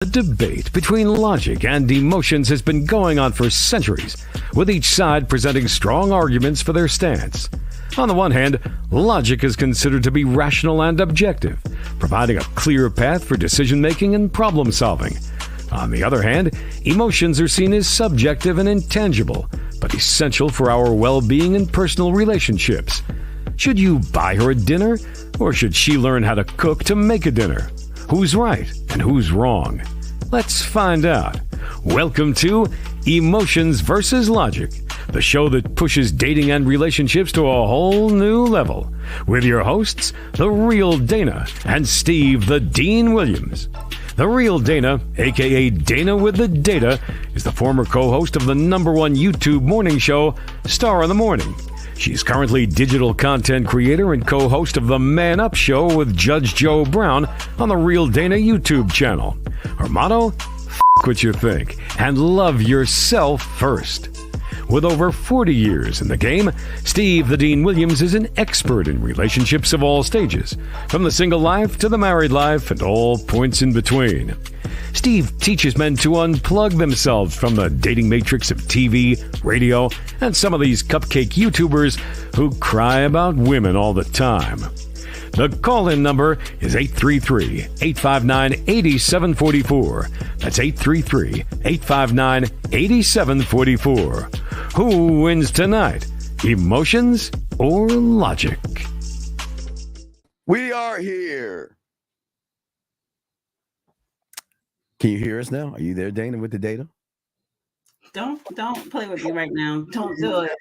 The debate between logic and emotions has been going on for centuries, with each side presenting strong arguments for their stance. On the one hand, logic is considered to be rational and objective, providing a clear path for decision-making and problem-solving. On the other hand, emotions are seen as subjective and intangible, but essential for our well-being and personal relationships. Should you buy her a dinner, or should she learn how to cook to make a dinner? Who's right and who's wrong? Let's find out. Welcome to Emotions versus Logic, the show that pushes dating and relationships to a whole new level. With your hosts, The Real Dana and Steve the Dean Williams. The Real Dana, aka Dana with the Data, is the former co-host of the #1 YouTube morning show, Star in the Morning. She's currently digital content creator and co-host of the Man Up Show with Judge Joe Brown on the Real Dana YouTube channel. Her motto, F*** what you think and love yourself first. With over 40 years in the game, Steve the Dean Williams is an expert in relationships of all stages, from the single life to the married life and all points in between. Steve teaches men to unplug themselves from the dating matrix of TV, radio, and some of these cupcake YouTubers who cry about women all the time. The call-in number is 833-859-8744. That's 833-859-8744. Who wins tonight? Emotions or logic? We are here. Can you hear us now? Are you there, Dana, with the data? Don't play with me right now. Don't do it.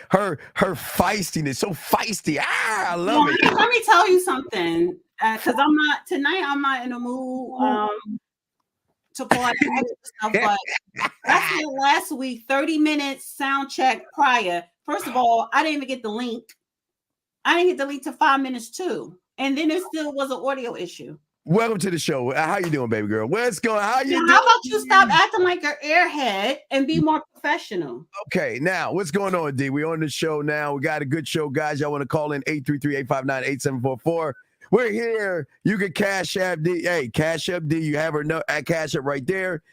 Her feistiness, so feisty. I love it. Let me tell you something, because I'm not in the mood to pull out the extra stuff. But I said last week, 30 minutes sound check prior. First of all, I didn't even get the link. I didn't get the link to 5 minutes too, and then there still was an audio issue. Welcome to the show. How you doing, baby girl? What's going on? How you doing? How about you stop acting like an airhead and be more professional? Okay, now, what's going on, D? We're on the show now. We got a good show, guys. Y'all want to call in 833-859-8744. We're here. You can Cash App D. Hey, Cash App D. You have her at Cash App right there.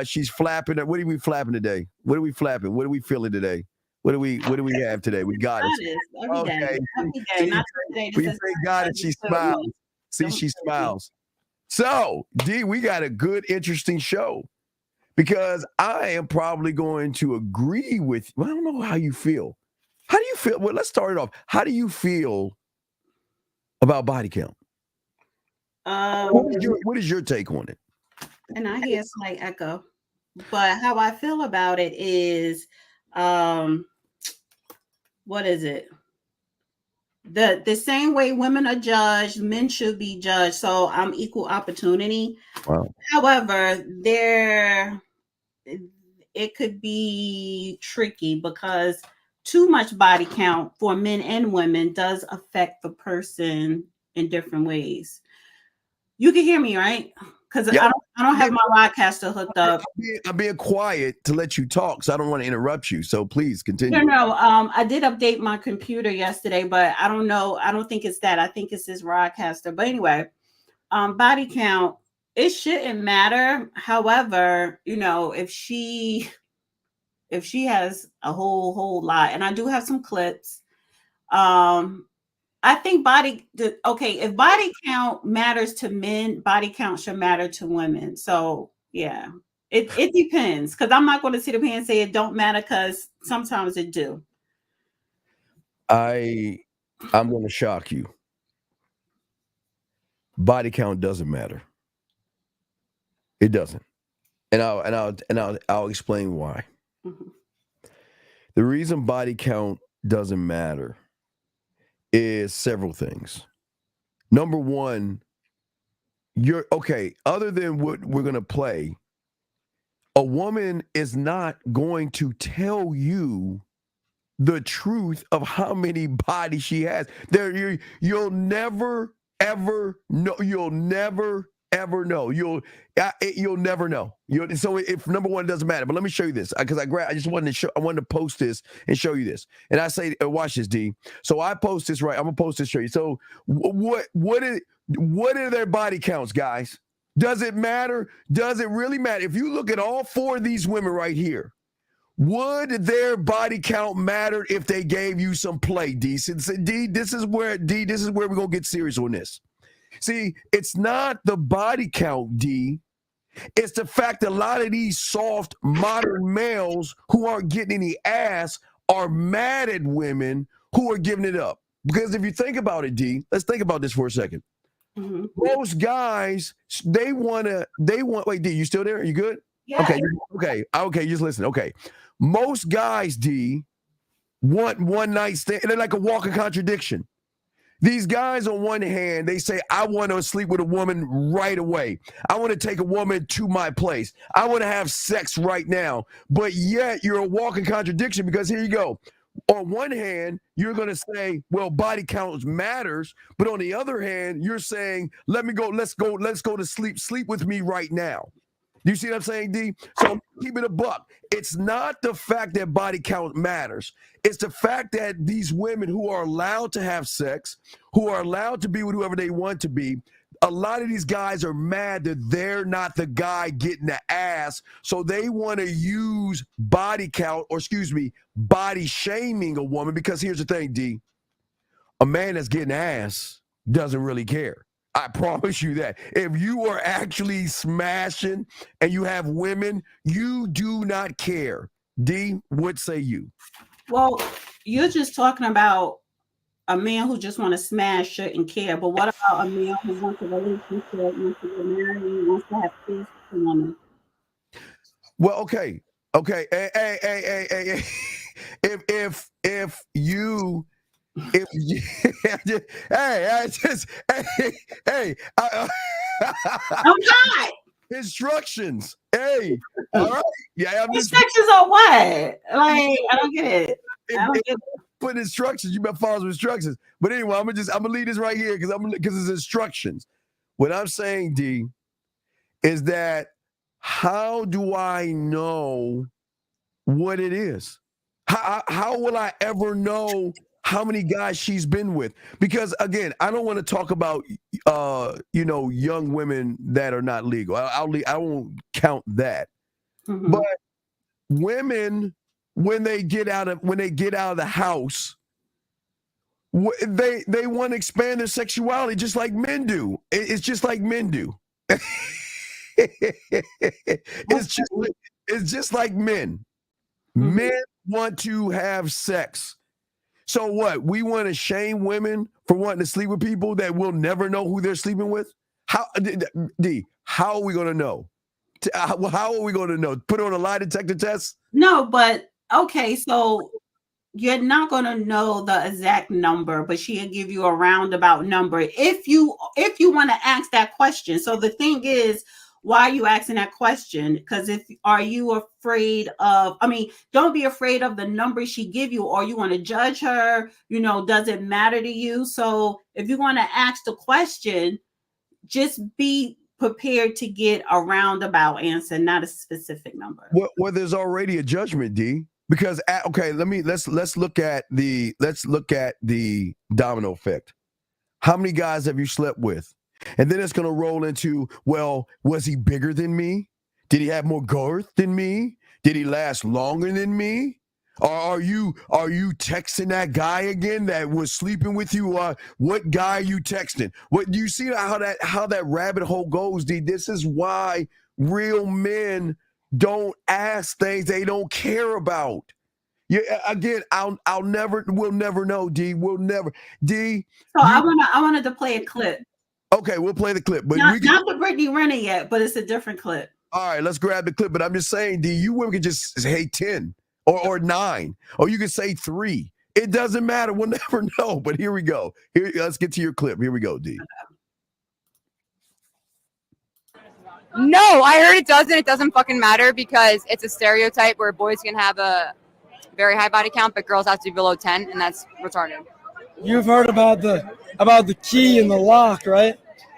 She's flapping. What are we flapping today? What are we flapping? What are we feeling today? What do we have today? We got it. Okay. Every day. Not today. We thank God that she smiles. See, she smiles. So, D, we got a good, interesting show because I am probably going to agree with you. I don't know how you feel. How do you feel? Well, let's start it off. How do you feel about body count? What is your take on it? And I hear a slight echo, but how I feel about it is, what is it? The same way women are judged, men should be judged. So I'm equal opportunity. Wow. However, it could be tricky because too much body count for men and women does affect the person in different ways. You can hear me, right? Because I don't have my podcaster hooked up. I'm being quiet to let you talk, so I don't want to interrupt you. So please continue. No. I did update my computer yesterday, but I don't know. I don't think it's that. I think it's this broadcaster. But anyway, body count, it shouldn't matter. However, if she has a whole lot, and I do have some clips. I think if body count matters to men, body count should matter to women. So yeah, it depends, because I'm not going to sit up here and say it don't matter, because sometimes it do. I'm going to shock you. Body count doesn't matter. It doesn't, and I'll explain why. Mm-hmm. The reason body count doesn't matter is several things. Number one, other than what we're going to play, a woman is not going to tell you the truth of how many bodies she has. You'll never, ever know. You'll never, ever know. You'll never know. So if number one, it doesn't matter. But let me show you this, because I wanted to post this and show you this. And I say, watch this, D. So I post this, right? I'm gonna post this, show you. So what are their body counts, guys? Does it matter? Does it really matter? If you look at all four of these women right here, would their body count matter if they gave you some play, D? D, this is where we're gonna get serious on this. See, it's not the body count, D. It's the fact that a lot of these soft modern males who aren't getting any ass are mad at women who are giving it up. Because if you think about it, D, let's think about this for a second. Mm-hmm. Most guys, they want, wait, D, you still there? Are you good? Yeah. Okay, just listen. Okay. Most guys, D, want one night stand, and they're like a walking contradiction. These guys, on one hand, they say, I want to sleep with a woman right away. I want to take a woman to my place. I want to have sex right now. But yet you're a walking contradiction, because here you go. On one hand, you're going to say, well, body count matters. But on the other hand, you're saying, let's go to sleep. Sleep with me right now. You see what I'm saying, D? So keep it a buck. It's not the fact that body count matters. It's the fact that these women who are allowed to have sex, who are allowed to be with whoever they want to be, a lot of these guys are mad that they're not the guy getting the ass. So they want to use body count, or body shaming a woman. Because here's the thing, D. A man that's getting ass doesn't really care. I promise you that. If you are actually smashing and you have women, you do not care. D, what say you? Well, you're just talking about a man who just want to smash shouldn't care. But what about a man who wants a relationship, wants to get married, wants to have kids with a woman? Well, okay. Hey. If you I'm not. Instructions. Hey, all right. Yeah, instructions on what? Like, I don't get it. Put instructions. You better follow some instructions. But anyway, I'm gonna leave this right here because it's instructions. What I'm saying, D, is that how do I know what it is? How will I ever know how many guys she's been with? Because again, I don't want to talk about young women that are not legal. I won't count that. Mm-hmm. But women, when they get out of the house, they want to expand their sexuality just like men do. It's just like men do. It's just like men. Mm-hmm. Men want to have sex. So what? We want to shame women for wanting to sleep with people that we'll never know who they're sleeping with? How are we going to know? How are we going to know? Put on a lie detector test? No, but okay, so you're not going to know the exact number, but she'll give you a roundabout number if you want to ask that question. So the thing is, why are you asking that question? Because are you afraid of, don't be afraid of the number she give you, or you want to judge her, does it matter to you? So if you want to ask the question, just be prepared to get a roundabout answer, not a specific number. Well, there's already a judgment, D. Because let's look at the domino effect. How many guys have you slept with? And then it's going to roll into, well, was he bigger than me? Did he have more girth than me? Did he last longer than me? Or are you texting that guy again that was sleeping with you? What guy are you texting? What do you see how that rabbit hole goes, D? This is why real men don't ask things they don't care about. Yeah, again, we'll never know, D. We'll never, D. So I wanted to play a clip. Okay, we'll play the clip, but not the Britney Renner yet, but it's a different clip. All right, let's grab the clip. But I'm just saying, D, you women can just say 10 or 9, or you can say 3. It doesn't matter. We'll never know. But here we go. Let's get to your clip. Here we go, D. No, I heard it doesn't. It doesn't fucking matter because it's a stereotype where boys can have a very high body count, but girls have to be below 10, and that's retarded. You've heard about the key and the lock, right?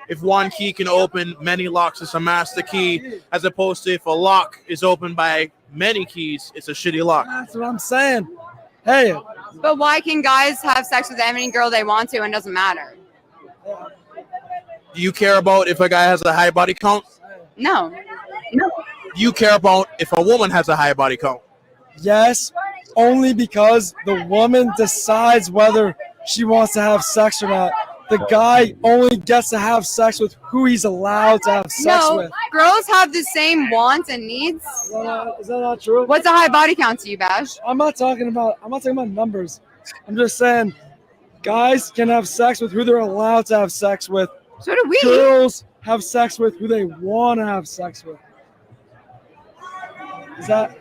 If one key can open many locks, it's a master key, as opposed to if a lock is opened by many keys, it's a shitty lock. That's what I'm saying. Hey. But why can guys have sex with any girl they want to and it doesn't matter? Do you care about if a guy has a high body count? No. Do you care about if a woman has a high body count? Yes, only because the woman decides whether she wants to have sex or not. The guy only gets to have sex with who he's allowed to have sex No, with. girls have the same wants and needs. Is that not true? What's a high body count to you, Bash? I'm not talking about numbers. I'm just saying guys can have sex with who they're allowed to have sex with. So do we. Girls have sex with who they want to have sex with. Is that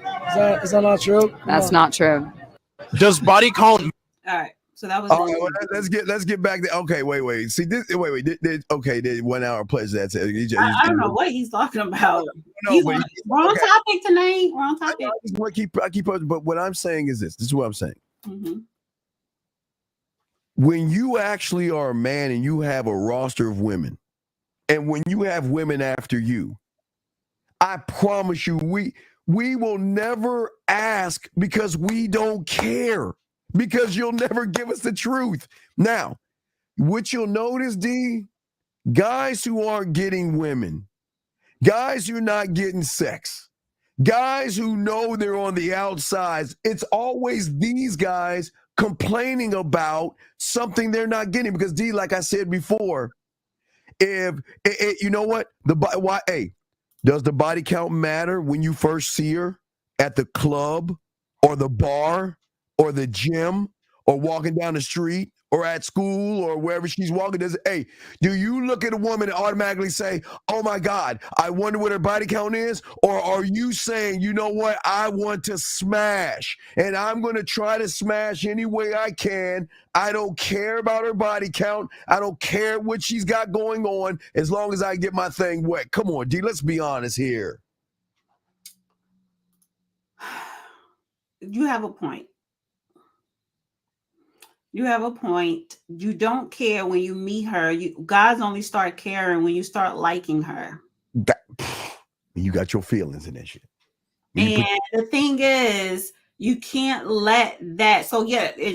not true? That's not true. Does body count? All right. So that was. All right, well, let's get back to. Okay, wait. See this. Okay, the 1 hour pledge. That's it. I don't know what he's talking about. No, wrong topic tonight. Wrong topic. I keep. But what I'm saying is this. This is what I'm saying. Mm-hmm. When you actually are a man and you have a roster of women, and when you have women after you, I promise you, we will never ask because we don't care, because you'll never give us the truth. Now, what you'll notice, D, guys who aren't getting women, guys who are not getting sex, guys who know they're on the outsides, it's always these guys complaining about something they're not getting. Because D, like I said before, if you know what, does the body count matter when you first see her at the club or the bar or the gym or walking down the street or at school or wherever she's walking? Do you look at a woman and automatically say, oh my God, I wonder what her body count is? Or are you saying, you know what, I want to smash and I'm going to try to smash any way I can. I don't care about her body count. I don't care what she's got going on as long as I get my thing wet. Come on, D, let's be honest here. You have a point. You have a point. You don't care when you meet her. Guys only start caring when you start liking her. You got your feelings in that shit. And the thing is, you can't let that. So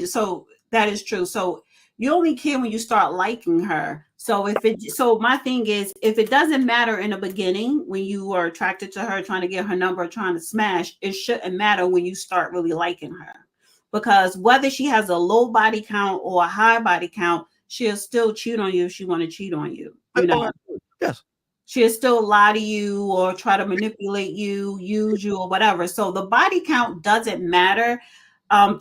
so that is true. So you only care when you start liking her. So my thing is, if it doesn't matter in the beginning when you are attracted to her, trying to get her number, trying to smash, it shouldn't matter when you start really liking her. Because whether she has a low body count or a high body count, she'll still cheat on you if she want to cheat on you. You know? Yes. She'll still lie to you or try to manipulate you, use you, or whatever. So the body count doesn't matter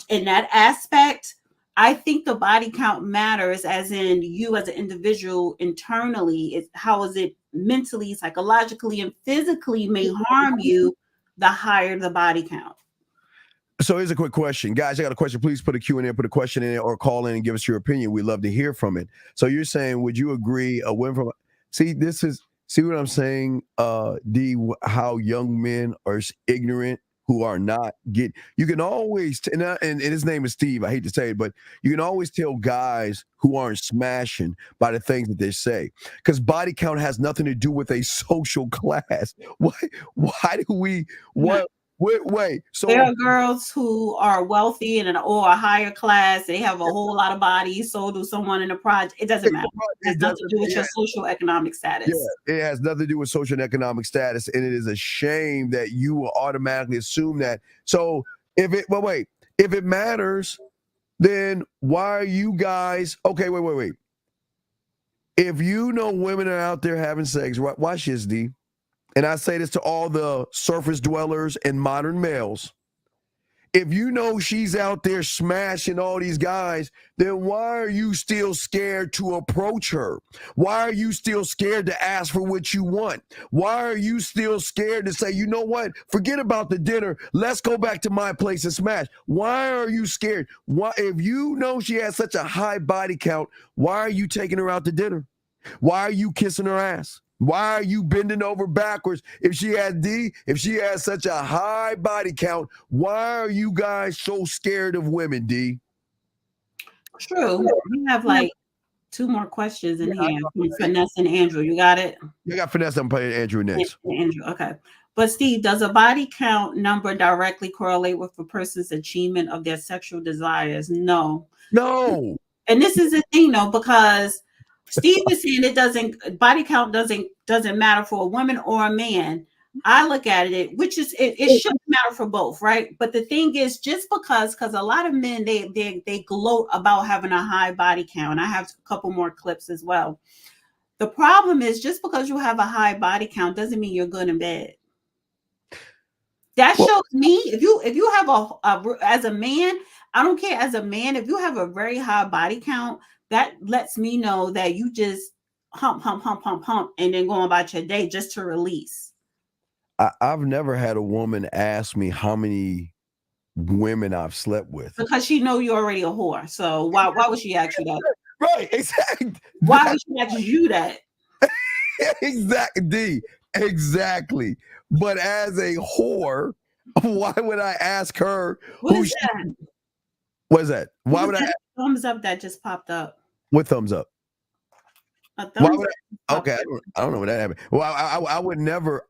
in that aspect. I think the body count matters as in you as an individual internally. How is it mentally, psychologically, and physically may harm you the higher the body count. So here's a quick question. Guys, I got a question. Please put a Q&A, put a question in it, or call in and give us your opinion. We'd love to hear from it. So you're saying, would you agree a woman from... See what I'm saying, D, how young men are ignorant, who are not get. You can always, and his name is Steve, I hate to say it, but you can always tell guys who aren't smashing by the things that they say. Because body count has nothing to do with a social class. Why do we... Wait. So there are girls who are wealthy or a higher class. They have a whole lot of bodies. So do someone in the project. It doesn't matter. It has nothing to do with your social economic status. Yeah, it has nothing to do with social and economic status, and it is a shame that you will automatically assume that. So if it matters, then why are you guys? Okay, wait. If you know women are out there having sex, watch this, D. And I say this to all the surface dwellers and modern males. If you know she's out there smashing all these guys, then why are you still scared to approach her? Why are you still scared to ask for what you want? Why are you still scared to say, you know what, forget about the dinner, let's go back to my place and smash? Why are you scared? Why, if you know she has such a high body count, why are you taking her out to dinner? Why are you kissing her ass? Why are you bending over backwards? If she has such a high body count, why are you guys so scared of women, D? True. We have like two more questions in here. Finesse and Andrew, you got it? You got Finesse. I'm playing Andrew next. Andrew, okay. But Steve, does a body count number directly correlate with a person's achievement of their sexual desires? No. No. And this is the thing, though, because Steve is saying body count doesn't matter for a woman or a man. I look at it, which is it should matter for both, right? But the thing is, just because a lot of men they gloat about having a high body count. I have a couple more clips as well. The problem is, just because you have a high body count doesn't mean you're good in bed. That shows me if you have as a man, I don't care, as a man, if you have a very high body count, that lets me know that you just hump, and then go about your day just to release. I've never had a woman ask me how many women I've slept with. Because she know you're already a whore. So why would she ask you that? Right, exactly. Why would she ask you that? Exactly. But as a whore, why would I ask her? What is that? What is that? Why would I? Thumbs up that just popped up. What thumbs up? Okay, I don't know what that happened. Well, I would never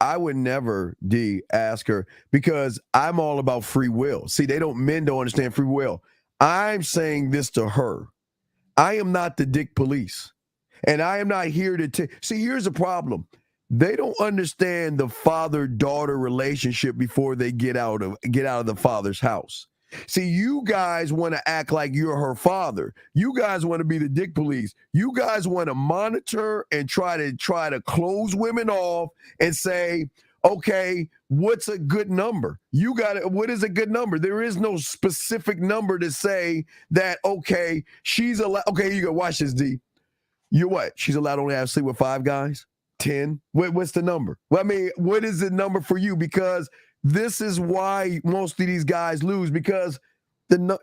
ask her, because I'm all about free will. See, men don't understand free will. I'm saying this to her. I am not the dick police, and I am not here to see. Here's the problem: they don't understand the father-daughter relationship before they get out of the father's house. See, you guys want to act like you're her father. You guys want to be the dick police. You guys want to monitor and try to close women off and say, okay, what's a good number? What is a good number? There is no specific number to say that, okay, she's allowed. Okay, you go, watch this, D. You're what? She's allowed to only have sleep with 5 guys? 10? What's the number? Well, I mean, what is the number for you? Because this is why most of these guys lose, because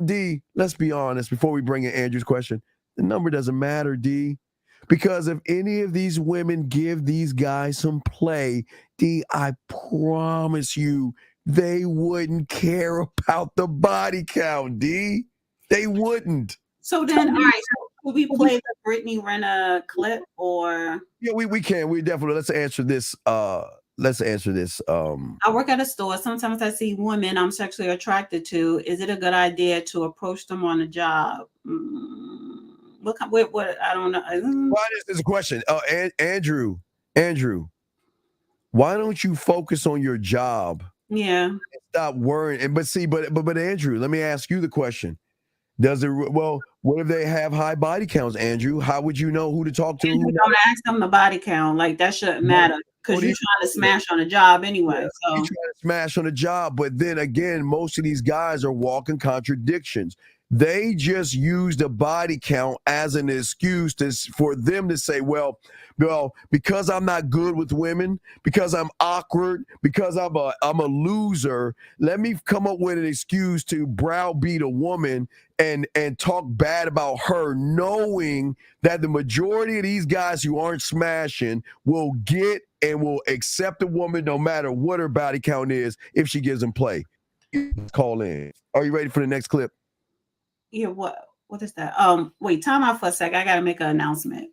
D, let's be honest, before we bring in Andrew's question, the number doesn't matter, D. Because if any of these women give these guys some play, D, I promise you, they wouldn't care about the body count, D. They wouldn't. So then, all right, so will we play the Britney Renner clip, or? Yeah, we can. We definitely, let's answer this. I work at a store. Sometimes I see women I'm sexually attracted to. Is it a good idea to approach them on a job? What I don't know. Why is this a question? Andrew, why don't you focus on your job? Yeah. And stop worrying. But Andrew, let me ask you the question. What if they have high body counts, Andrew? How would you know who to talk to? Andrew, don't ask them the body count. Like, that shouldn't matter, because you're trying to smash on a job anyway. Yeah, so you're trying to smash on a job, but then again, most of these guys are walking contradictions. They just use the body count as an excuse for them to say, well, because I'm not good with women, because I'm awkward, because I'm a loser, let me come up with an excuse to browbeat a woman and talk bad about her, knowing that the majority of these guys who aren't smashing will get and will accept a woman no matter what her body count is if she gives them play. Call in. Are you ready for the next clip? Yeah, what is that? Wait, time out for a sec. I gotta make an announcement.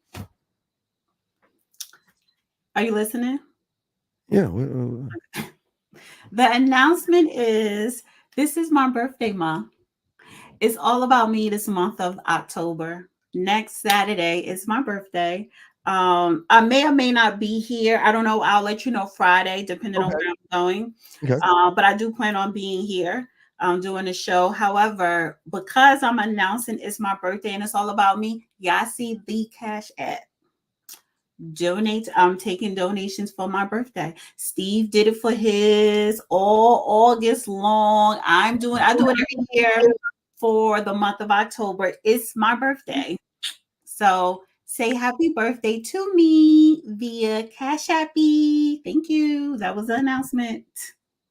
Are you listening? Yeah. The announcement is, this is my birthday month. It's all about me this month of October. Next Saturday is my birthday. I may or may not be here. I don't know. I'll let you know Friday, depending on where I'm going. Okay. But I do plan on being here. Doing the show. However, because I'm announcing it's my birthday and it's all about me, y'all see the Cash App. Donate. I'm taking donations for my birthday. Steve did it for his all August long. I do it every year for the month of October. It's my birthday. So say happy birthday to me via Cash App. Thank you. That was the announcement.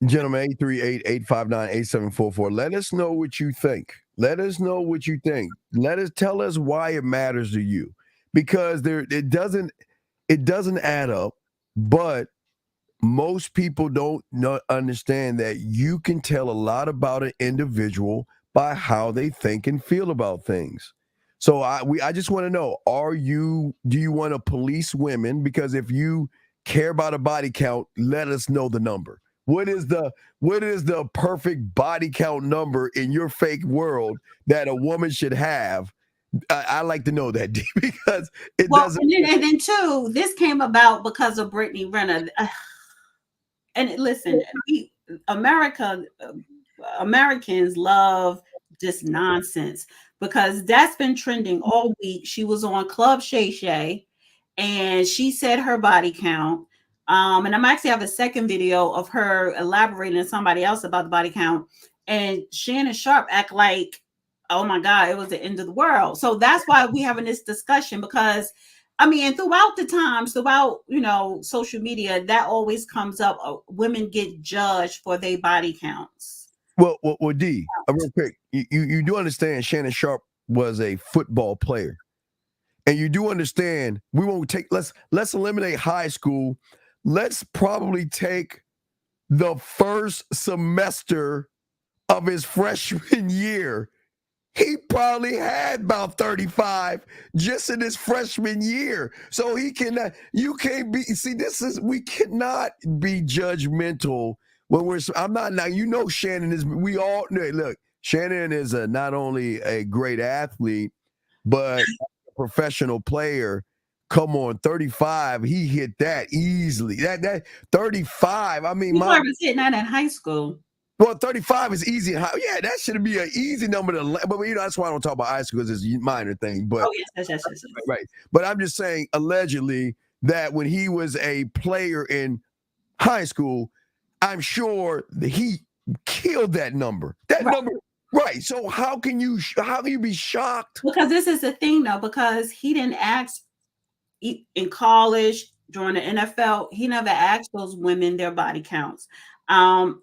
Gentlemen, 838-859-8744. Let us know what you think. Let us tell us why it matters to you. Because it doesn't add up, but most people don't understand that you can tell a lot about an individual by how they think and feel about things. So I just want to know, do you want to police women? Because if you care about a body count, let us know the number. What is the perfect body count number in your fake world that a woman should have I like to know that, D, because it Well, doesn't. and then too, this came about because of Britney Renner. And listen, Americans love this nonsense because that's been trending all week. She was on Club Shay Shay, and she said her body count. And I'm actually have a second video of her elaborating to somebody else about the body count. And Shannon Sharp act like, oh my God, it was the end of the world. So that's why we having this discussion, because I mean, throughout the times, throughout, social media, that always comes up. Women get judged for their body counts. Well, D, real quick, you do understand Shannon Sharp was a football player, and you do understand we won't take. Let's eliminate high school. Let's probably take the first semester of his freshman year. He probably had about 35 just in his freshman year. So we cannot be judgmental when I'm not now, Shannon is, we all look, Shannon is not only a great athlete, but a professional player. Come on, 35, he hit that easily. That 35, I mean, he was hitting that in high school. Well, 35 is easy. Yeah, that should be an easy number to. But that's why I don't talk about high school, because it's a minor thing. But yes. Right. But I'm just saying, allegedly, that when he was a player in high school, I'm sure that he killed that number. Number. Right. So how can you be shocked? Because this is the thing, though, because he didn't ask in college, during the NFL, he never asked those women their body counts. I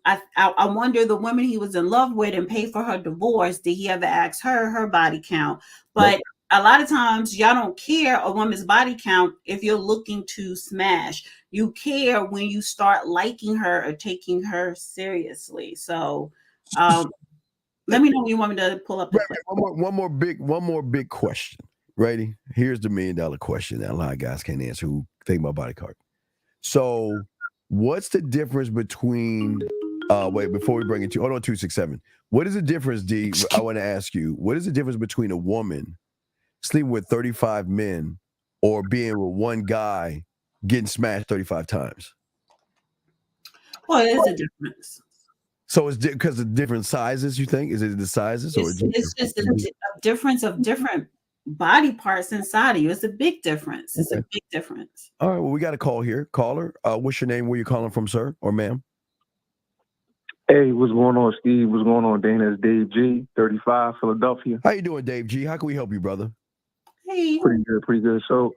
wonder, the woman he was in love with and paid for her divorce, did he ever ask her body count? But nope. A lot of times y'all don't care a woman's body count if you're looking to smash. You care when you start liking her or taking her seriously. So let me know when you want me to pull up the clip. One more big question. Ready? Here's the $1 million question that a lot of guys can't answer who think about body count. So what's the difference between wait, before we bring it to, hold on, 267. What is the difference, D? I want to ask you, what is the difference between a woman sleeping with 35 men or being with one guy getting smashed 35 times? Well, it is a difference. So it's because of different sizes, you think? Is it the sizes? It's just a difference of different body parts inside of you. It's a big difference. It's a big difference. All right. Well, we got a call here. Caller, what's your name? Where you calling from, sir or ma'am? Hey, what's going on, Steve? What's going on, Dana? It's Dave G, 35, Philadelphia. How you doing, Dave G? How can we help you, brother? Hey. Pretty good. So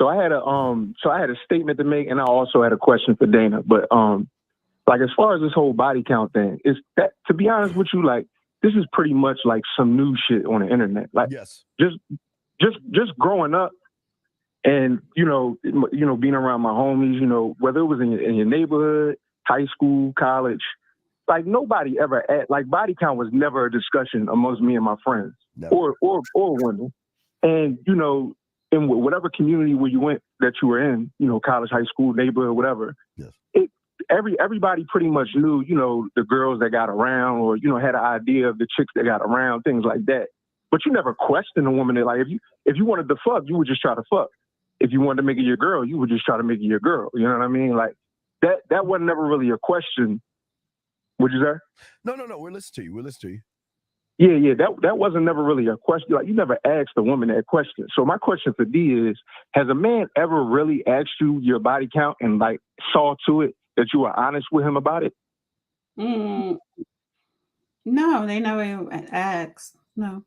I had a statement to make, and I also had a question for Dana. But like, as far as this whole body count thing, is that, to be honest with you, like, this is pretty much like some new shit on the internet. Like, yes, just growing up, and being around my homies, whether it was in your neighborhood, high school, college, like, nobody ever body count was never a discussion amongst me and my friends, or women. And in whatever community where you went that you were in, college, high school, neighborhood, whatever. Yes. Everybody pretty much knew, the girls that got around, or, had an idea of the chicks that got around, things like that. But you never questioned a woman that, like, if you wanted to fuck, you would just try to fuck. If you wanted to make it your girl, you would just try to make it your girl. You know what I mean? Like, that wasn't never really a question. Would you say? No. We're listening to you. Yeah. That wasn't never really a question. Like, you never asked a woman that question. So my question for D is, has a man ever really asked you your body count and, like, saw to it that you were honest with him about it? No, they never asked. No.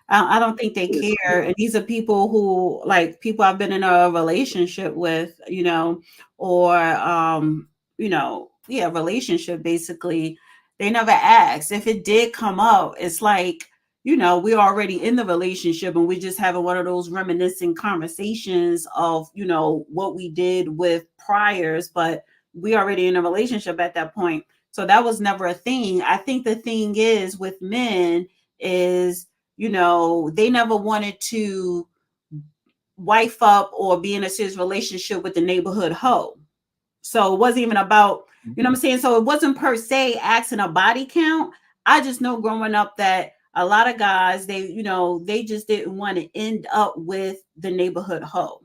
I don't think they care. And these are people who, like, people I've been in a relationship with, relationship, basically. They never asked. If it did come up, it's like, we're already in the relationship and we're just having one of those reminiscing conversations of, what we did with priors, but we already in a relationship at that point. So that was never a thing. I think the thing is with men is, they never wanted to wife up or be in a serious relationship with the neighborhood hoe. So it wasn't even about, what I'm saying? So it wasn't per se asking a body count. I just know growing up that a lot of guys, they just didn't want to end up with the neighborhood hoe.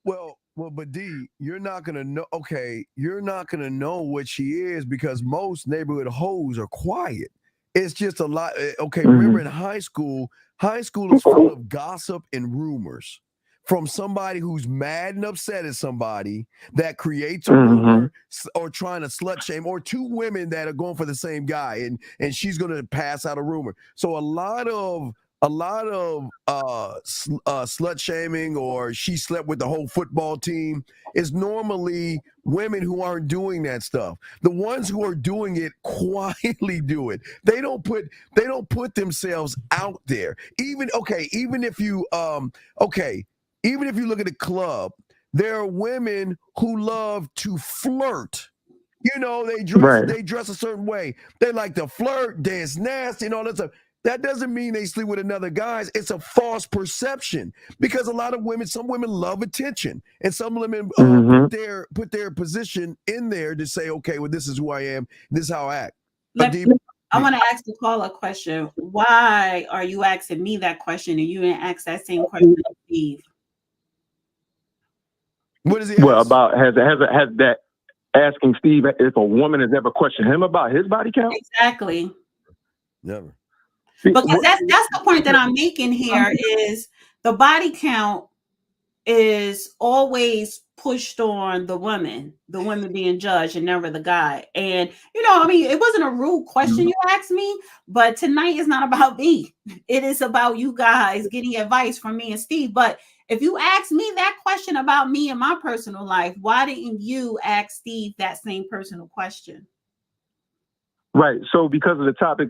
Well, but D, you're not gonna know. Okay, you're not gonna know what she is because most neighborhood hoes are quiet. It's just a lot. Okay, remember in high school is full of gossip and rumors from somebody who's mad and upset at somebody that creates a rumor or trying to slut shame, or two women that are going for the same guy, and she's gonna pass out a rumor. So a lot of slut shaming, or she slept with the whole football team, is normally women who aren't doing that stuff. The ones who are doing it quietly do it. They don't put themselves out there. Even if you look at the club, there are women who love to flirt. They dress a certain way. They like to flirt, dance nasty, and all that stuff. That doesn't mean they sleep with another guys. It's a false perception because some women love attention, and some women put their position in there to say, okay, well, this is who I am, this is how I act. I want to ask the caller a question. Why are you asking me that question and you didn't ask that same question to Steve? What is he? Well, about has that asking Steve if a woman has ever questioned him about his body count? Exactly. Never. Because that's the point that I'm making here is the body count is always pushed on the woman being judged and never the guy. And it wasn't a rude question you asked me, but tonight is not about me. It is about you guys getting advice from me and Steve. But if you ask me that question about me and my personal life, why didn't you ask Steve that same personal question? Right. So because of the topic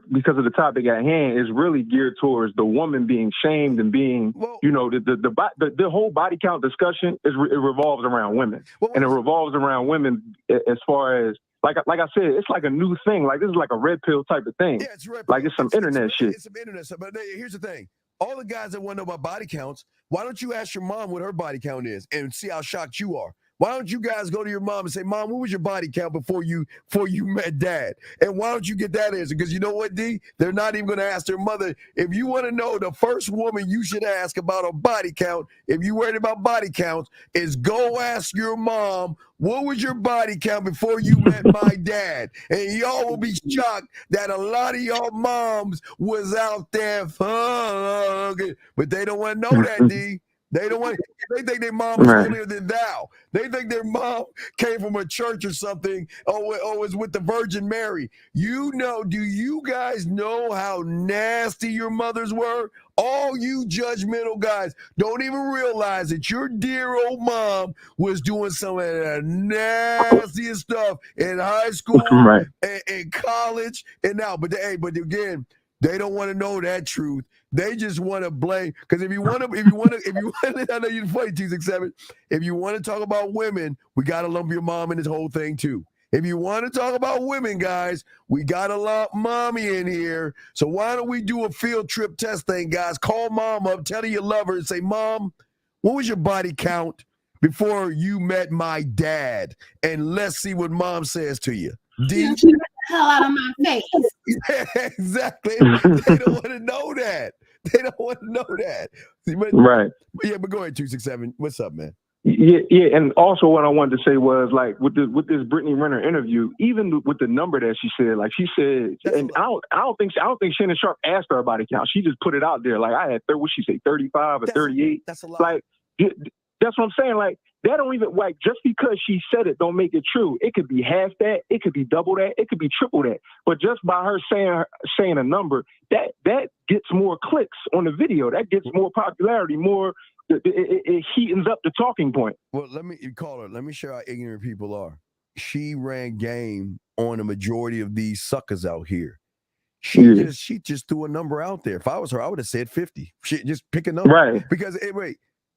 at hand is really geared towards the woman being shamed and being, the whole body count discussion it revolves around women, and it revolves around women as far as like I said, it's like a new thing. Like this is like a red pill type of thing. Yeah, it's red pill. Like it's some internet shit. It's some internet stuff. But here's the thing: all the guys that want to know about body counts, why don't you ask your mom what her body count is and see how shocked you are? Why don't you guys go to your mom and say, Mom, what was your body count before you met Dad? And why don't you get that answer? Because you know what, D? They're not even going to ask their mother. If you want to know the first woman you should ask about a body count, if you're worried about body counts, is go ask your mom, what was your body count before you met my dad? And y'all will be shocked that a lot of y'all moms was out there fucking. But they don't want to know that, D. They don't want. They think their mom is holier than thou. They think their mom came from a church or something, or was with the Virgin Mary. Do you guys know how nasty your mothers were? All you judgmental guys don't even realize that your dear old mom was doing some of the nastiest stuff in high school, and college, and now. But again, they don't want to know that truth. They just want to blame, because if you want to, I know you're funny, 267. If you want to talk about women, we got to lump your mom in this whole thing too. If you want to talk about women, guys, we got to lump mommy in here. So why don't we do a field trip test thing, guys? Call mom up, tell her you love her, and say, Mom, what was your body count before you met my dad? And let's see what mom says to you. D. Get the hell out of my face. Yeah, exactly. They don't want to know that. They don't want to know that. Right. But go ahead, 267. What's up, man? Yeah. And also what I wanted to say was, like, with this Britney Renner interview, even with the number that she said, and I don't think Shannon Sharp asked her about body count. She just put it out there. Like, I had, what she say, 35 or 38. That's a lot. Like, that's what I'm saying. Like, that don't even, like, just because she said it don't make it true. It could be half that, it could be double that, it could be triple that. But just by her saying a number, that gets more clicks on the video. That gets more popularity, it heatens up the talking point. Well, let me show how ignorant people are. She ran game on a majority of these suckers out here. She just threw a number out there. If I was her, I would have said 50. She just pick a number. Right. Because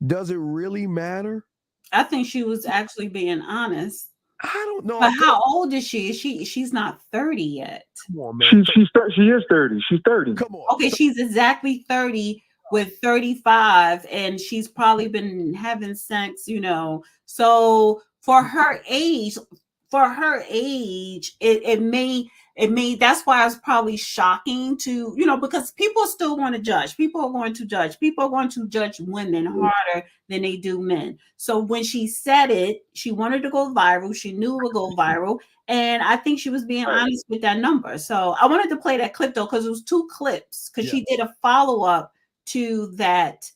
does it really matter? I think she was actually being honest. I don't know. But how old is she? She's not 30 yet. Come on, man. She is 30. She's 30. Come on. Okay, she's exactly 30 with 35, and she's probably been having sex, So for her age, it that's why it's probably shocking to, because people still want to judge. People are going to judge. People are going to judge women harder than they do men. So when she said it, she wanted to go viral. She knew it would go viral. And I think she was being honest with that number. So I wanted to play that clip though, because it was 2 clips, because she did a follow-up to that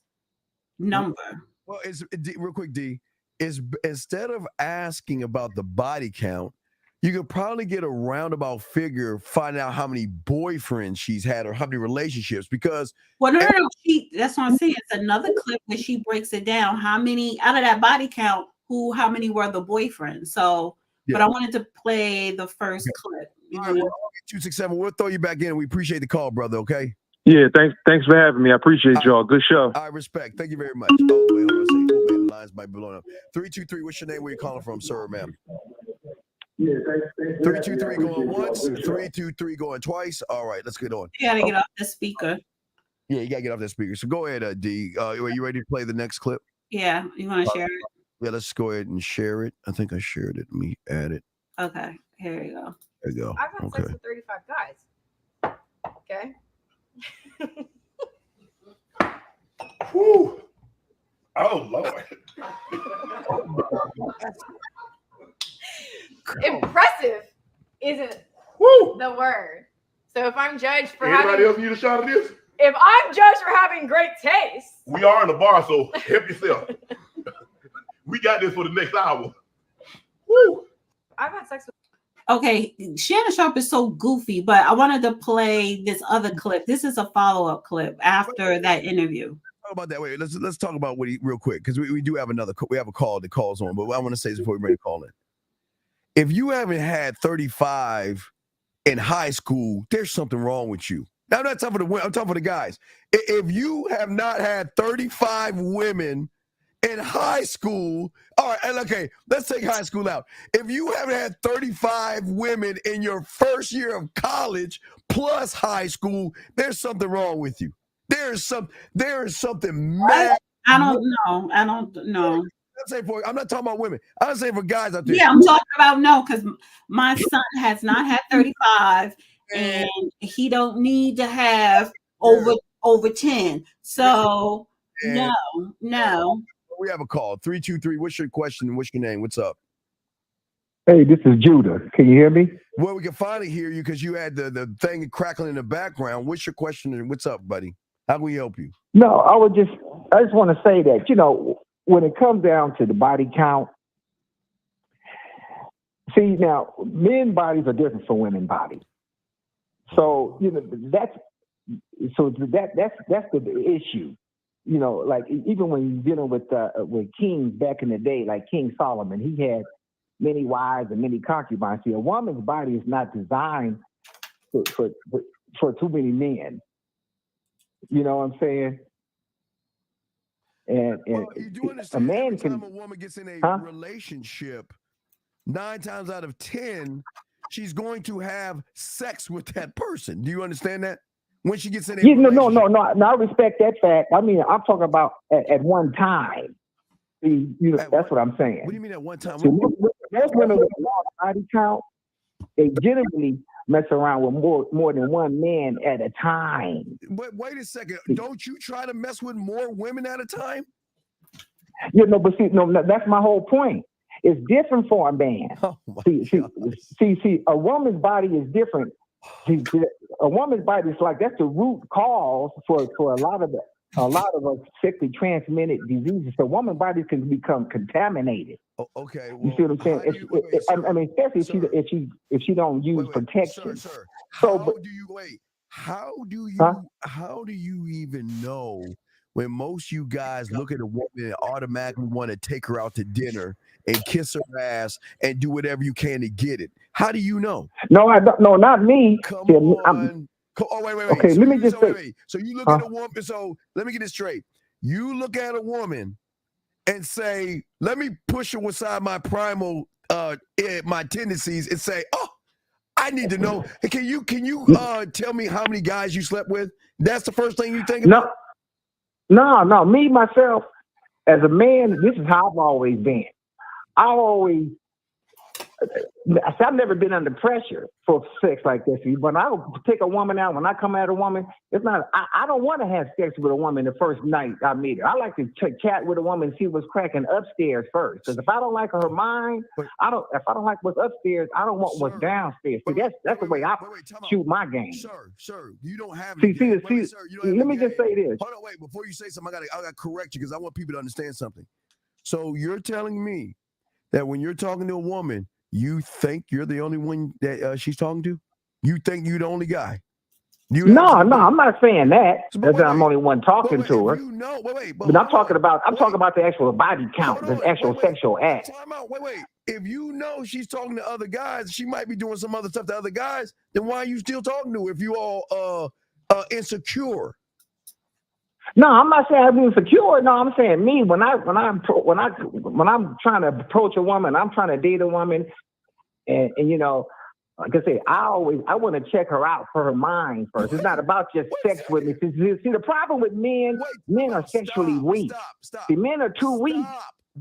number. Well, it's real quick, D, is instead of asking about the body count, you could probably get a roundabout figure, find out how many boyfriends she's had or how many relationships. Because no, that's what I'm saying. It's another clip where she breaks it down. How many out of that body count? How many were the boyfriends? So, but I wanted to play the first clip. All right, 267. We'll throw you back in. We appreciate the call, brother. Okay. Yeah, thanks for having me. I appreciate y'all. Good show. I respect. Thank you very much. Oh, wait, hold on a second. Oh, man, the lines might be blowing up. 323. What's your name? Where you calling from, sir or ma'am? 323 going once, 323 going twice. All right, let's get on. You gotta get off the speaker. Yeah, you gotta get off that speaker. So go ahead, D. Are you ready to play the next clip? Yeah, you want to share it? Yeah, let's go ahead and share it. I think I shared it. Let me add it. Okay, here you go. There you go. I've had sex with 35 guys. Okay. Whew. Oh Lord. Impressive isn't the word. So if I'm judged for anybody else need a shot of this? If I'm judged for having great taste, we are in the bar, so help yourself. We got this for the next hour. Woo. I've had sex with. Okay, Shannon Sharp is so goofy, but I wanted to play this other clip. This is a follow-up clip after that interview. Talk about that. Wait, let's talk about what real quick, because we do have we have a call that calls on, but what I want to say is before we ready to call in. If you haven't had 35 in high school, there's something wrong with you. Now, I'm not talking for the women, I'm talking for the guys. If you have not had 35 women in high school, all right, okay, let's take high school out. If you haven't had 35 women in your first year of college plus high school, there's something wrong with you. There is something mad. I don't know. I'm not talking about women. I'm saying for guys out there. Yeah, I'm talking about because my son has not had 35, and he don't need to have over 10. So no. We have a call. 323. What's your question? What's your name? What's up? Hey, this is Judah. Can you hear me? Well, we can finally hear you because you had the thing crackling in the background. What's your question and what's up, buddy? How can we help you? No, I just want to say that, when it comes down to the body count, see, now, men's bodies are different from women's bodies. So, that's the issue. Like even when you're dealing with kings back in the day, like King Solomon, he had many wives and many concubines. See, a woman's body is not designed for too many men. You know what I'm saying? And you do understand a man every time can. A woman gets in a relationship, 9 times out of 10, she's going to have sex with that person. Do you understand that? When she gets in a relationship. No, I respect that fact. I mean, I'm talking about at one time. See, that's what I'm saying. What do you mean at one time? So most women with a large body count, they generally mess around with more than one man at a time. Wait a second. Don't you try to mess with more women at a time? But that's my whole point. It's different for a man. Oh see, a woman's body is different. See, a woman's body is that's the root cause for a lot of us sexually transmitted diseases. So women's bodies can become contaminated. Oh, okay. Well, you see what I'm saying? Especially if she don't use protection. Sir, how do you even know when most you guys look at a woman and automatically want to take her out to dinner and kiss her ass and do whatever you can to get it? How do you know? No, I don't. No, not me. Come on. Wait. Okay, let me just say. So you look at a woman. So let me get this straight. You look at a woman and say, "Let me push her aside my primal, my tendencies," and say, "Oh, I need to know. Hey, can you tell me how many guys you slept with?" That's the first thing you think about. No. Me myself, as a man, this is how I've always been. I've never been under pressure for sex like this. When I take a woman out, when I come at a woman, it's not. I don't want to have sex with a woman the first night I meet her. I like to chat with a woman and see what's cracking upstairs first. Because if I don't like her mind, I don't. If I don't like what's upstairs, I don't want what's downstairs. See, that's the way I shoot my game. Sir, you don't have. See. Let me just say this. Hold on, wait. Before you say something, I gotta correct you because I want people to understand something. So you're telling me that when you're talking to a woman, you think you're the only one that she's talking to? You think you're the only guy? No, I'm not saying that. That's I'm the only one talking to her. But I'm talking about the actual body count, the actual sexual act. Wait. If you know she's talking to other guys, she might be doing some other stuff to other guys. Then why are you still talking to her if you all insecure? No, I'm not saying I'm insecure. No, I'm saying me when I'm trying to approach a woman, I'm trying to date a woman, and you know, like I say, I want to check her out for her mind first. It's not about just sex with me. See, the problem with men are sexually weak. See, men are too weak.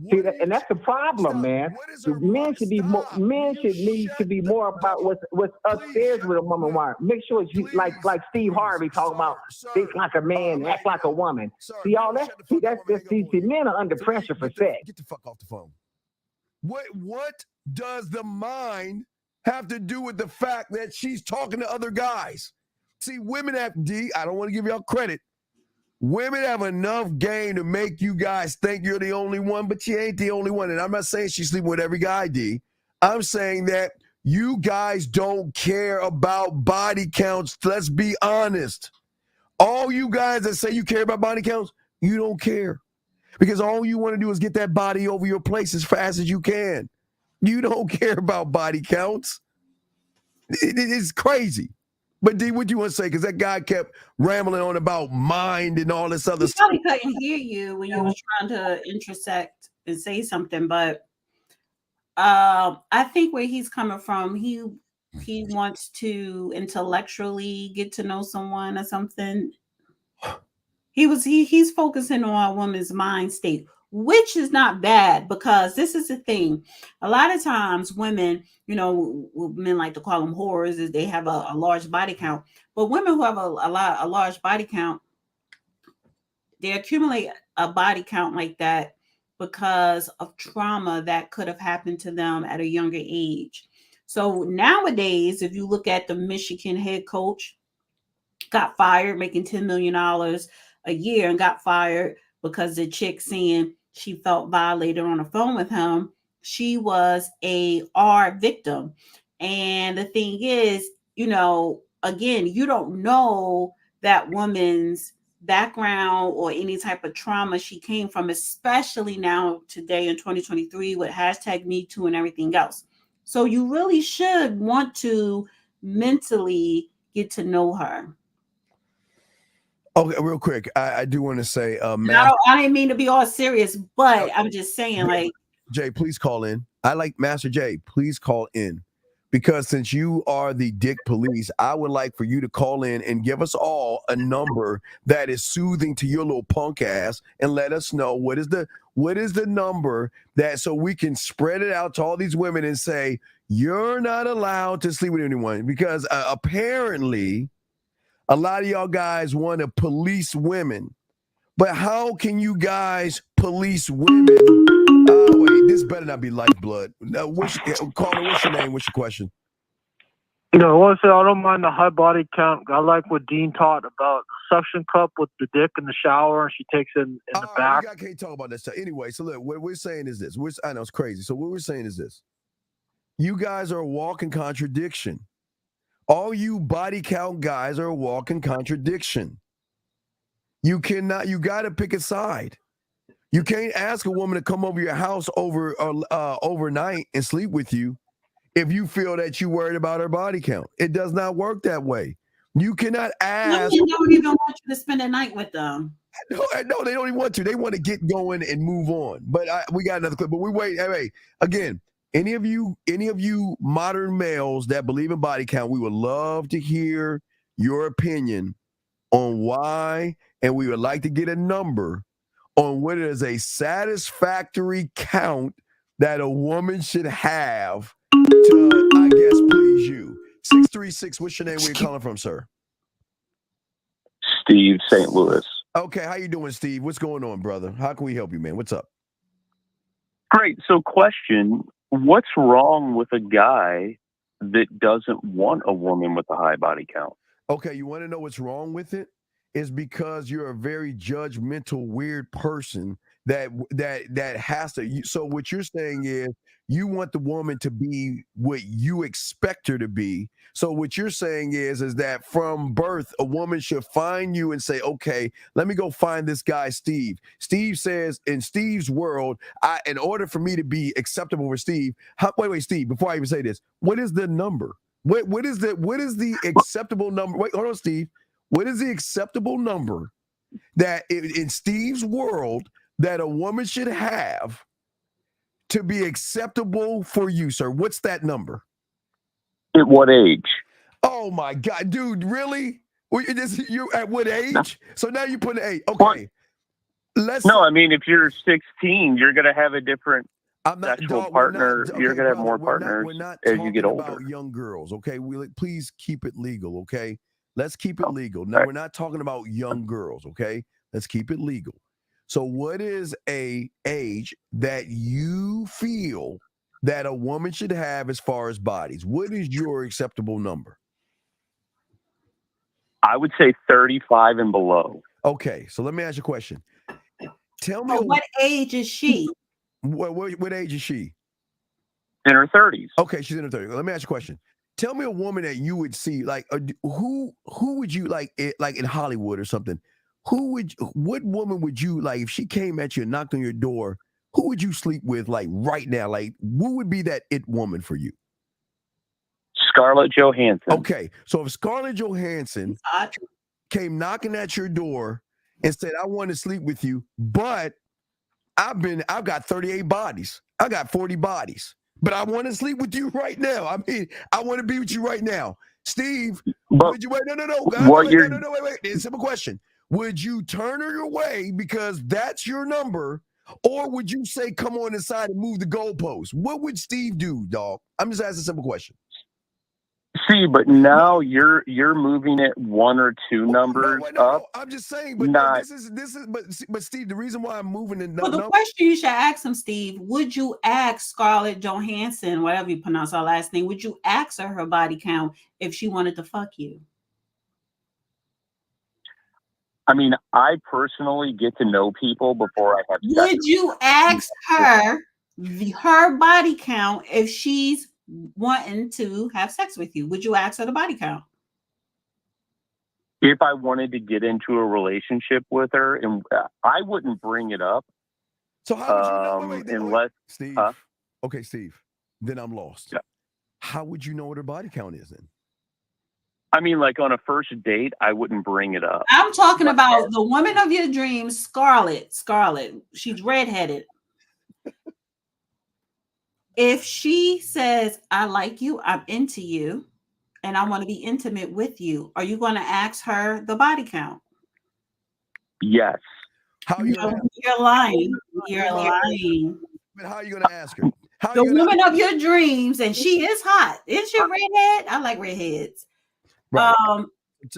See, and that's the problem, man. Men should need to be more about what's upstairs with a woman. Make sure she like Steve Harvey talking about think like a man, act like a woman. See all that? See, men are under pressure for sex. Get the fuck off the phone. What does the mind have to do with the fact that she's talking to other guys? See, women have I don't want to give y'all credit. Women have enough game to make you guys think you're the only one, but you ain't the only one. And I'm not saying she's sleeping with every guy, D. I'm saying that you guys don't care about body counts. Let's be honest. All you guys that say you care about body counts, you don't care. Because all you want to do is get that body over your place as fast as you can. You don't care about body counts. It's crazy. But D, what do you want to say? Because that guy kept rambling on about mind and all this other stuff. He probably couldn't hear you when you were trying to intersect and say something. But I think where he's coming from, he wants to intellectually get to know someone or something. He's focusing on a woman's mind state, which is not bad, because this is the thing. A lot of times women, you know, men like to call them whores, is they have a large body count. But women who have a large body count, they accumulate a body count like that because of trauma that could have happened to them at a younger age. So nowadays, if you look at the Michigan head coach, got fired making $10 million a year and got fired because the chick saying she felt violated on the phone with him. She was a R victim. And the thing is, you know, again, you don't know that woman's background or any type of trauma she came from, especially now today in 2023 with hashtag Me Too and everything else. So you really should want to mentally get to know her. Okay, real quick, I do want to say, I didn't mean to be all serious, but I'm just saying, like, Jay, please call in. I like Master Jay. Please call in, because since you are the dick police, I would like for you to call in and give us all a number that is soothing to your little punk ass, and let us know what is the number that, so we can spread it out to all these women and say you're not allowed to sleep with anyone, because apparently a lot of y'all guys want to police women. But how can you guys police women? Oh, wait, this better not be lifeblood. Caller, what's your name? What's your question? You know, I want to say I don't mind the high body count. I like what Dean taught about the suction cup with the dick in the shower, and she takes it in the back. I can't talk about that stuff. Anyway, so look, what we're saying is this. I know it's crazy. So what we're saying is this. You guys are a walking contradiction. All you body count guys are a walking contradiction. You got to pick a side. You can't ask a woman to come over your house overnight and sleep with you if you feel that you're worried about her body count. It does not work that way. You cannot ask. Women don't even want you to spend a night with them. No, they don't even want to. They want to get going and move on. But we got another clip. But we wait. Hey, again, any of you modern males that believe in body count, we would love to hear your opinion on why, and we would like to get a number on what is a satisfactory count that a woman should have to, I guess, please you. 636, what's your name? Where you calling from, sir? Steve, St. Louis. Okay, how you doing, Steve? What's going on, brother? How can we help you, man? What's up? Great. So question, what's wrong with a guy that doesn't want a woman with a high body count? Okay, you want to know what's wrong with it? Is because you're a very judgmental, weird person that has to. So what you're saying is you want the woman to be what you expect her to be. So what you're saying is that from birth, a woman should find you and say, okay, let me go find this guy, Steve. Steve says in Steve's world, in order for me to be acceptable for Steve, wait, Steve, before I even say this, what is the number? What is the acceptable number? Wait, hold on, Steve. What is the acceptable number that in Steve's world that a woman should have to be acceptable for you, sir? What's that number? At what age? Oh my God, dude, really? You at what age? So now you put an age. Okay. No, I mean, if you're 16, you're going to have a different sexual partner. You're going to have more partners as you get older. About young girls, okay? Please keep it legal, okay? Let's keep it legal. Now, we're not talking about young girls, okay? Let's keep it legal. So what is a age that you feel that a woman should have as far as bodies? What is your acceptable number? I would say 35 and below. Okay, so let me ask you a question. Tell me what age is she? What age is she? In her 30s. Okay, she's in her 30s. Let me ask you a question. Tell me a woman that you would see, like who would you like in Hollywood or something? What woman would you like if she came at you and knocked on your door? Who would you sleep with like right now? Like who would be that it woman for you? Scarlett Johansson. Okay, so if Scarlett Johansson came knocking at your door and said, "I want to sleep with you, but I've got 38 bodies. I got 40 bodies. But I want to sleep with you right now. I mean, I want to be with you right now." Steve, would you wait? No. Wait. It's a simple question. Would you turn her away because that's your number? Or would you say, come on inside and move the goalposts? What would Steve do, dog? I'm just asking a simple question. See, but now you're moving it one or two numbers up. I'm just saying, but this is but Steve, the reason why I'm moving it. Well, the question you should ask him, Steve, would you ask Scarlett Johansson, whatever you pronounce her last name, would you ask her body count if she wanted to fuck you? I mean, I personally get to know people before I have sex. Would you ask her her body count if she's wanting to have sex with you? Would you ask her the body count? If I wanted to get into a relationship with her, and I wouldn't bring it up. So how would you know? Unless Steve. Okay, Steve. Then I'm lost. Yeah. How would you know what her body count is then? I mean, like on a first date, I wouldn't bring it up. I'm talking about the woman of your dreams, Scarlett. She's redheaded. If she says, "I like you, I'm into you, and I want to be intimate with you," are you going to ask her the body count? Yes. You're lying. You're lying. But how are you going to ask her? The woman of your dreams, and she is hot. Is she a redhead? I like redheads. Right.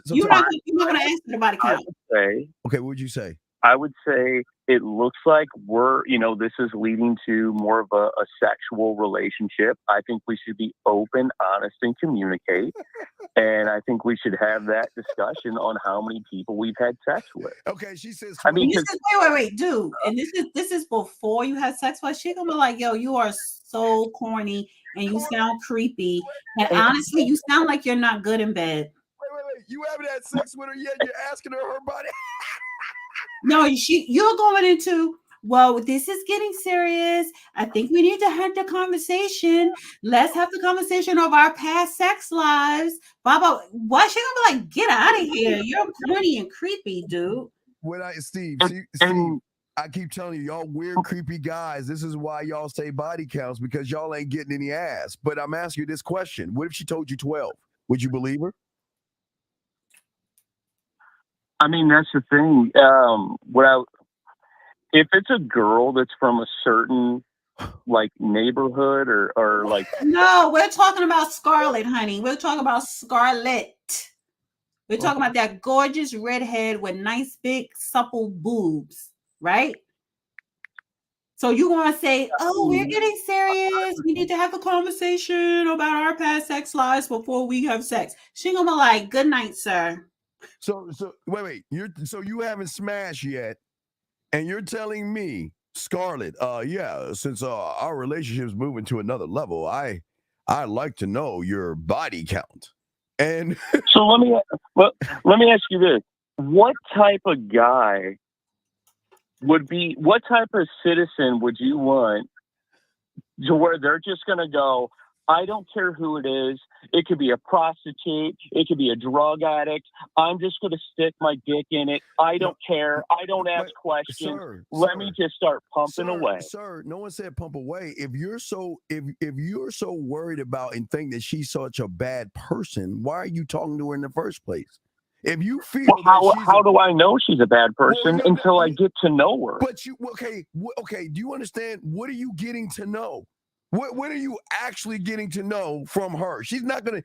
You're not going to ask her the body count. Okay, what would you say? I would say it looks like this is leading to more of a sexual relationship. I think we should be open, honest, and communicate. And I think we should have that discussion on how many people we've had sex with. Okay, she says. I mean, wait, dude. And this is before you had sex with. She gonna be like, "Yo, you are so corny and you sound creepy. And honestly, you sound like you're not good in bed." Wait. You haven't had sex with her yet? You're asking her body? No, you're going into, well, this is getting serious. I think we need to have the conversation. Let's have the conversation of our past sex lives. Baba, why she gonna be like, get out of here? You're corny and creepy, dude. Steve, I keep telling you, y'all weird, creepy guys. This is why y'all say body counts, because y'all ain't getting any ass. But I'm asking you this question. What if she told you 12? Would you believe her? I mean, that's the thing. If it's a girl that's from a certain like neighborhood or like? No, we're talking about Scarlett, honey. We're talking about Scarlett. We're talking about that gorgeous redhead with nice big supple boobs, right? So you want to say, oh, we're getting serious. We need to have a conversation about our past sex lives before we have sex. She gonna be like, good night, sir. So wait. You haven't smashed yet, and you're telling me, Scarlett, yeah, since our relationship is moving to another level, I'd like to know your body count. And so let me ask you this: what type of guy what type of citizen would you want to where they're just going to go, I don't care who it is. It could be a prostitute. It could be a drug addict. I'm just going to stick my dick in it. I don't care. I don't ask questions. Let me just start pumping away. Sir, no one said pump away. If you're so worried about and think that she's such a bad person, why are you talking to her in the first place? If you feel how do I know she's a bad person until I get to know her? But okay. Do you understand? What are you getting to know? What are you actually getting to know from her? She's gonna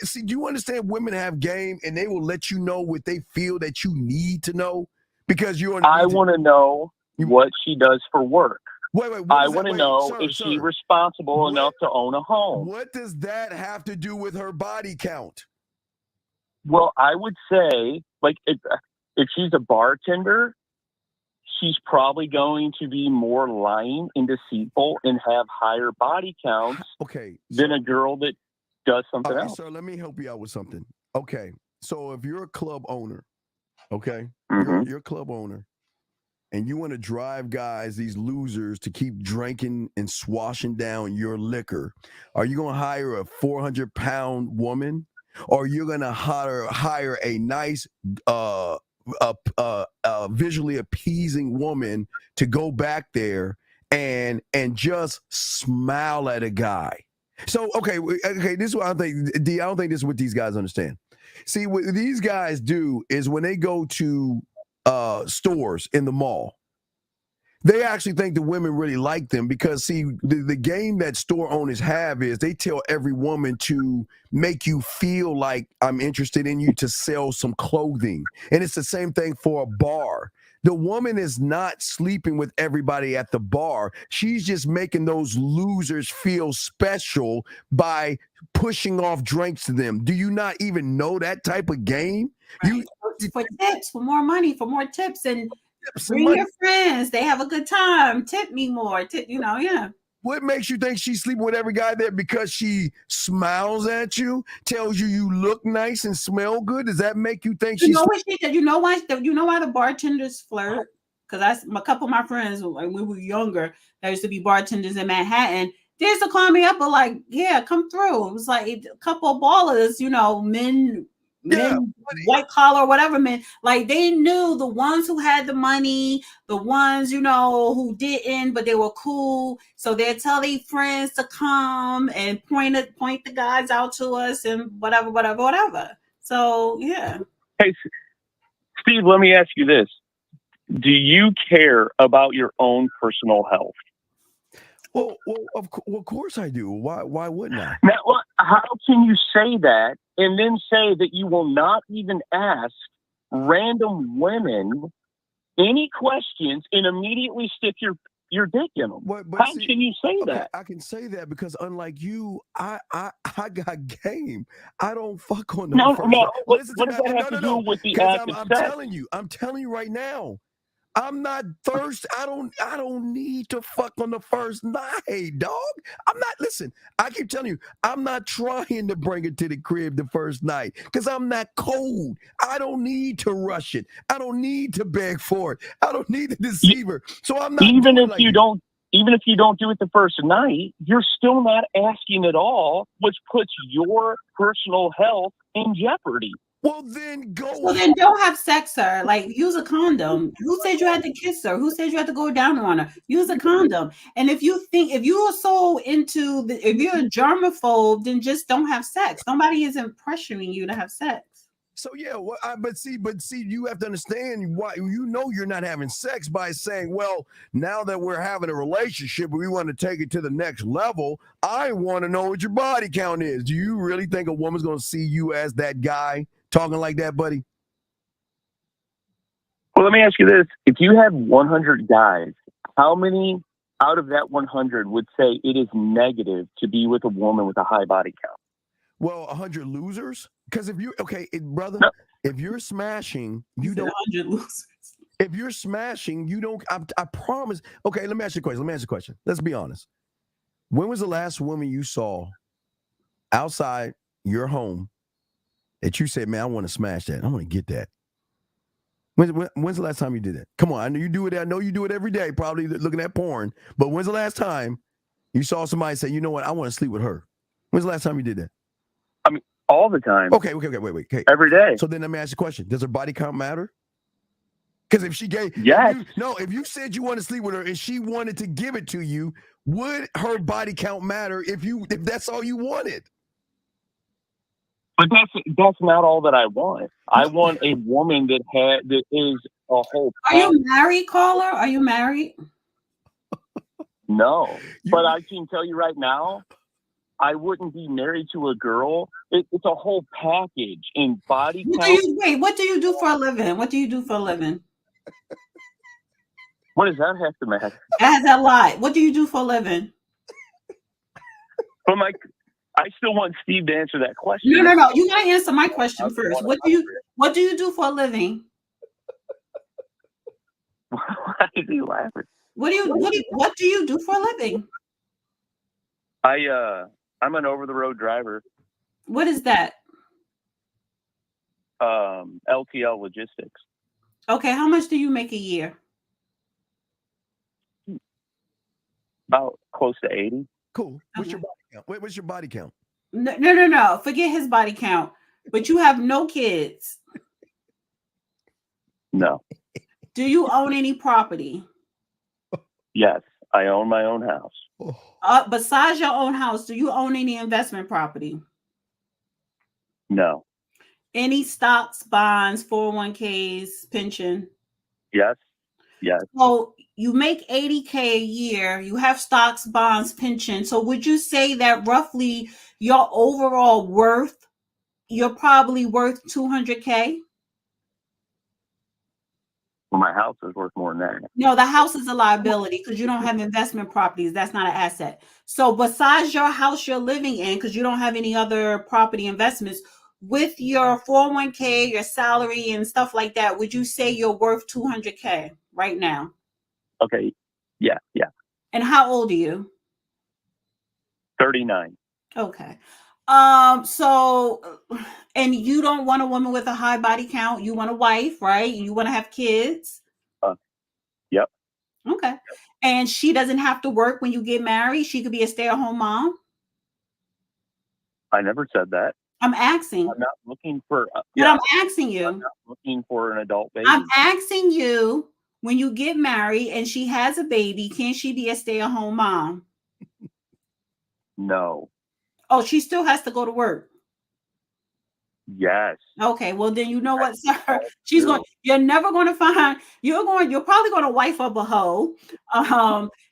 see. Do you understand? Women have game, and they will let you know what they feel that you need to know because I want to know what she does for work. Wait. I want to know if she's responsible enough to own a home. What does that have to do with her body count? Well, I would say, like, if she's a bartender, she's probably going to be more lying and deceitful and have higher body counts than a girl that does something else. Sir, let me help you out with something. Okay, so if you're a club owner, you're a club owner, and you want to drive guys, these losers, to keep drinking and swashing down your liquor, are you going to hire a 400-pound woman? Or you're gonna hire a nice, visually appeasing woman to go back there and just smile at a guy. So okay, this is what I think. I don't think this is what these guys understand. See, what these guys do is when they go to stores in the mall, they actually think the women really like them because, see, the game that store owners have is they tell every woman to make you feel like I'm interested in you to sell some clothing. And it's the same thing for a bar. The woman is not sleeping with everybody at the bar. She's just making those losers feel special by pushing off drinks to them. Do you not even know that type of game? Right. For tips, for more money, for more tips, and bring your friends. They have a good time. Tip me more. Yeah. What makes you think she's sleeping with every guy there because she smiles at you, tells you you look nice and smell good? Does that make you think she's? You know what she did? You know why the bartenders flirt? Because a couple of my friends, when we were younger, there used to be bartenders in Manhattan. They used to call me up and like, yeah, come through. It was like a couple of ballers, men, white collar, whatever, men. Like they knew the ones who had the money, the ones, who didn't, but they were cool. So they'd tell their friends to come and point the guys out to us and whatever. So yeah. Hey, Steve, let me ask you this. Do you care about your own personal health? Well, of course I do. Why wouldn't I? Now, how can you say that and then say that you will not even ask random women any questions and immediately stick your dick in them? How can you say that? I can say that because unlike you, I got game. I don't fuck on the first. No. What does that have to do with the act of sex? I'm telling you right now. I'm not thirsty. I don't need to fuck on the first night, dog. Listen, I keep telling you, I'm not trying to bring it to the crib the first night because I'm not cold. I don't need to rush it. I don't need to beg for it. I don't need to deceive her. So I'm not even if you don't do it the first night, you're still not asking at all, which puts your personal health in jeopardy. Well, then go. Well, then don't have sex, sir. Like, use a condom. Who said you had to kiss her? Who said you had to go down on her? Use a condom. And if you are so into if you're a germaphobe, then just don't have sex. Nobody isn't pressuring you to have sex. So yeah, but see, you have to understand why you're not having sex by saying, well, now that we're having a relationship, we want to take it to the next level. I want to know what your body count is. Do you really think a woman's going to see you as that guy talking like that, buddy? Well, let me ask you this: if you had 100 guys, how many out of that 100 would say it is negative to be with a woman with a high body count? Well, 100 losers. Because brother, if you're smashing, you don't. 100 losers. If you're smashing, you don't. I promise. Okay, let me ask you a question. Let's be honest. When was the last woman you saw outside your home that you said, "Man, I want to smash that. I want to get that"? When's the last time you did that? Come on, I know you do it. I know you do it every day, probably looking at porn. But when's the last time you saw somebody say, "You know what? I want to sleep with her"? When's the last time you did that? I mean, all the time. Okay, wait. Okay. Every day. So then let me ask you a question. Does her body count matter? Because if she gave, yes. If you said you want to sleep with her and she wanted to give it to you, would her body count matter if that's all you wanted? But that's not all that I want. I want a woman that is a whole. Are you married, caller? Are you married? No, but I can tell you right now, I wouldn't be married to a girl. It's a whole package in body count. What do you do for a living? What do you do for a living? What does that have to matter? That has a lot. What do you do for a living? But I still want Steve to answer that question. No. You gotta answer my question first. What do you do for a living? Why is he laughing? What do you do for a living? I'm an over-the-road driver. What is that? LTL logistics. Okay, how much do you make a year? About close to 80. Cool. What's your body count? What's your body count? No. Forget his body count. But you have no kids. No. Do you own any property? Yes, I own my own house. Besides your own house, do you own any investment property? No. Any stocks, bonds, 401ks, pension? Yes. So you make $80K a year. You have stocks, bonds, pension. So would you say that roughly your overall worth, you're probably worth $200K? Well, my house is worth more than that. No, the house is a liability because you don't have investment properties. That's not an asset. So besides your house you're living in, because you don't have any other property investments, with your 401k, your salary and stuff like that, would you say you're worth $200K right now? Okay. Yeah. And how old are you? 39. Okay. So, and you don't want a woman with a high body count. You want a wife, right? You want to have kids. Yep. Okay. And she doesn't have to work when you get married. She could be a stay-at-home mom. I never said that. I'm asking. I'm not looking for. I'm asking you. I'm not looking for an adult baby. I'm asking you, when you get married and she has a baby, can she be a stay-at-home mom? No. Oh, she still has to go to work. Yes. Okay, well then you know what, sir. You're never going to find. You're probably going to wife up a hoe.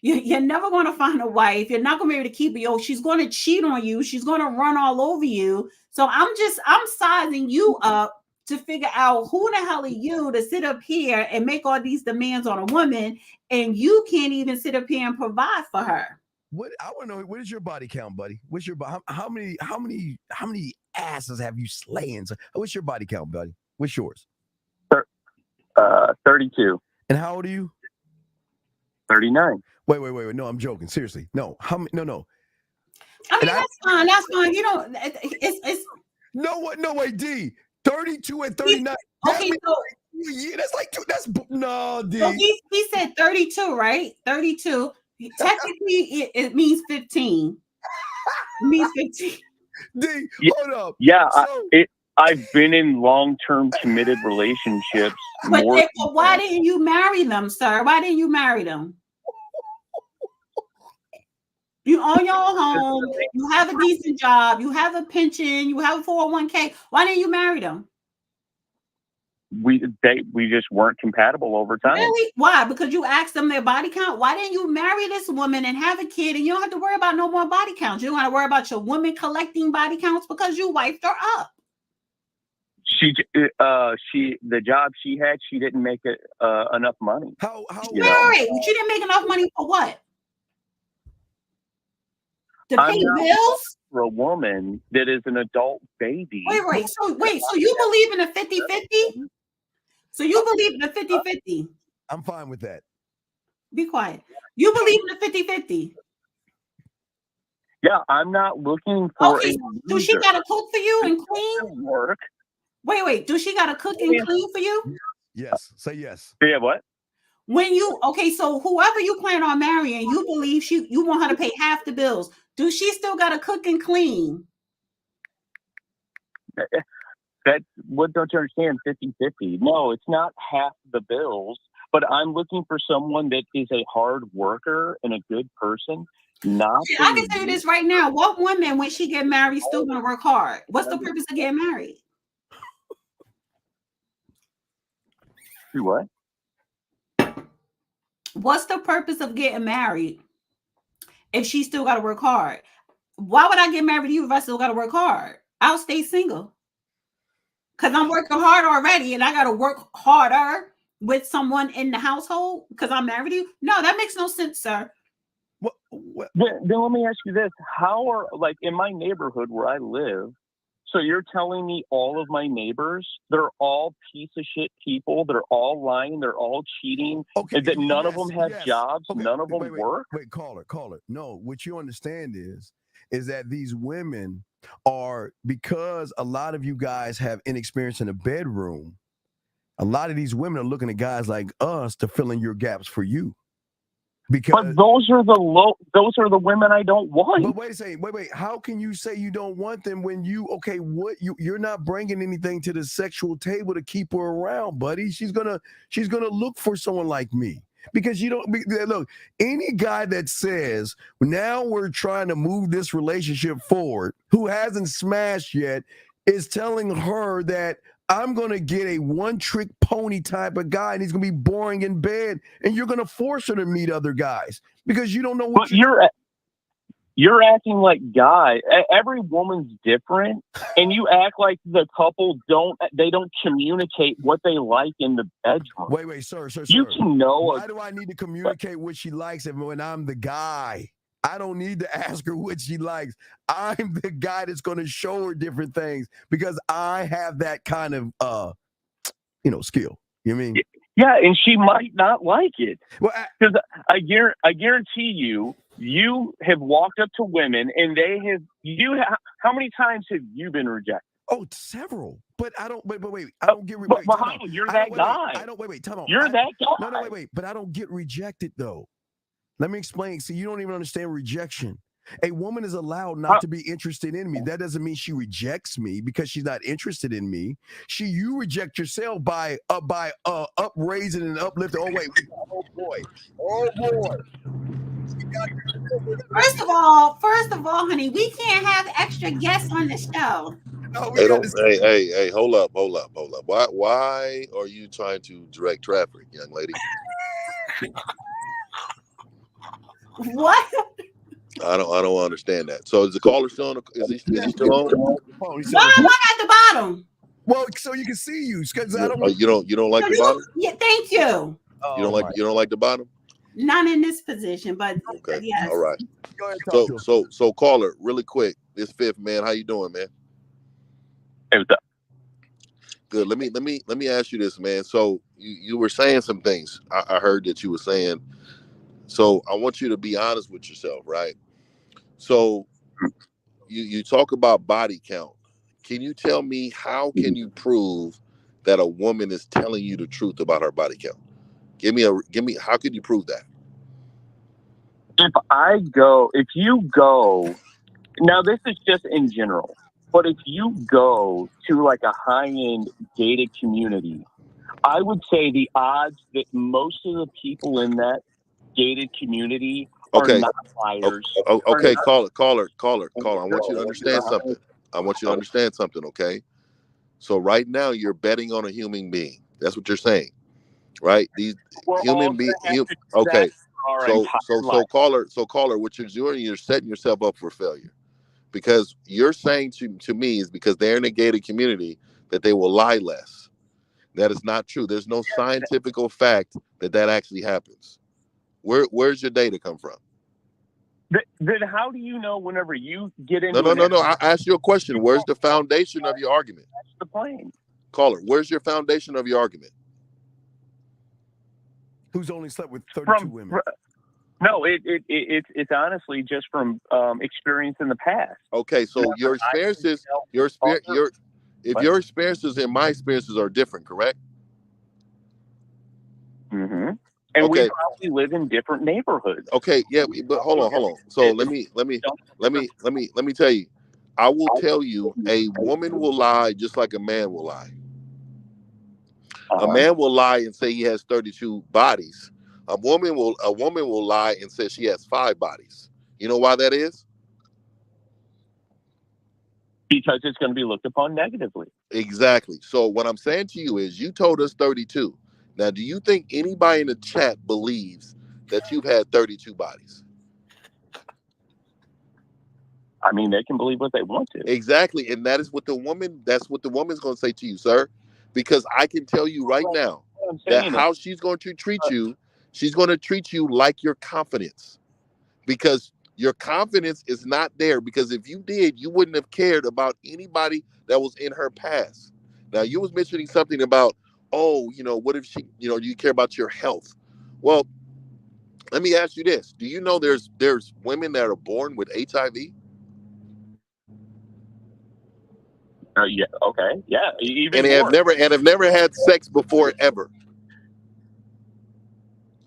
You're never going to find a wife. You're not going to be able to keep it. She's going to cheat on you. She's going to run all over you. So I'm sizing you up to figure out who the hell are you to sit up here and make all these demands on a woman, and you can't even sit up here and provide for her. What I want to know, what is your body count, buddy? What's your how many asses have you slaying? So, what's your body count, buddy? What's yours? 32. And how old are you? 39. Wait. No, I'm joking. Seriously. No. No. I mean, that's fine. You know, it's no way, D. 32 and 39. Okay, yeah, that's like two. That's no, D. So he said 32, right? 32. Technically, it means 15. It means 15. D, hold up. Yeah, I've been in long-term committed relationships. But why didn't you marry them, sir? Why didn't you marry them? You own your own home. You have a decent job. You have a pension. You have a 401k. Why didn't you marry them? we just weren't compatible over time. Really? Why? Because you asked them their body count? Why didn't you marry this woman and have a kid and you don't have to worry about no more body counts? You don't have to worry about your woman collecting body counts because you wiped her up. The job she had, she didn't make it enough money. How married? She didn't make enough money for what? To pay bills? For a woman that is an adult baby. Wait. So you believe in a 50-50? So you believe in a 50-50? I'm fine with that. Be quiet. You believe in a 50-50? Yeah, I'm not looking for okay, do she gotta cook for you and clean? Work. Wait. Do she gotta cook and clean for you? Yes. Say yes. Yeah, what? When you so whoever you plan on marrying, you believe you want her to pay half the bills. Do she still gotta cook and clean? That's what don't you understand? 50-50. No, it's not half the bills, but I'm looking for someone that is a hard worker and a good person. I can tell you this right now. What woman, when she get married, still gonna work hard? What's the purpose of getting married? Do what? What's the purpose of getting married if she still got to work hard? Why would I get married to you if I still got to work hard? I'll stay single because I'm working hard already and I got to work harder with someone in the household because I'm married to you. No, that makes no sense, sir. Then let me ask you this. How are, like, in my neighborhood where I live, so you're telling me all of my neighbors, they're all piece of shit people, they're all lying, they're all cheating, that none of them have jobs, none of them work? Wait, caller. No, what you understand is that these women are, because a lot of you guys have inexperience in the bedroom, a lot of these women are looking at guys like us to fill in your gaps for you. But those are the women I don't want. But wait a second, wait. How can you say you don't want them when you're not bringing anything to the sexual table to keep her around, buddy? She's gonna look for someone like me because you don't look. Any guy that says now we're trying to move this relationship forward, who hasn't smashed yet, is telling her that I'm going to get a one-trick pony type of guy, and he's going to be boring in bed, and you're going to force her to meet other guys because you don't know what you're acting like guy. Every woman's different, and you act like the couple don't communicate what they like in the bedroom. Wait, sir. You can know. Why do I need to communicate what she likes when I'm the guy? I don't need to ask her what she likes. I'm the guy that's going to show her different things because I have that kind of, skill. You know what I mean? Yeah, and she might not like it. Because I guarantee you have walked up to women and how many times have you been rejected? Oh, several. But I don't. Wait. I don't get rejected. But you're that guy. I don't. Wait. Time out. You're that guy. No. Wait. But I don't get rejected though. Let me explain. See, you don't even understand rejection. A woman is allowed not to be interested in me. That doesn't mean she rejects me because she's not interested in me. You reject yourself by upraising and uplifting. Oh boy. First of all, honey, we can't have extra guests on the show. No, hey, hold up. Why are you trying to direct traffic, young lady? What? I don't understand that. So is the caller still on? Is he still on? Why am I at the bottom? Well, so you can see you. Because I don't. You don't like the bottom? Yeah, thank you. You don't like the bottom? Not in this position, but okay. Yes. All right. So caller, really quick. This fifth man, how you doing, man? Hey, what's up? Good. Let me ask you this, man. So you were saying some things. I heard that you were saying. So I want you to be honest with yourself, right? So you talk about body count. Can you tell me how can you prove that a woman is telling you the truth about her body count? Give me how could you prove that? If you go, now this is just in general, but if you go to like a high-end gated community, I would say the odds that most of the people in that gated community are not liars. Okay, caller. I want you to understand something. Okay? So right now you're betting on a human being. That's what you're saying, right? These human beings. Okay, so caller, what you're doing, you're setting yourself up for failure, because you're saying to me is because they're in a gated community that they will lie less. That is not true. There's no scientific fact that actually happens. Where's your data come from? Then how do you know whenever you get into No. I asked you a question. Where's the foundation of your argument? That's the point. Caller, where's your foundation of your argument? Who's only slept with 32 women? No, it's honestly just from experience in the past. Okay, so your experiences, if your experiences and my experiences are different, correct? Mm-hmm. And we probably live in different neighborhoods. Okay, yeah, but hold on. So let me tell you. I will tell you, a woman will lie just like a man will lie. A man will lie and say he has 32 bodies. A woman will lie and say she has 5 bodies. You know why that is? Because it's going to be looked upon negatively. Exactly. So what I'm saying to you is, you told us 32. Now, do you think anybody in the chat believes that you've had 32 bodies? I mean, they can believe what they want to. Exactly. And that's what the woman's going to say to you, sir. Because I can tell you right now that how she's going to treat you, she's going to treat you like your confidence. Because your confidence is not there. Because if you did, you wouldn't have cared about anybody that was in her past. Now, you was mentioning something about, what if she, do you care about your health? Well, let me ask you this. Do you know there's women that are born with HIV? Yeah. Okay. Yeah. And have never had sex before ever.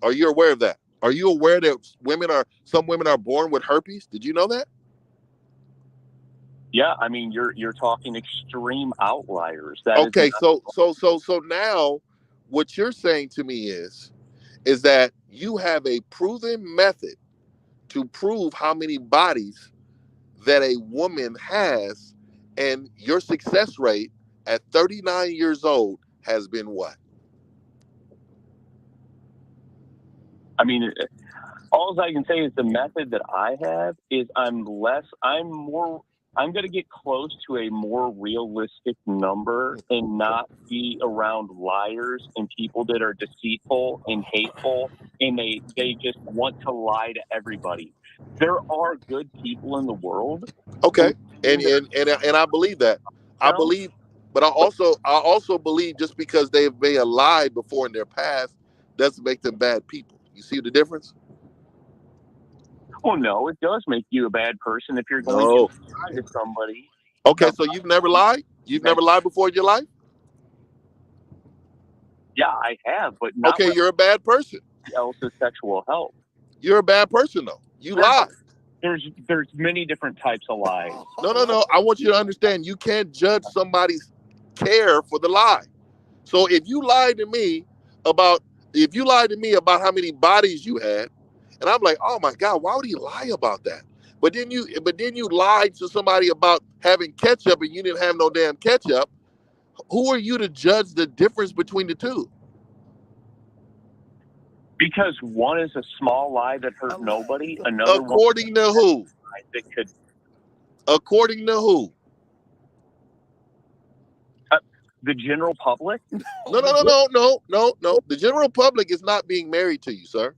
Are you aware of that? Are you aware that some women are born with herpes? Did you know that? Yeah, I mean, you're talking extreme outliers. Okay, so now what you're saying to me is that you have a proven method to prove how many bodies that a woman has, and your success rate at 39 years old has been what? I mean, all I can say is the method that I have is I'm going to get close to a more realistic number and not be around liars and people that are deceitful and hateful, and they just want to lie to everybody. There are good people in the world. Okay, and I believe that. I believe, but I also believe just because they may have lied before in their past doesn't make them bad people. You see the difference? Well, no, it does make you a bad person if you're going to lie to somebody. Okay, so you've never lied? You've never lied before in your life? Yeah, I have, but not okay, you're a bad person. Else's sexual health. You're a bad person, though. You lie. There's many different types of lies. No. I want you to understand, you can't judge somebody's care for the lie. So if you lied to me about how many bodies you had, and I'm like, oh my God, why would he lie about that? But then you lied to somebody about having ketchup and you didn't have no damn ketchup. Who are you to judge the difference between the two? Because one is a small lie that hurt nobody. Another according to who? That could. According to who? The general public? No. The general public is not being married to you, sir.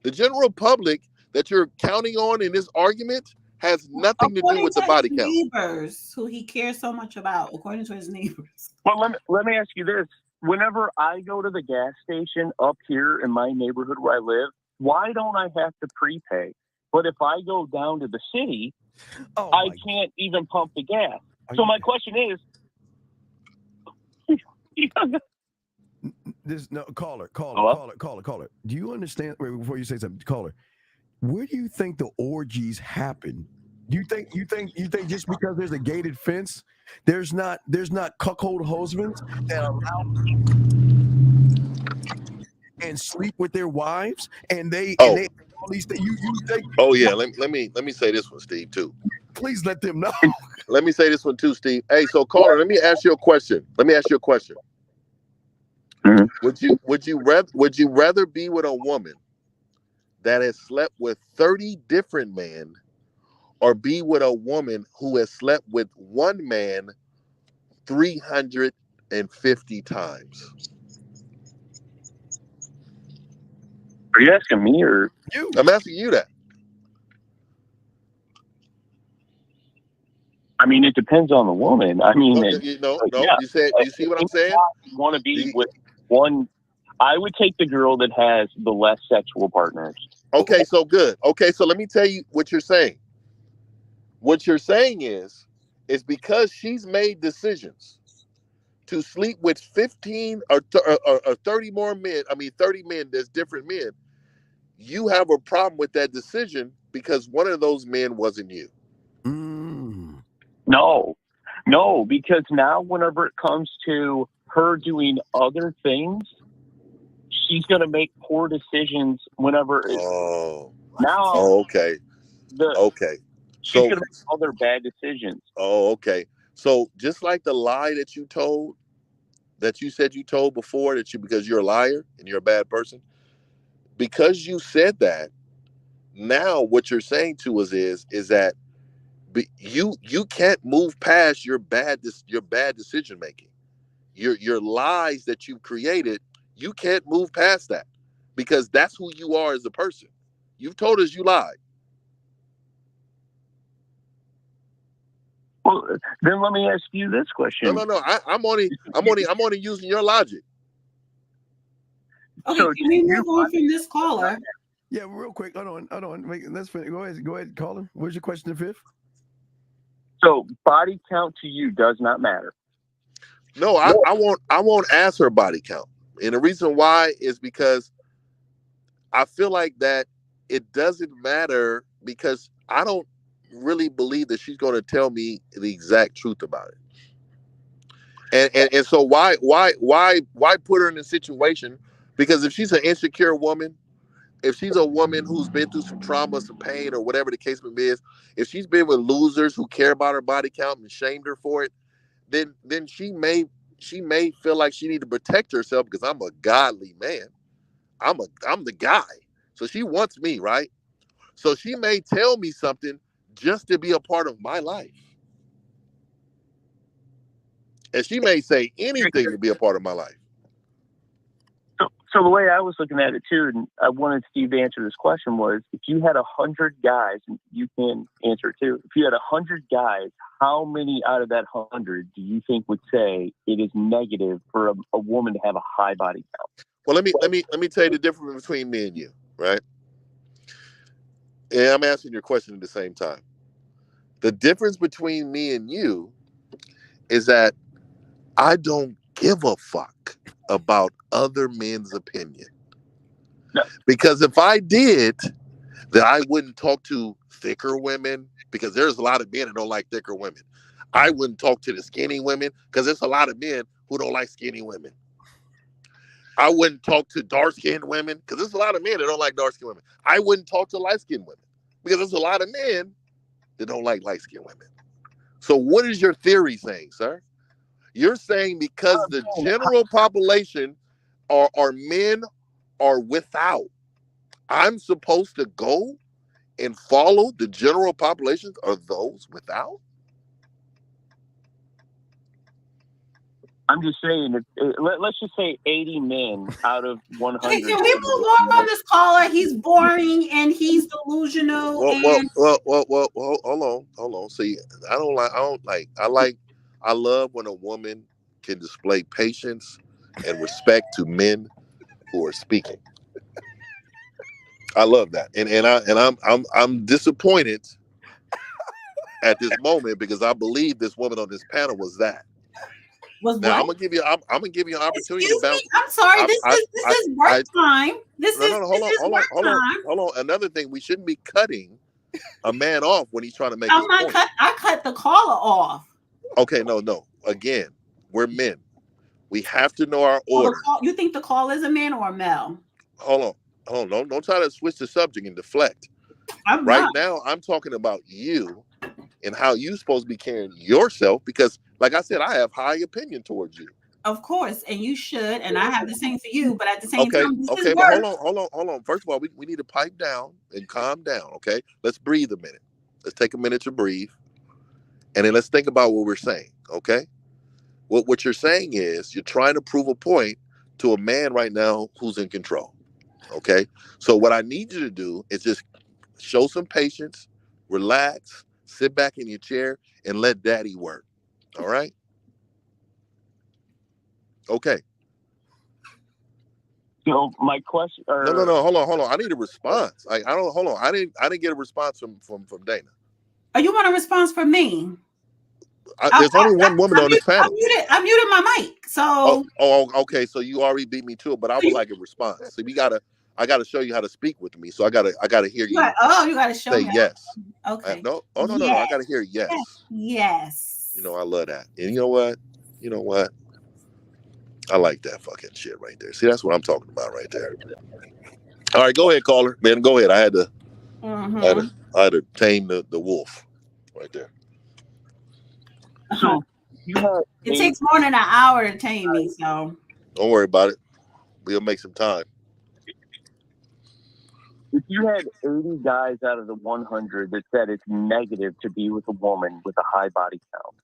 The general public that you're counting on in this argument has nothing to do with the body count. Neighbors who he cares so much about, according to his neighbors. Well, let me ask you this. Whenever I go to the gas station up here in my neighborhood where I live, why don't I have to prepay? But if I go down to the city, I can't even pump the gas. So my question is, caller. Do you understand? Wait, before you say something, caller, where do you think the orgies happen? You think just because there's a gated fence, there's not cuckold husbands that allow and sleep with their wives, and they all these things. You think? Oh yeah, let me say this one, Steve, too. Please let them know. Let me say this one too, Steve. Hey, so caller, let me ask you a question. Would you rather be with a woman that has slept with 30 different men, or be with a woman who has slept with one man 350 times? Are you asking me or you? I'm asking you that. I mean, it depends on the woman. I mean, You said, you see what I'm saying? You want to be with one. I would take the girl that has the less sexual partners. Okay, so good. Okay, so let me tell you what you're saying. What you're saying is because she's made decisions to sleep with 15 or 30 more men. I mean, 30 men. There's different men. You have a problem with that decision because one of those men wasn't you. No, because now whenever it comes to her doing other things, she's going to make poor decisions whenever. Okay. She's going to make other bad decisions. Oh, okay. So just like the lie that you said you told before because you're a liar and you're a bad person, because you said that, now what you're saying to us is that you can't move past your bad decision making. Your lies that you've created, you can't move past that because that's who you are as a person. You've told us you lied. Well, then let me ask you this question. No. I'm only using your logic. Okay, so can we move on from this caller? Yeah, real quick. Hold on. Wait, let's finish. Go ahead, caller. What's your question, the fifth? So body count to you does not matter. No, I won't ask her body count. And the reason why is because I feel like that it doesn't matter because I don't really believe that she's going to tell me the exact truth about it. And so why put her in a situation? Because if she's an insecure woman, if she's a woman who's been through some trauma, some pain, or whatever the case may be, if she's been with losers who care about her body count and shamed her for it, then she may feel like she need to protect herself because I'm a godly man. I'm the guy. So she wants me, right? So she may tell me something just to be a part of my life. And she may say anything to be a part of my life. So the way I was looking at it too, and I wanted Steve to answer this question, was if you had 100 guys, and you can answer it too, if you had 100 guys, how many out of that 100 do you think would say it is negative for a woman to have a high body count? Well, let me tell you the difference between me and you, right? And I'm asking your question at the same time. The difference between me and you is that I don't give a fuck about other men's opinion. No. Because if I did, then I wouldn't talk to thicker women because there's a lot of men that don't like thicker women. I wouldn't talk to the skinny women because there's a lot of men who don't like skinny women. I wouldn't talk to dark-skinned women because there's a lot of men that don't like dark-skinned women. I wouldn't talk to light-skinned women because there's a lot of men that don't like light-skinned women. So what is your theory saying, sir? You're saying because the general population are men are without, I'm supposed to go and follow the general population of those without? I'm just saying, let's just say 80 men out of 100. Okay, can we move on from this caller? He's boring and he's delusional. Well, hold on. See, I love when a woman can display patience and respect to men who are speaking. I love that, and I'm disappointed at this moment because I believe this woman on this panel was that. Now I'm gonna give you an opportunity to bounce. I'm sorry. This is work time. Hold on. Another thing, we shouldn't be cutting a man off when he's trying to make his point. I cut the caller off. Okay, no. Again, we're men. We have to know our order. You think the call is a man or a male? Hold on. Don't try to switch the subject and deflect. Now, I'm talking about you and how you're supposed to be carrying yourself because, like I said, I have high opinion towards you. Of course, and you should, and I have the same for you. But at the same Okay, time, this okay, is but work. hold on. First of all, we need to pipe down and calm down. Okay, let's breathe a minute. Let's take a minute to breathe, and then let's think about what we're saying. Okay, what you're saying is you're trying to prove a point to a man right now who's in control. Okay, so what I need you to do is just show some patience, relax, sit back in your chair, and let daddy work. All right. Okay. So my question. No. Hold on. I need a response. I don't. Hold on. I didn't get a response from Dana. Oh, you want a response from me? There's only one woman on this panel. I muted my mic. So. Okay. So you already beat me to it, but I would like a response. So I gotta show you how to speak with me. So I gotta hear you. You gotta show say me. yes. Okay. No. I gotta hear yes. Yes. You know I love that. And you know what? I like that fucking shit right there. See, that's what I'm talking about right there. All right, go ahead, caller. Man, go ahead. I had to tame the wolf right there. So it takes more than an hour to tame me, so don't worry about it. We'll make some time. If you had 80 guys out of the 100 that said it's negative to be with a woman with a high body count,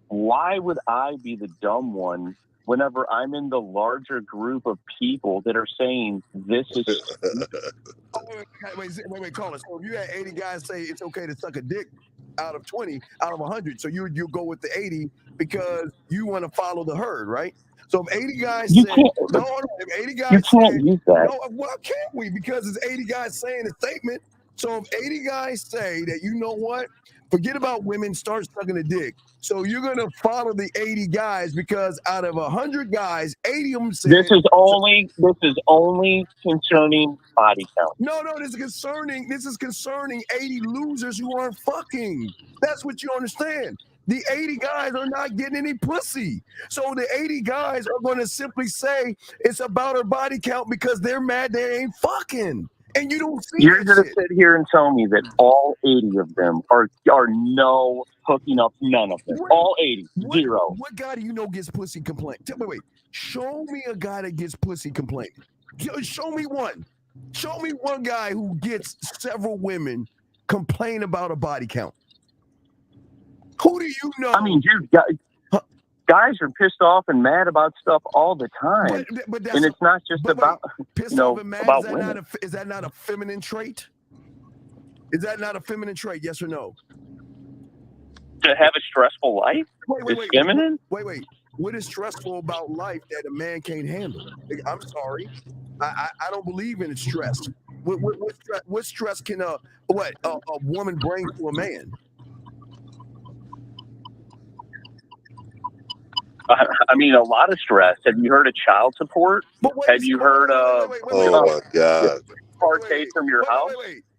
why would I be the dumb one whenever I'm in the larger group of people that are saying this is... Wait, caller. So if you had 80 guys say it's okay to suck a dick out of 20, out of 100, so you go with the 80 because you want to follow the herd, right? So if 80 guys say, if 80 guys use that. No, why can't we? Because it's 80 guys saying a statement. So if 80 guys say that, you know what? Forget about women, start sucking a dick. So you're going to follow the 80 guys because out of 100 guys, 80 of them said... This is only concerning body count. No, this is concerning 80 losers who aren't fucking. That's what you understand. The 80 guys are not getting any pussy. So the 80 guys are going to simply say it's about her body count because they're mad they ain't fucking. And you don't see You're that going to shit. sit here and tell me that all 80 of them are no hooking up, none of them. All 80, zero. What guy do you know gets pussy complaint? Wait. Show me a guy that gets pussy complaint. Show me one. Show me one guy who gets several women complain about a body count. Who do you know? I mean, dude, guys are pissed off and mad about stuff all the time. But and it's not just about, about women. Is that not a feminine trait? Is that not a feminine trait? Yes or no? To have a stressful life is feminine? Wait. What is stressful about life that a man can't handle? I'm sorry. I don't believe in stress. What stress can a woman bring to a man? I mean, a lot of stress. Have you heard of child support? Have you heard of oh my God, parquet from your house?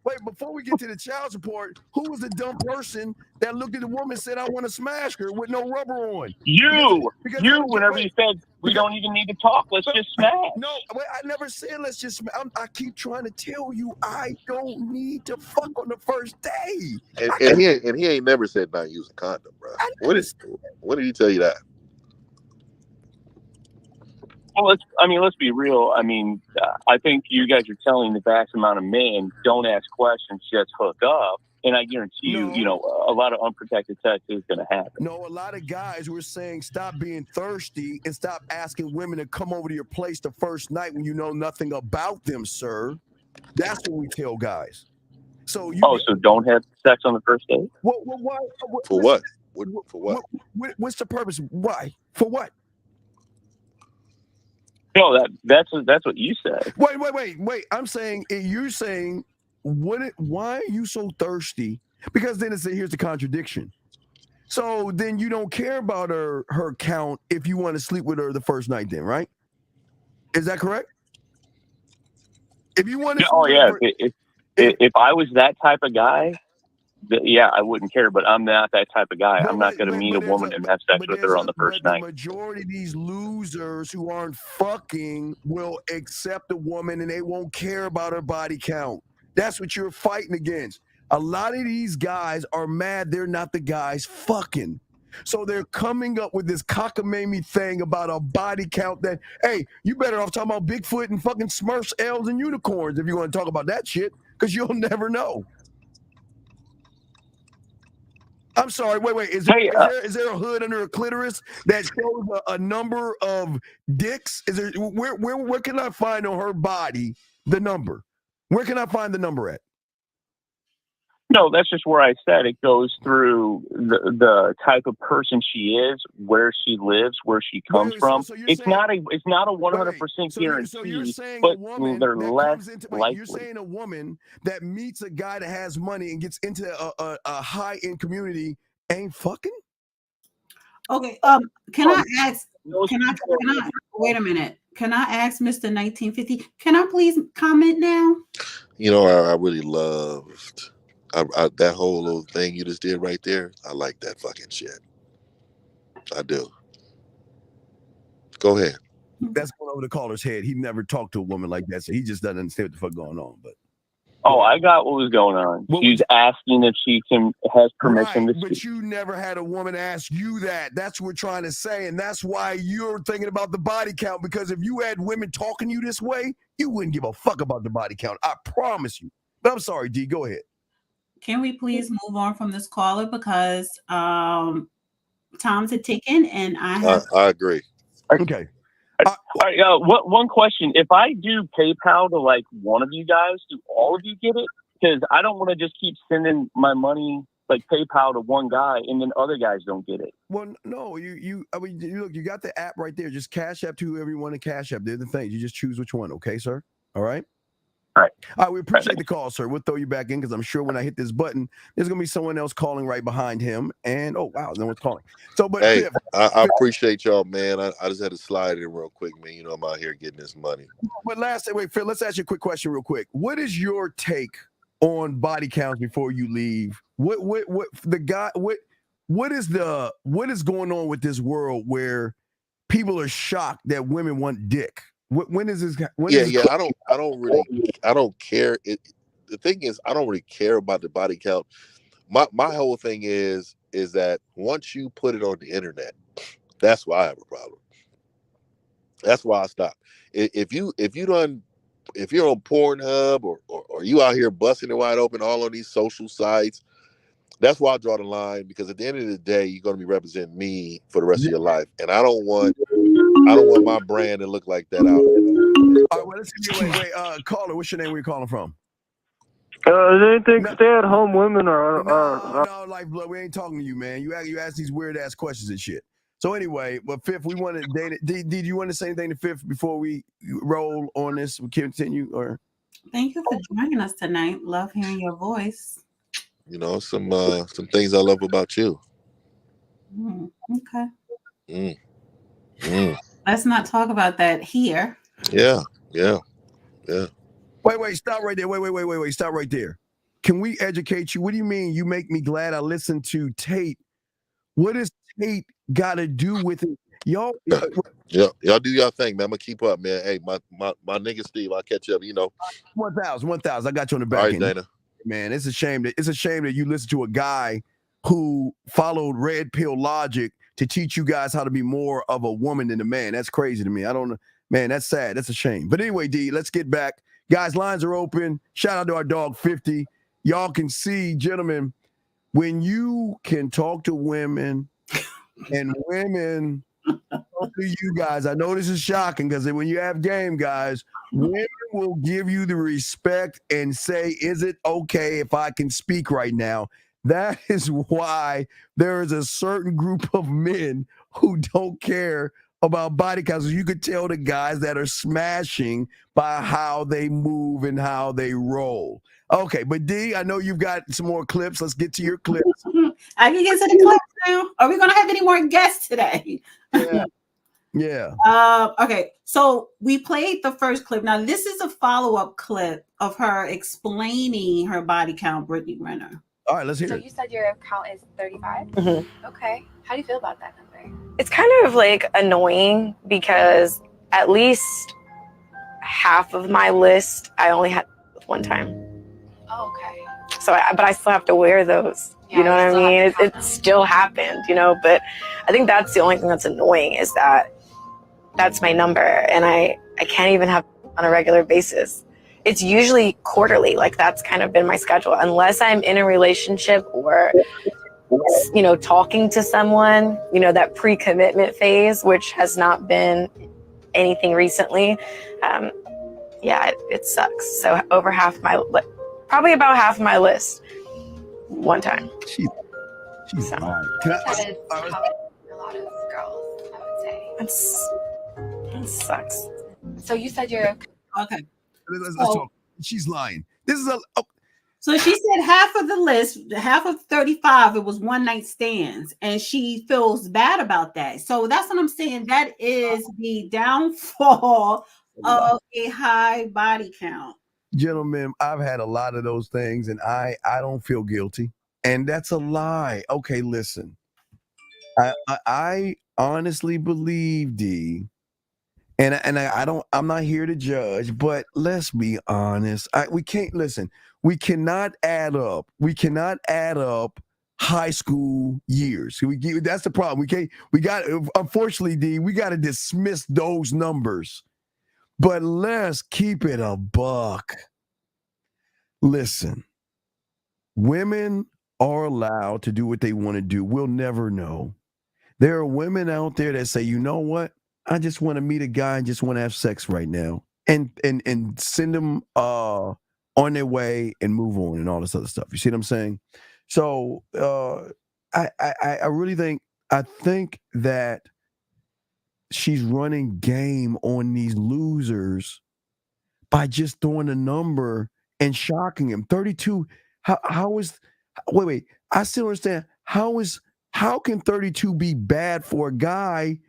Wait, before we get to the child support, who was the dumb person that looked at the woman and said, I want to smash her with no rubber on? Whenever you said, we don't even need to talk, let's just smash. No, I never said let's just smash. I keep trying to tell you, I don't need to fuck on the first day. And he ain't never said not use a condom, bro. When did he tell you that? Well, let's be real. I mean, I think you guys are telling the vast amount of men don't ask questions, just hook up. And I guarantee you, a lot of unprotected sex is going to happen. No, a lot of guys were saying stop being thirsty and stop asking women to come over to your place the first night when you know nothing about them, sir. That's what we tell guys. So don't have sex on the first date? Why? For what? For what? What's the purpose? Why? For what? No, that's what you said. Wait. I'm saying you're saying why are you so thirsty? Because then here's the contradiction. So then you don't care about her count if you want to sleep with her the first night, then, right? Is that correct? If you want to, if I was that type of guy, I wouldn't care. But I'm not that type of guy. I'm not going to meet a woman and have sex with her on the first night. The majority of these losers who aren't fucking will accept a woman and they won't care about her body count. That's what you're fighting against. A lot of these guys are mad they're not the guys fucking. So they're coming up with this cockamamie thing about a body count that, hey, you better off talking about Bigfoot and fucking Smurfs, elves, and unicorns if you want to talk about that shit, because you'll never know. I'm sorry, wait. Is there a hood under a clitoris that shows a number of dicks? Is there where can I find on her body the number? Where can I find the number at? No, that's just where I said it goes through the type of person she is, where she lives, where she comes from. It's not a 100% guarantee, but they're less likely. You're saying a woman that meets a guy that has money and gets into a high-end community ain't fucking? Okay. Can I ask? Can I wait a minute? Can I ask Mr. 1950? Can I please comment now? You know, I really loved that whole little thing you just did right there. I like that fucking shit. I do. Go ahead. That's going over the caller's head. He never talked to a woman like that, so he just doesn't understand what the fuck going on. But I got what was going on. She's asking if she has permission to speak. But you never had a woman ask you that. That's what we're trying to say, and that's why you're thinking about the body count. Because if you had women talking to you this way, you wouldn't give a fuck about the body count. I promise you. But I'm sorry, D. Go ahead. Can we please move on from this caller because time's a ticking, and I agree. Okay. All right, one question. If I do PayPal to like one of you guys, do all of you get it? Because I don't want to just keep sending my money like PayPal to one guy and then other guys don't get it. Well, no, look, you got the app right there. Just Cash App to whoever you want to Cash App. They're the things. You just choose which one, okay, sir? All right? All right. We appreciate the call, sir. We'll throw you back in because I'm sure when I hit this button, there's going to be someone else calling right behind him. And, oh, wow, no one's calling. So, but hey, Cliff, I appreciate y'all, man. I just had to slide in real quick, man. You know, I'm out here getting this money. But Phil, let's ask you a quick question real quick. What is your take on body counts before you leave? What is going on with this world where people are shocked that women want dick? When is this? I don't care. The thing is, I don't really care about the body count. My whole thing is that once you put it on the internet, that's why I have a problem. That's why I stop. If you're on Pornhub or you out here busting it wide open all on these social sites, that's why I draw the line, because at the end of the day, you're going to be representing me for the rest of your life, and I don't want my brand to look like that out. All right, well, let's see. Wait, caller, what's your name? Where you calling from? Is anything stay-at-home women or no, Lifeblood, we ain't talking to you, man. You ask these weird ass questions and shit. So anyway, well, Fifth, we wanted Dana. Did you want to say anything to Fifth before we roll on this? We continue, or? Thank you for joining us tonight. Love hearing your voice. You know, some things I love about you. Okay. Let's not talk about that here. Yeah. Wait, stop right there. Wait, stop right there. Can we educate you? What do you mean you make me glad I listened to Tate? What does Tate got to do with it? Y'all do y'all thing, man. I'm gonna keep up, man. Hey, my nigga Steve, I'll catch up, you know. 1,000. I got you on the back all right, end. Dana. Man, it's a shame that you listen to a guy who followed red pill logic to teach you guys how to be more of a woman than a man. That's crazy to me. I don't know. Man, that's sad. That's a shame. But anyway, D, let's get back. Guys, lines are open. Shout out to our dog 50. Y'all can see, gentlemen, when you can talk to women and women talk to you guys. I know this is shocking because when you have game, guys, women will give you the respect and say, is it okay if I can speak right now? That is why there is a certain group of men who don't care about body counts. You could tell the guys that are smashing by how they move and how they roll. Okay, but D, I know you've got some more clips. Let's get to your clips. I can get to the clips now. Are we going to have any more guests today? Yeah. Okay, so we played the first clip. Now, this is a follow-up clip of her explaining her body count, Britney Renner. All right, let's hear it. So you said your count is 35? Mm-hmm. Okay. How do you feel about that number? It's kind of like annoying because at least half of my list I only had one time. Oh, okay. So, but I still have to wear those. You know what I mean? It still happened, you know, but I think that's the only thing that's annoying is that that's my number and I can't even have on a regular basis. It's usually quarterly. Like that's kind of been my schedule unless I'm in a relationship or, you know, talking to someone, you know, that pre-commitment phase, which has not been anything recently. Yeah, it sucks. So over probably about half my list one time. She's lying. That is probably a lot of girls, I would say. It sucks. So you said you're okay. Let's talk. She's lying. This is So she said half of the list, half of 35, it was one night stands, and she feels bad about that. So that's what I'm saying. That is the downfall of a high body count. Gentlemen, I've had a lot of those things, and I don't feel guilty, and that's a lie. Okay, listen, I honestly believe D, and I'm not here to judge, but let's be honest. We cannot add up high school years. That's the problem. Unfortunately, D, we got to dismiss those numbers. But let's keep it a buck. Listen, women are allowed to do what they want to do. We'll never know. There are women out there that say, you know what? I just want to meet a guy and just want to have sex right now. And send them on their way and move on and all this other stuff. You see what I'm saying? So I really think that she's running game on these losers by just throwing a number and shocking him. 32. Wait. I still understand. How can 32 be bad for a guy?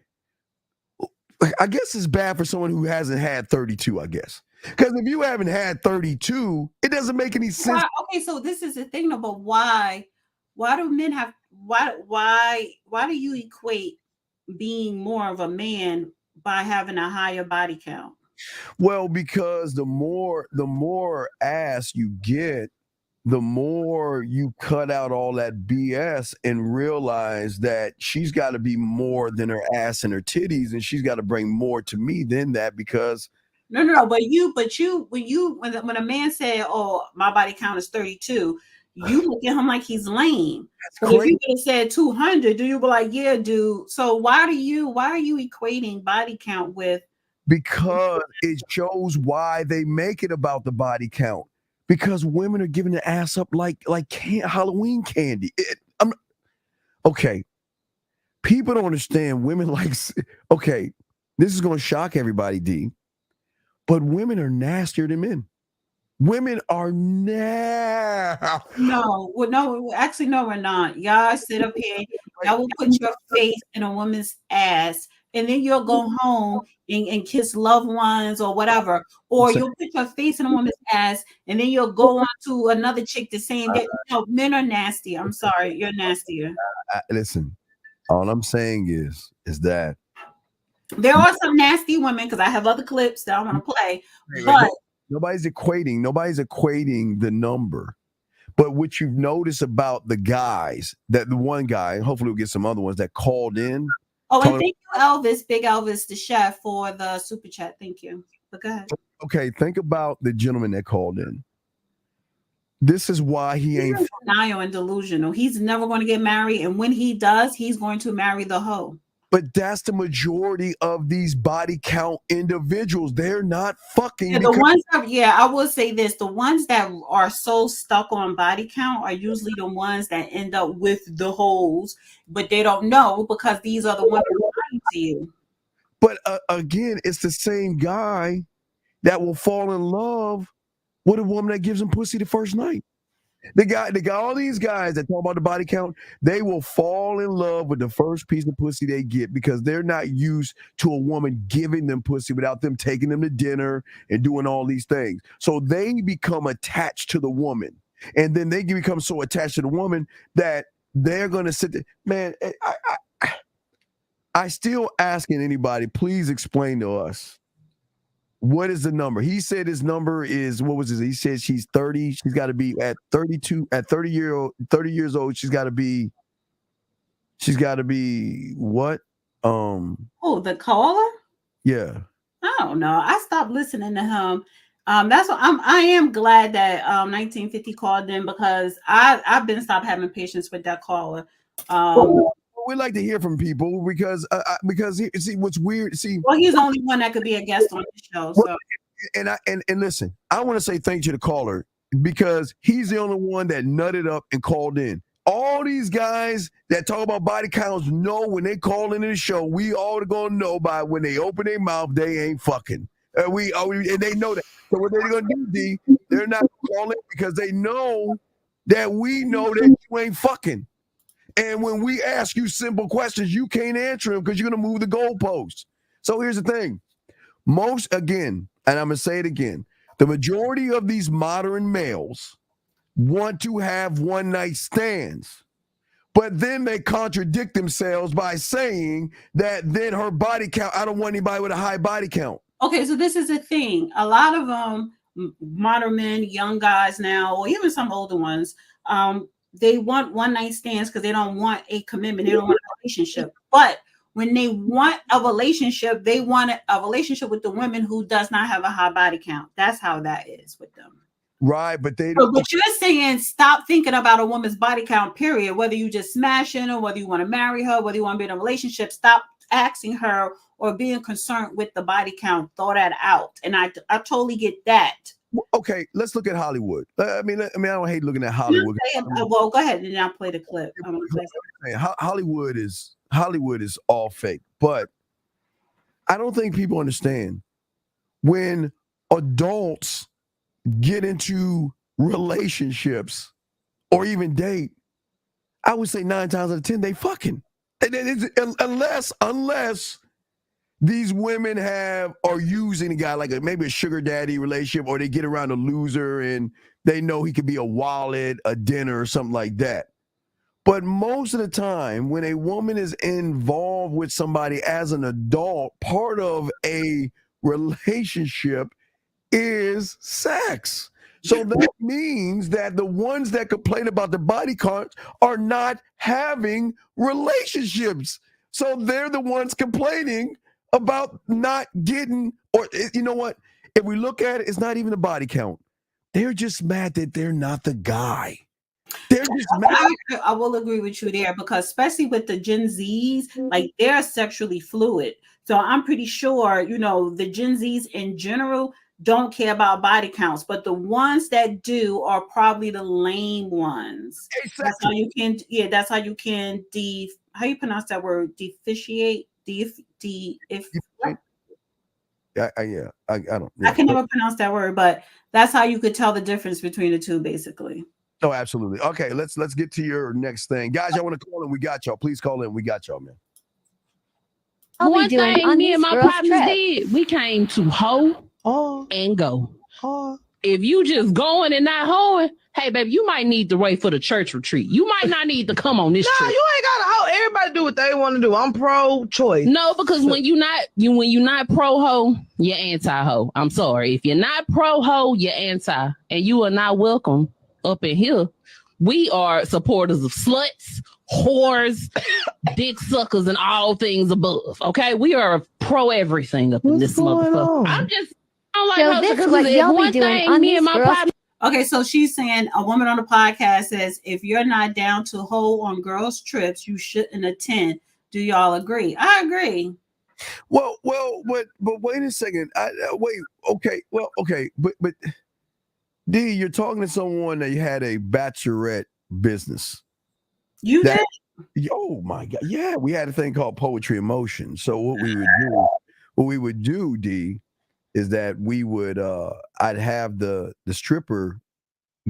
I guess it's bad for someone who hasn't had 32, I guess. Because if you haven't had 32, it doesn't make any sense. Okay, so this is the thing, though, but why do men have, why do you equate being more of a man by having a higher body count? Well, because the more ass you get, the more you cut out all that BS and realize that she's got to be more than her ass and her titties, and she's got to bring more to me than that. Because no, but when a man said, "Oh, my body count is 32," you look at him like he's lame. But if you would have said 200, do you be like, "Yeah, dude"? So why are you equating body count with? Because it shows why they make it about the body count. Because women are giving the ass up like Halloween candy. Okay. People don't understand women like. Okay, this is going to shock everybody, D. But women are nastier than men. Women are nasty. No, actually, no, we're not. Y'all sit up here. Y'all will put your face in a woman's ass, and then you'll go home and kiss loved ones or whatever. Or you'll put your face in a woman's ass, and then you'll go on to another chick the same day. No, men are nasty. I'm sorry, you're nastier. Listen, all I'm saying is that there are some nasty women, because I have other clips that I want to play, but nobody's equating the number. But what you've noticed about the guys, that the one guy, hopefully we'll get some other ones that called in. Oh, and thank you, Elvis, Big Elvis, the chef, for the super chat. Thank you. But go ahead. Okay, think about the gentleman that called in. This is why he ain't denial and delusional. He's never going to get married, and when he does, he's going to marry the hoe. But that's the majority of these body count individuals. They're not fucking. Yeah, I will say this. The ones that are so stuck on body count are usually the ones that end up with the hoes, but they don't know because these are the ones who are lying to you. But again, it's the same guy that will fall in love with a woman that gives him pussy the first night. The guy, all these guys that talk about the body count, they will fall in love with the first piece of pussy they get because they're not used to a woman giving them pussy without them taking them to dinner and doing all these things. So they become attached to the woman. And then they become so attached to the woman that they're going to sit there. Man, I still asking anybody, please explain to us What is the number? He said his number is, what was it? He said she's 30. She's got to be at 32, at 30 years old. She's got to be what? Oh, the caller? Yeah. I don't know. I stopped listening to him. That's what I am glad that 1950 called in, because I've been stopped having patience with that caller. We like to hear from people because see what's weird. See, well, he's the only one that could be a guest on the show. So, and listen, I want to say thank you to the caller because he's the only one that nutted up and called in. All these guys that talk about body counts know when they call into the show, we all gonna know by when they open their mouth, they ain't fucking. And they know that. So what they're gonna do, D? They're not calling because they know that we know that you ain't fucking. And when we ask you simple questions, you can't answer them because you're going to move the goalposts. So here's the thing. Again, and I'm going to say it again, the majority of these modern males want to have one-night stands. But then they contradict themselves by saying that then her body count, I don't want anybody with a high body count. Okay, so this is the thing. A lot of them, modern men, young guys now, or even some older ones, they want one-night stands because they don't want a commitment. They don't want a relationship. But when they want a relationship, they want a relationship with the women who does not have a high body count. That's how that is with them. Right, but they don't. But you're saying stop thinking about a woman's body count, period. Whether you just smashing her, whether you want to marry her, whether you want to be in a relationship, stop asking her or being concerned with the body count. Throw that out. And I totally get that. Okay, let's look at Hollywood. I don't hate looking at Hollywood. Well, go ahead and I'll play the clip. Hollywood is all fake, but I don't think people understand when adults get into relationships or even date. I would say 9 times out of 10 they fucking, unless these women are using a guy like maybe a sugar daddy relationship, or they get around a loser and they know he could be a wallet, a dinner, or something like that. But most of the time, when a woman is involved with somebody as an adult, part of a relationship is sex. So that means that the ones that complain about the body count are not having relationships. So they're the ones complaining about not getting, or you know what? If we look at it, it's not even the body count. They're just mad that they're not the guy. They're just mad. I will agree with you there, because especially with the Gen Zs, like they're sexually fluid. So I'm pretty sure, the Gen Zs in general don't care about body counts, but the ones that do are probably the lame ones. Exactly. That's how you can, how you pronounce that word? Deficiate? I don't. I can never pronounce that word, but that's how you could tell the difference between the two, basically. Oh, absolutely. Okay, let's get to your next thing, guys. Y'all want to call in? We got y'all. Please call in. We got y'all, man. One thing me and my partners did, we came to hoe and go. If you just going and not hoeing, hey, baby, you might need to wait for the church retreat. You might not need to come on this trip. You ain't got to hoe. Everybody do what they want to do. I'm pro-choice. No, because when you're not pro-hoe, you're anti-hoe. I'm sorry. If you're not pro-hoe, you're anti. And you are not welcome up in here. We are supporters of sluts, whores, dick suckers, and all things above. Okay? We are pro everything up in this motherfucker. Okay, so she's saying a woman on the podcast says, if you're not down to hoe on girls' trips, you shouldn't attend. Do y'all agree? I agree. Well, but wait a second. But D, you're talking to someone that you had a bachelorette business. You did? Oh my God. Yeah, we had a thing called Poetry in Motion. So what we would do, D, is that we would I'd have the stripper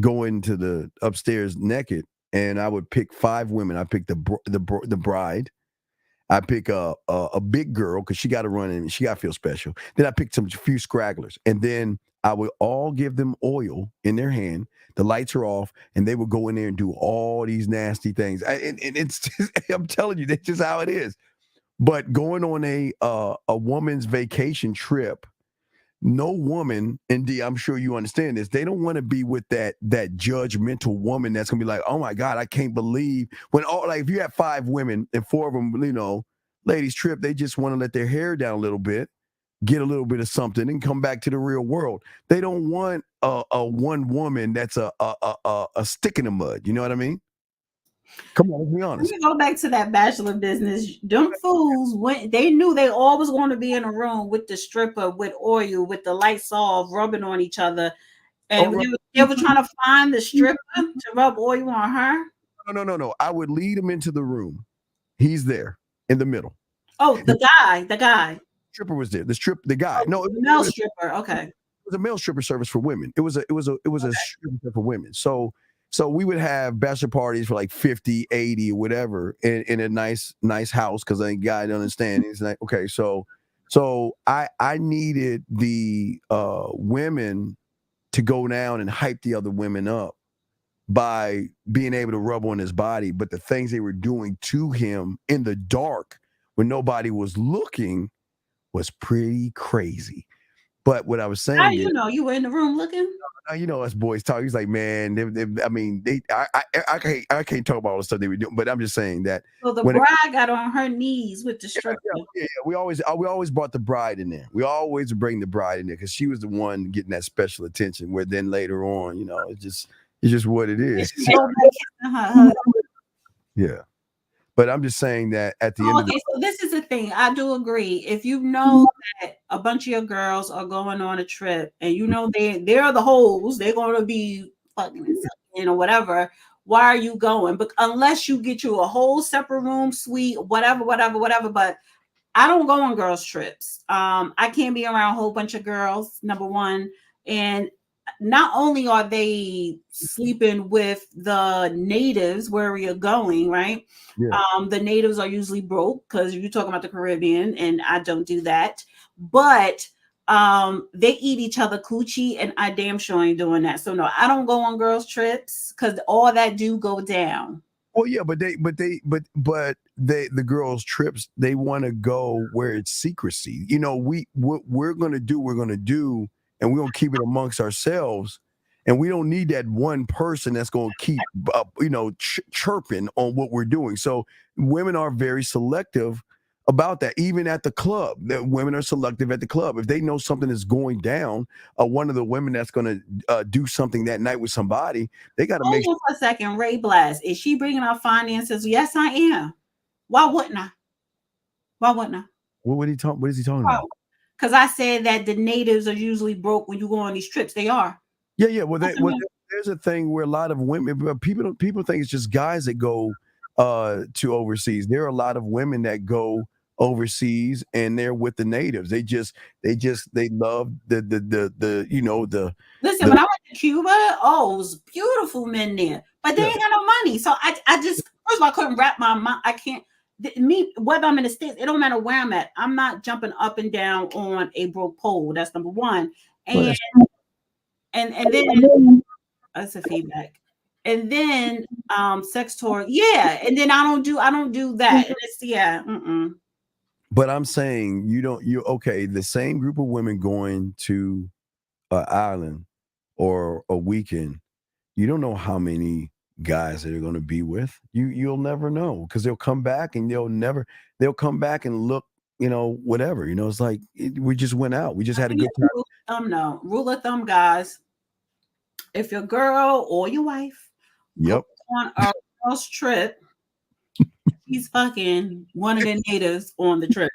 go into the upstairs naked, and I would pick 5 women. I pick the bride. I pick a big girl because she got to run in. She got to feel special. Then I picked a few scragglers, and then I would all give them oil in their hand. The lights are off, and they would go in there and do all these nasty things. And it's just, I'm telling you, that's just how it is. But going on a woman's vacation trip, no woman, and D, I'm sure you understand this, they don't want to be with that judgmental woman that's gonna be like, oh my God, I can't believe when all like if you have 5 women and 4 of them, ladies trip, they just want to let their hair down a little bit, get a little bit of something, and come back to the real world. They don't want a one woman that's a stick in the mud. You know what I mean? Come on, let's be honest. Let me go back to that bachelor business. Them fools they knew they all was going to be in a room with the stripper, with oil, with the lights off, rubbing on each other, and they were trying to find the stripper to rub oil on her. No. I would lead him into the room. He's there in the middle. Oh, the guy. Stripper was there. The guy. No, the male stripper. Okay. It was a male stripper service for women. It was a stripper for women. So we would have bachelor parties for like 50, 80, or whatever in a nice house because I guy don't understand. It's like, okay, so I needed the women to go down and hype the other women up by being able to rub on his body, but the things they were doing to him in the dark when nobody was looking was pretty crazy. But what I was saying, how do you know you were in the room looking? Us boys talk. He's like, man, I can't talk about all the stuff they were doing, but I'm just saying that. So the bride got on her knees with the stripper. Yeah. We always brought the bride in there. We always bring the bride in there because she was the one getting that special attention. Where then later on, it's just what it is. Yeah. But I'm just saying that at the end of the so this is the thing. I do agree. If you know that a bunch of your girls are going on a trip and they're the hoes, they're going to be fucking, whatever. Why are you going? But unless you get you a whole separate room, suite, whatever. But I don't go on girls' trips. I can't be around a whole bunch of girls, number one. And not only are they sleeping with the natives where you're going, right? Yeah. The natives are usually broke because you're talking about the Caribbean, and I don't do that. But they eat each other coochie, and I damn sure ain't doing that. So no, I don't go on girls' trips because all that do go down. Well, yeah, but the girls' trips, they want to go where it's secrecy. What we're gonna do. And we're going to keep it amongst ourselves. And we don't need that one person that's going to keep, chirping on what we're doing. So women are very selective about that. Even at the club, women are selective at the club. If they know something is going down, one of the women that's going to do something that night with somebody, they got to make sure. Hold on for a second. Ray Blast, is she bringing up finances? Yes, I am. Why wouldn't I? What is he talking about? Because I said that the natives are usually broke when you go on these trips. They are. Yeah. Well, there's a thing where a lot of women, people think it's just guys that go to overseas. There are a lot of women that go overseas and they're with the natives. They love the. Listen, when I went to Cuba, it was beautiful men there, but they ain't got no money. So I just first of all I couldn't wrap my mind. I can't. Whether I'm in the States, it don't matter where I'm at. I'm not jumping up and down on a broke pole. That's number one. And then that's a feedback. And then sex tour, yeah. And then I don't do that. It's But I'm saying the same group of women going to an island or a weekend, you don't know how many guys that they're going to be with. You'll never know because they'll come back and they'll come back and look, whatever. It's like we just went out. We just had a good time. Rule of thumb, guys. If your girl or your wife on a girl's trip, she's fucking one of the natives on the trip.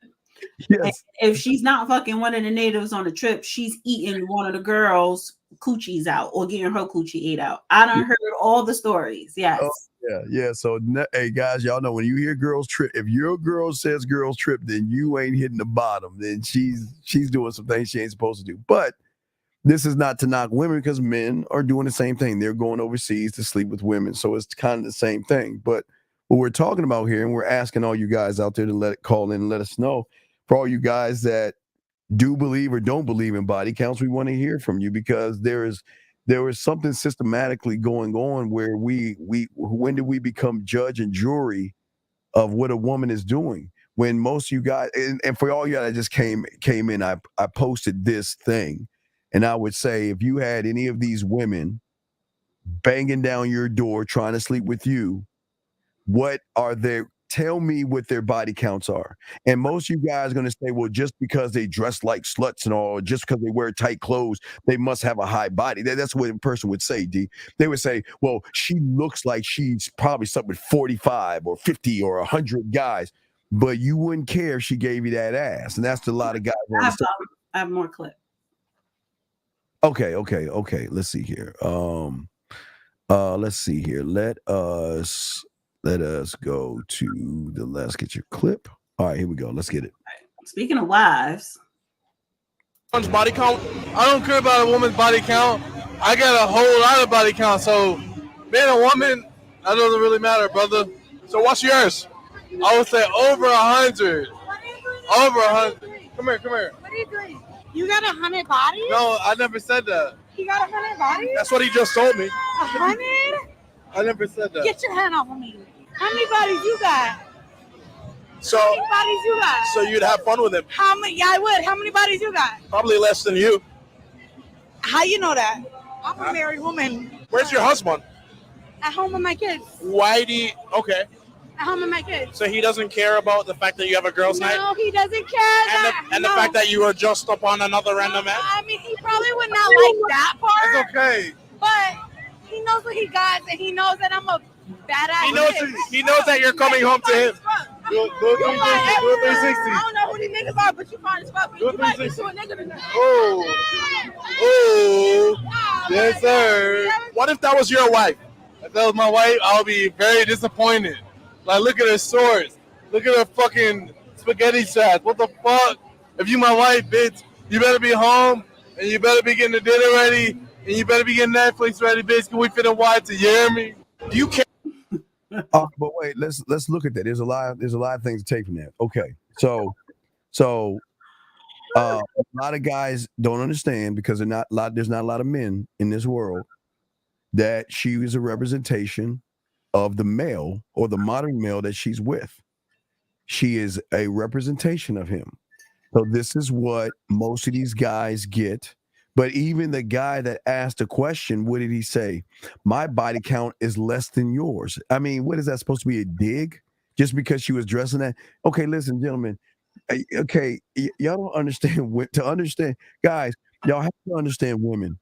Yes. And if she's not fucking one of the natives on the trip, she's eating one of the girls' coochies out or getting her coochie ate out. I done heard all the stories. Yes. Oh, yeah. So, hey guys, y'all know when you hear girls trip, if your girl says girls trip, then you ain't hitting the bottom. Then she's doing some things she ain't supposed to do. But this is not to knock women because men are doing the same thing. They're going overseas to sleep with women. So it's kind of the same thing. But what we're talking about here, and we're asking all you guys out there to call in and let us know, for all you guys that do believe or don't believe in body counts, we want to hear from you because there is something systematically going on where when do we become judge and jury of what a woman is doing? when most of you guys, and for all you guys that just came in, I posted this thing, and I would say if you had any of these women banging down your door trying to sleep with you, what are their, tell me what their body counts are. And most of you guys are going to say, well, just because they dress like sluts and all, just because they wear tight clothes, they must have a high body. That's what a person would say, D. They would say, well, she looks like she's probably something with 45 or 50 or 100 guys, but you wouldn't care if she gave you that ass. And that's a lot of guys. I have more clip. Okay. Let's see here. Let's see here. Let us go to the, let's get your clip. All right, here we go. Let's get it. Speaking of wives. Woman's body count? I don't care about a woman's body count. I got a whole lot of body count. So being a woman, that doesn't really matter, brother. So what's yours? I would say over 100. Over 100. Come here. What are you doing? You got 100 bodies? No, I never said that. You got 100 bodies? That's what he just told me. 100? I never said that. Get your hand off of me. How many bodies you got? So, how many bodies you got? So you'd have fun with him? How many? Yeah, I would. How many bodies you got? Probably less than you. How you know that? I'm a married woman. Where's your husband? At home with my kids. Why do you, okay. At home with my kids. So he doesn't care about the fact that you have a girls' night? No, he doesn't care. And the fact that you were just up on another random man? I mean, he probably would not like that part. It's okay. But he knows what he got, and he knows that I'm a badass. He knows that you're coming home to him. Do a 360. I don't know who these niggas are, but you fine as fuck. You might be to a nigga tonight. Oh, yes, sir. What if that was your wife? If that was my wife, I would be very disappointed. Like, look at her swords. Look at her fucking spaghetti straps. What the fuck? If you my wife, bitch, you better be home, and you better be getting the dinner ready, and you better be getting Netflix ready, bitch. Can we finna watch it? You hear me? Do you care? But wait, let's look at that. There's a lot of things to take from that. Okay, so a lot of guys don't understand because there's not a lot of men in this world that she is a representation of the male or the modern male that she's with. She is a representation of him. So this is what most of these guys get. But even the guy that asked the question, what did he say? My body count is less than yours. I mean, what is that supposed to be, a dig? Just because she was dressing that? Okay, listen, gentlemen. Okay, y'all don't understand. To understand, guys, y'all have to understand women.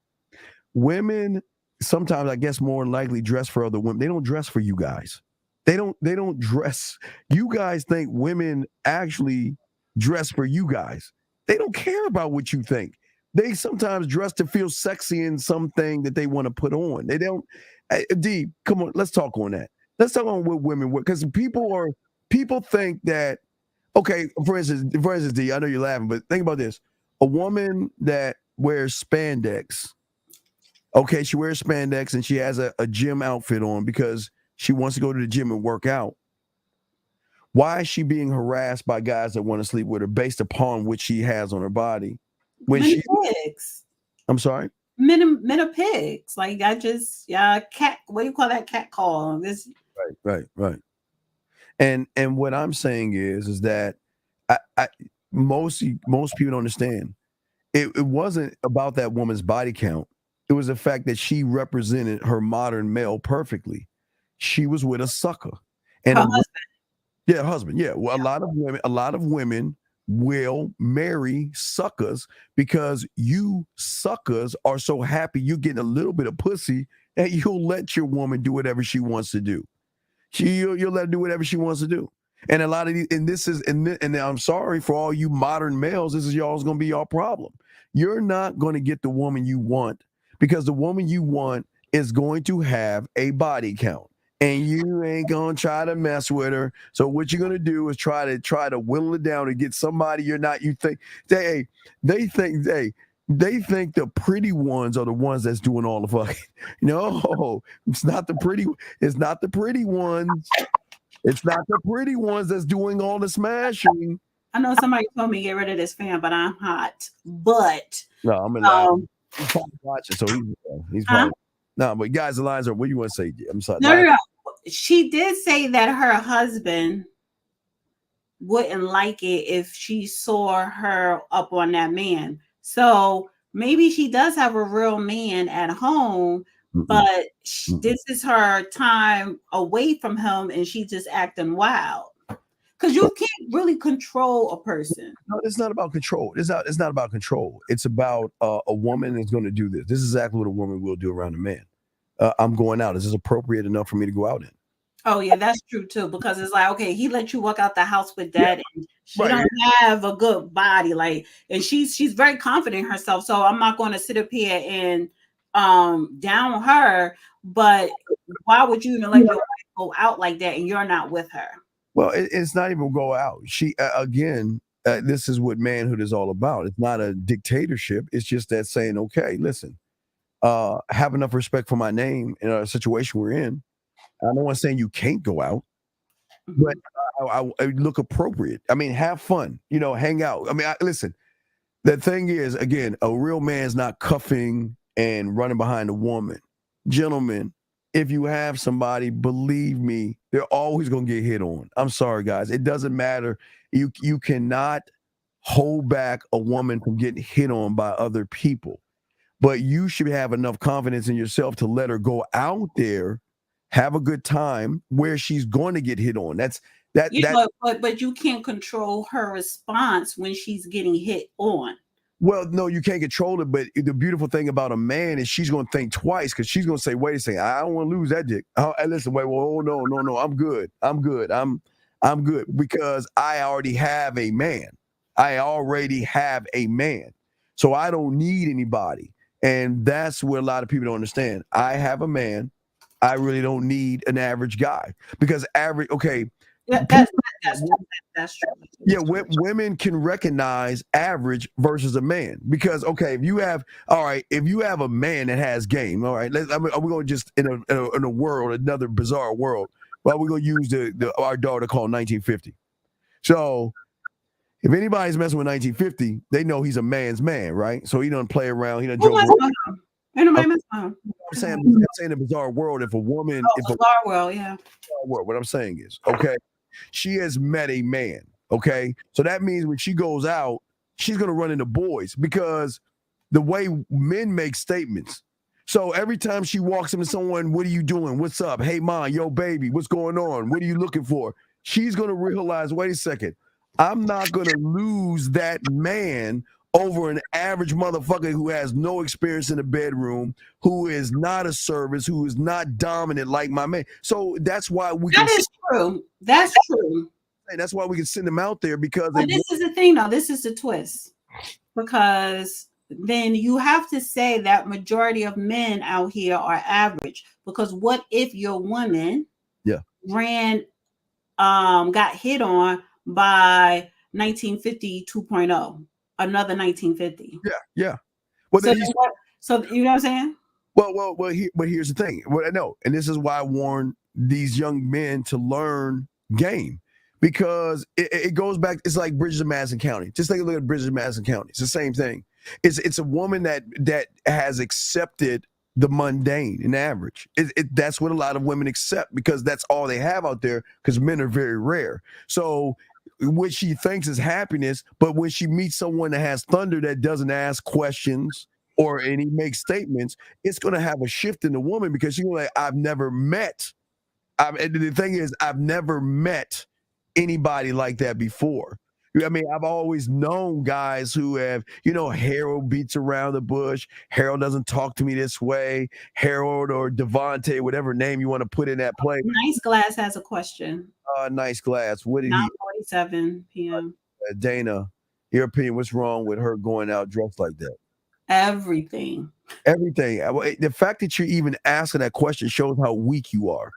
Women sometimes, I guess, more than likely dress for other women. They don't dress for you guys. They don't dress. You guys think women actually dress for you guys. They don't care about what you think. They sometimes dress to feel sexy in something that they want to put on. They don't. D, come on, let's talk on that. Let's talk on what women wear, because people think that. Okay, for instance, D, I know you're laughing, but think about this: a woman that wears spandex. Okay, she wears spandex and she has a gym outfit on because she wants to go to the gym and work out. Why is she being harassed by guys that want to sleep with her based upon what she has on her body? When men are pigs. I'm sorry? Men are pigs. Like cat, what do you call that cat call? This Right. And what I'm saying is that I most people don't understand. It wasn't about that woman's body count. It was the fact that she represented her modern male perfectly. She was with a sucker. And husband. Yeah. Well, a lot of women will marry suckers because you suckers are so happy you're getting a little bit of pussy and you'll let your woman do whatever she wants to do. You'll let her do whatever she wants to do. And a lot of these, and I'm sorry for all you modern males, this is y'all's gonna be your problem. You're not gonna get the woman you want because the woman you want is going to have a body count. And you ain't gonna try to mess with her. So what you're gonna do is try to whittle it down and get somebody you're not. You think they think the pretty ones are the ones that's doing all the fucking. No, it's not the pretty. It's not the pretty ones. It's not the pretty ones that's doing all the smashing. I know somebody told me get rid of this fan, but I'm hot. But no, I'm in. He's probably watching, so he's probably. No, but guys, the lines are. What do you want to say? I'm sorry. No. She did say that her husband wouldn't like it if she saw her up on that man. So maybe she does have a real man at home, but this is her time away from him and she's just acting wild. Because you can't really control a person. No, it's not about control. It's not about control. It's about a woman is going to do this. This is exactly what a woman will do around a man. I'm going out. Is this appropriate enough for me to go out in? Oh yeah, that's true too. Because it's like, okay, he let you walk out the house with that, and she don't have a good body, like, and she's very confident in herself. So I'm not going to sit up here and down her. But why would you even let your wife go out like that and you're not with her? Well, it's not even go out. She again, this is what manhood is all about. It's not a dictatorship. It's just that saying, okay, listen, have enough respect for my name in a situation we're in. I'm not saying you can't go out, but I look appropriate. I mean, have fun, hang out. I mean, listen, the thing is, again, a real man's not cuffing and running behind a woman. Gentlemen, if you have somebody, believe me, they're always going to get hit on. I'm sorry, guys. It doesn't matter. You cannot hold back a woman from getting hit on by other people, but you should have enough confidence in yourself to let her go out there, have a good time where she's going to get hit on. But you can't control her response when she's getting hit on. Well, no, you can't control it. But the beautiful thing about a man is she's going to think twice because she's going to say, wait a second, I don't want to lose that dick. Listen, wait, well, no, I'm good. I'm good because I already have a man. So I don't need anybody. And that's what a lot of people don't understand. I have a man. I really don't need an average guy because that's true. Yeah, women can recognize average versus a man because if you have a man that has game, all right, we're going to just in a world, another bizarre world. Well, we're going to use our daughter called 1950. So if anybody's messing with 1950, they know he's a man's man, right? So he doesn't play around. He doesn't joke around. I'm saying in a bizarre world, if a woman, bizarre world, yeah. What I'm saying is, she has met a man, so that means when she goes out, she's gonna run into boys because the way men make statements. So every time she walks into someone, what are you doing? What's up? Hey, mom, yo, baby, what's going on? What are you looking for? She's gonna realize, wait a second, I'm not gonna lose that man over an average motherfucker who has no experience in the bedroom, who is not a service, who is not dominant like my man. So that's why is true. That's true. That's why we can send them out there because. But this is the thing, though. This is the twist, because then you have to say that majority of men out here are average. Because what if your woman, got hit on by 1950 2.0? Another 1950. Yeah. Well, so you know what I'm saying? But here's the thing. What I know, and this is why I warn these young men to learn game, because it goes back. It's like Bridges of Madison County. Just take a look at Bridges of Madison County. It's the same thing. It's a woman that has accepted the mundane and average. That's what a lot of women accept because that's all they have out there. Because men are very rare. So what she thinks is happiness, but when she meets someone that has thunder that doesn't ask questions and he makes statements, it's going to have a shift in the woman because she's like, I've never met. And the thing is, I've never met anybody like that before. I mean, I've always known guys who have, Harold beats around the bush. Harold doesn't talk to me this way. Harold or Devontae, whatever name you want to put in that play. Nice Glass has a question. Nice Glass. What did 9:47 p.m. Dana, your opinion, what's wrong with her going out dressed like that? Everything. The fact that you're even asking that question shows how weak you are.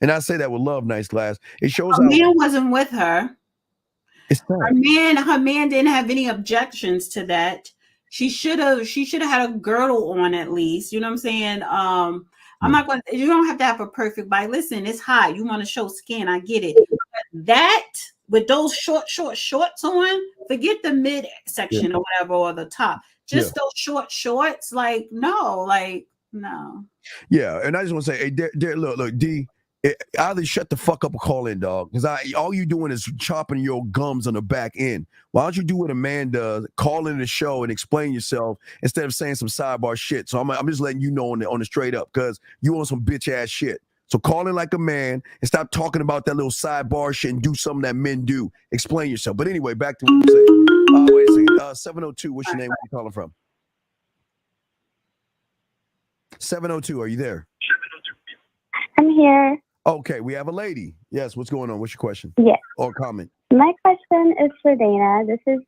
And I say that with love, Nice Glass. It shows her man wasn't with her. Her man didn't have any objections to that. She should have had a girdle on at least. You know what I'm saying? You don't have to have a perfect body. Listen, it's hot. You want to show skin. I get it. But that with those shorts on, forget the mid section or whatever, or the top. Just those short shorts. No. Yeah. And I just want to say, hey, look, D, Either shut the fuck up or call in, dog. Because all you doing is chopping your gums on the back end. Why don't you do what a man does? Call in the show and explain yourself instead of saying some sidebar shit. So I'm just letting you know on the straight up because you on some bitch ass shit. So call in like a man and stop talking about that little sidebar shit and do something that men do. Explain yourself. But anyway, back to what you saying. Wait a second. 702. What's your name? Where you calling from? 702. Are you there? I'm here. Okay, we have a lady. Yes, what's going on? What's your question? Yes. Or comment? My question is for Dana. This is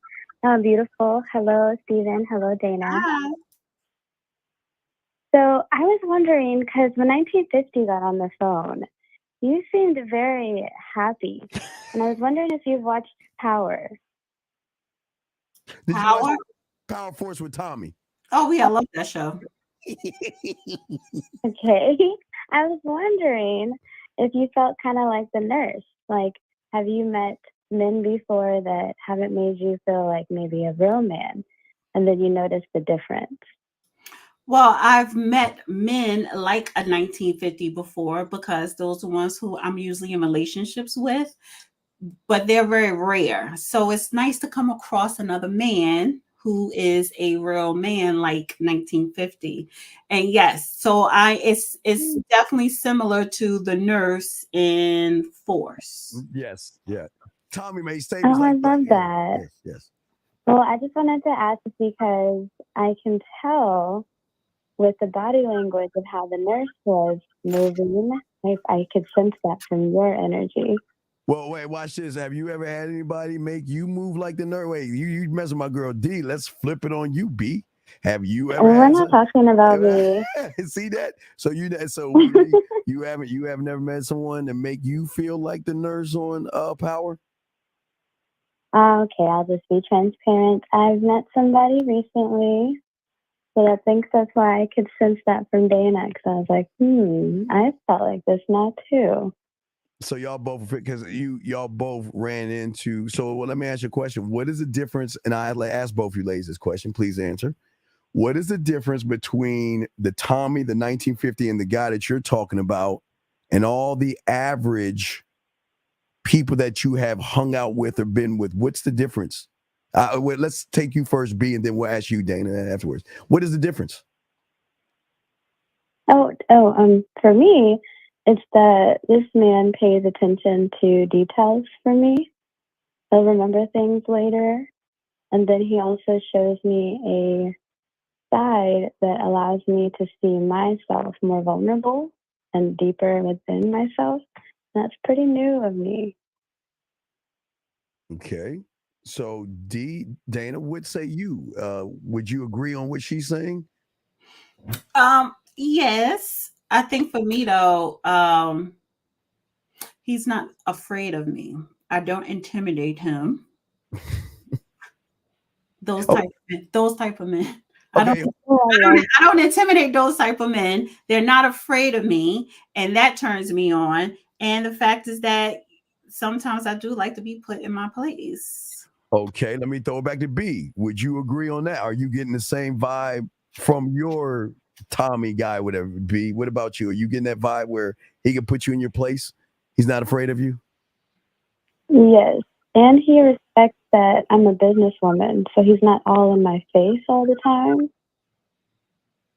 beautiful. Hello, Stephen. Hello, Dana. Hi. So I was wondering, because when 1950 got on the phone, you seemed very happy. And I was wondering if you've watched Power. Did you watch Power Force with Tommy? Oh, yeah, I love that show. Okay. I was wondering if you felt kind of like the nurse. Like, have you met men before that haven't made you feel like maybe a real man? And then you notice the difference. Well, I've met men like a 1950 before because those are ones who I'm usually in relationships with, but they're very rare. So it's nice to come across another man who is a real man like 1950. And yes, so it's definitely similar to the nurse in Force. Yes, yeah. Tommy may say Oh, I love that. Yes. Well, I just wanted to ask because I can tell with the body language of how the nurse was moving, I could sense that from your energy. Well, wait, watch this. Have you ever had anybody make you move like the nurse? Wait, you messing with my girl D. Let's flip it on you, B. Have you ever? We're not talking about me. See that? So you have never met someone to make you feel like the nurse on Power? Okay, I'll just be transparent. I've met somebody recently, so I think that's why I could sense that from Dana. Because I was like, I felt like this now too. So y'all both, because y'all both ran into. So let me ask you a question. What is the difference? And I ask both you ladies this question. Please answer. What is the difference between the Tommy, the 1950, and the guy that you're talking about, and all the average people that you have hung out with or been with? What's the difference? Let's take you first, B, and then we'll ask you, Dana, afterwards. What is the difference? For me, it's that this man pays attention to details for me. He'll remember things later. And then he also shows me a side that allows me to see myself more vulnerable and deeper within myself. That's pretty new of me. Okay. So Dana, what say you? Would you agree on what she's saying? Yes. I think for me though, he's not afraid of me. I don't intimidate him. Those type of men. Okay. I don't intimidate those type of men. They're not afraid of me, and that turns me on. And the fact is that sometimes I do like to be put in my place. Okay, let me throw it back to B. Would you agree on that? Are you getting the same vibe from your Tommy guy, whatever, B? What about you? Are you getting that vibe where he can put you in your place? He's not afraid of you? Yes. And he respects that I'm a businesswoman, so he's not all in my face all the time.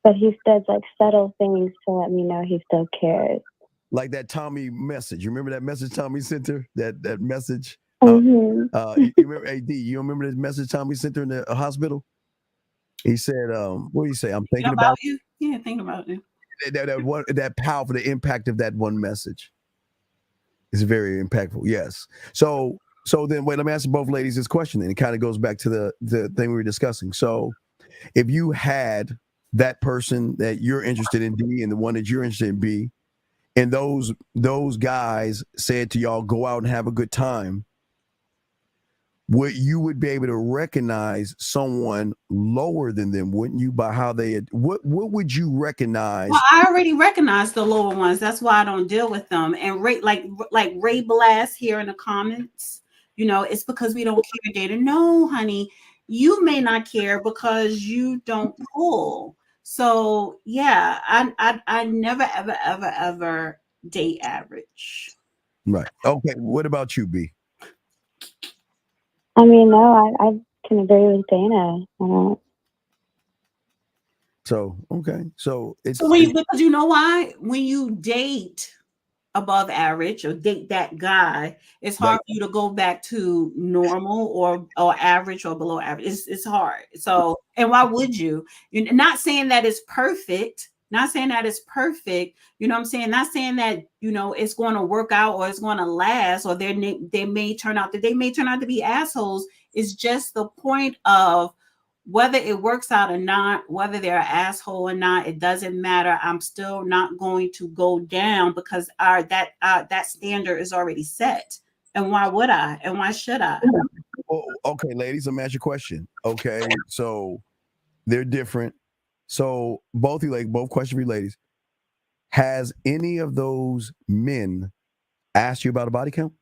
But he does like subtle things to let me know he still cares. Like that Tommy message. You remember that message Tommy sent her? That message? Mm-hmm. You remember, AD, you remember this message Tommy sent her in the hospital? He said, what do you say? I'm thinking about you. Yeah, thinking about you. That powerful, the impact of that one message is very impactful. Yes. So then wait, let me ask both ladies this question, and it kind of goes back to the thing we were discussing. So if you had that person that you're interested in, D, and the one that you're interested in, B, and those guys said to y'all, go out and have a good time, you would be able to recognize someone lower than them, wouldn't you? By how they had, what would you recognize? Well, I already recognize the lower ones. That's why I don't deal with them. And Ray Blast here in the comments, it's because we don't care, Data. No, honey, you may not care because you don't pull. So yeah, I never ever date average. Right. Okay. What about you, B? I mean, no, I can agree with Dana. I don't. So okay. So it's Because you know why? When you date above average or date that guy, it's hard for you to go back to normal or average or below average. It's hard. So, and why would you? You're not saying that it's perfect. Not saying that it's perfect. You know what I'm saying? Not saying that, you know, it's going to work out or it's going to last or they may turn out to be assholes. It's just the point of whether it works out or not, whether they're an asshole or not, it doesn't matter. I'm still not going to go down because that standard is already set. And why would I? And why should I? Oh, okay, ladies, let me ask you a question. Okay, so they're different. So both you like both questions for you ladies. Has any of those men asked you about a body count?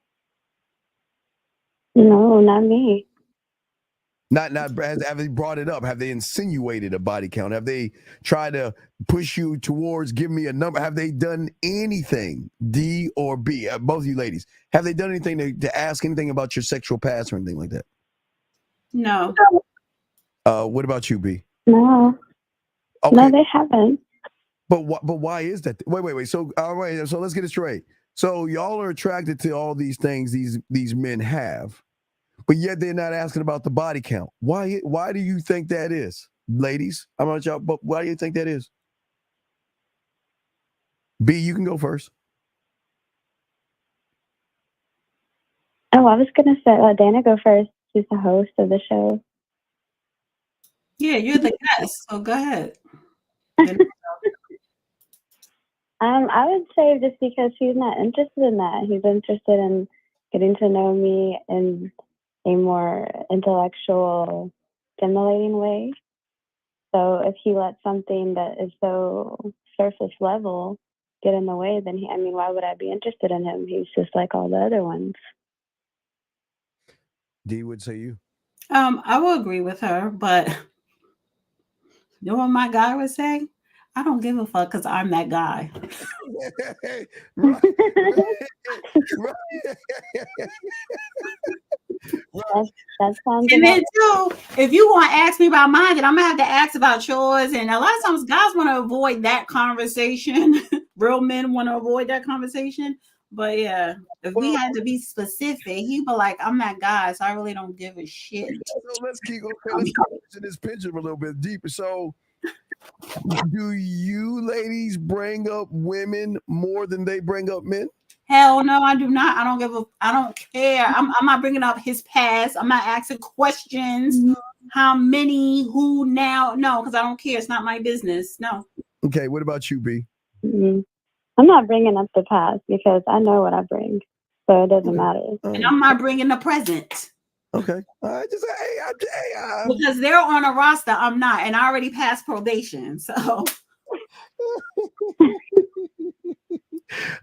No, not me. Not have they brought it up? Have they insinuated a body count? Have they tried to push you towards give me a number? Have they done anything, D or B? Both of you ladies, have they done anything to ask anything about your sexual past or anything like that? No. What about you, B? No. Okay. No, they haven't. But why is that? Wait. So all right. So let's get it straight. So y'all are attracted to all these things these men have, but yet they're not asking about the body count. Why do you think that is, ladies? I'm not y'all, but why do you think that is? B, you can go first. Oh, I was gonna say let Dana go first. She's the host of the show. Yeah, you're the guest, so go ahead. I would say just because he's not interested in that. He's interested in getting to know me in a more intellectual, stimulating way. So if he lets something that is so surface level get in the way, then why would I be interested in him? He's just like all the other ones. D would say you. I will agree with her, but you know what my guy would say? I don't give a fuck because I'm that guy. Right. That sounds. And then too, if you want to ask me about mine, then I'm gonna have to ask about yours. And a lot of times, guys want to avoid that conversation. Real men want to avoid that conversation. But yeah, if we had to be specific, he'd be like, "I'm that guy, so I really don't give a shit." So let's keep to this picture a little bit deeper. So, do you ladies bring up women more than they bring up men? Hell no, I do not. I don't care. I'm not bringing up his past. I'm not asking questions. How many, who now? No, because I don't care. It's not my business. No. Okay, what about you, B? Mm-hmm. I'm not bringing up the past because I know what I bring. So it doesn't matter. And I'm not bringing the present. Okay. Because they're on a roster, I'm not. And I already passed probation. So.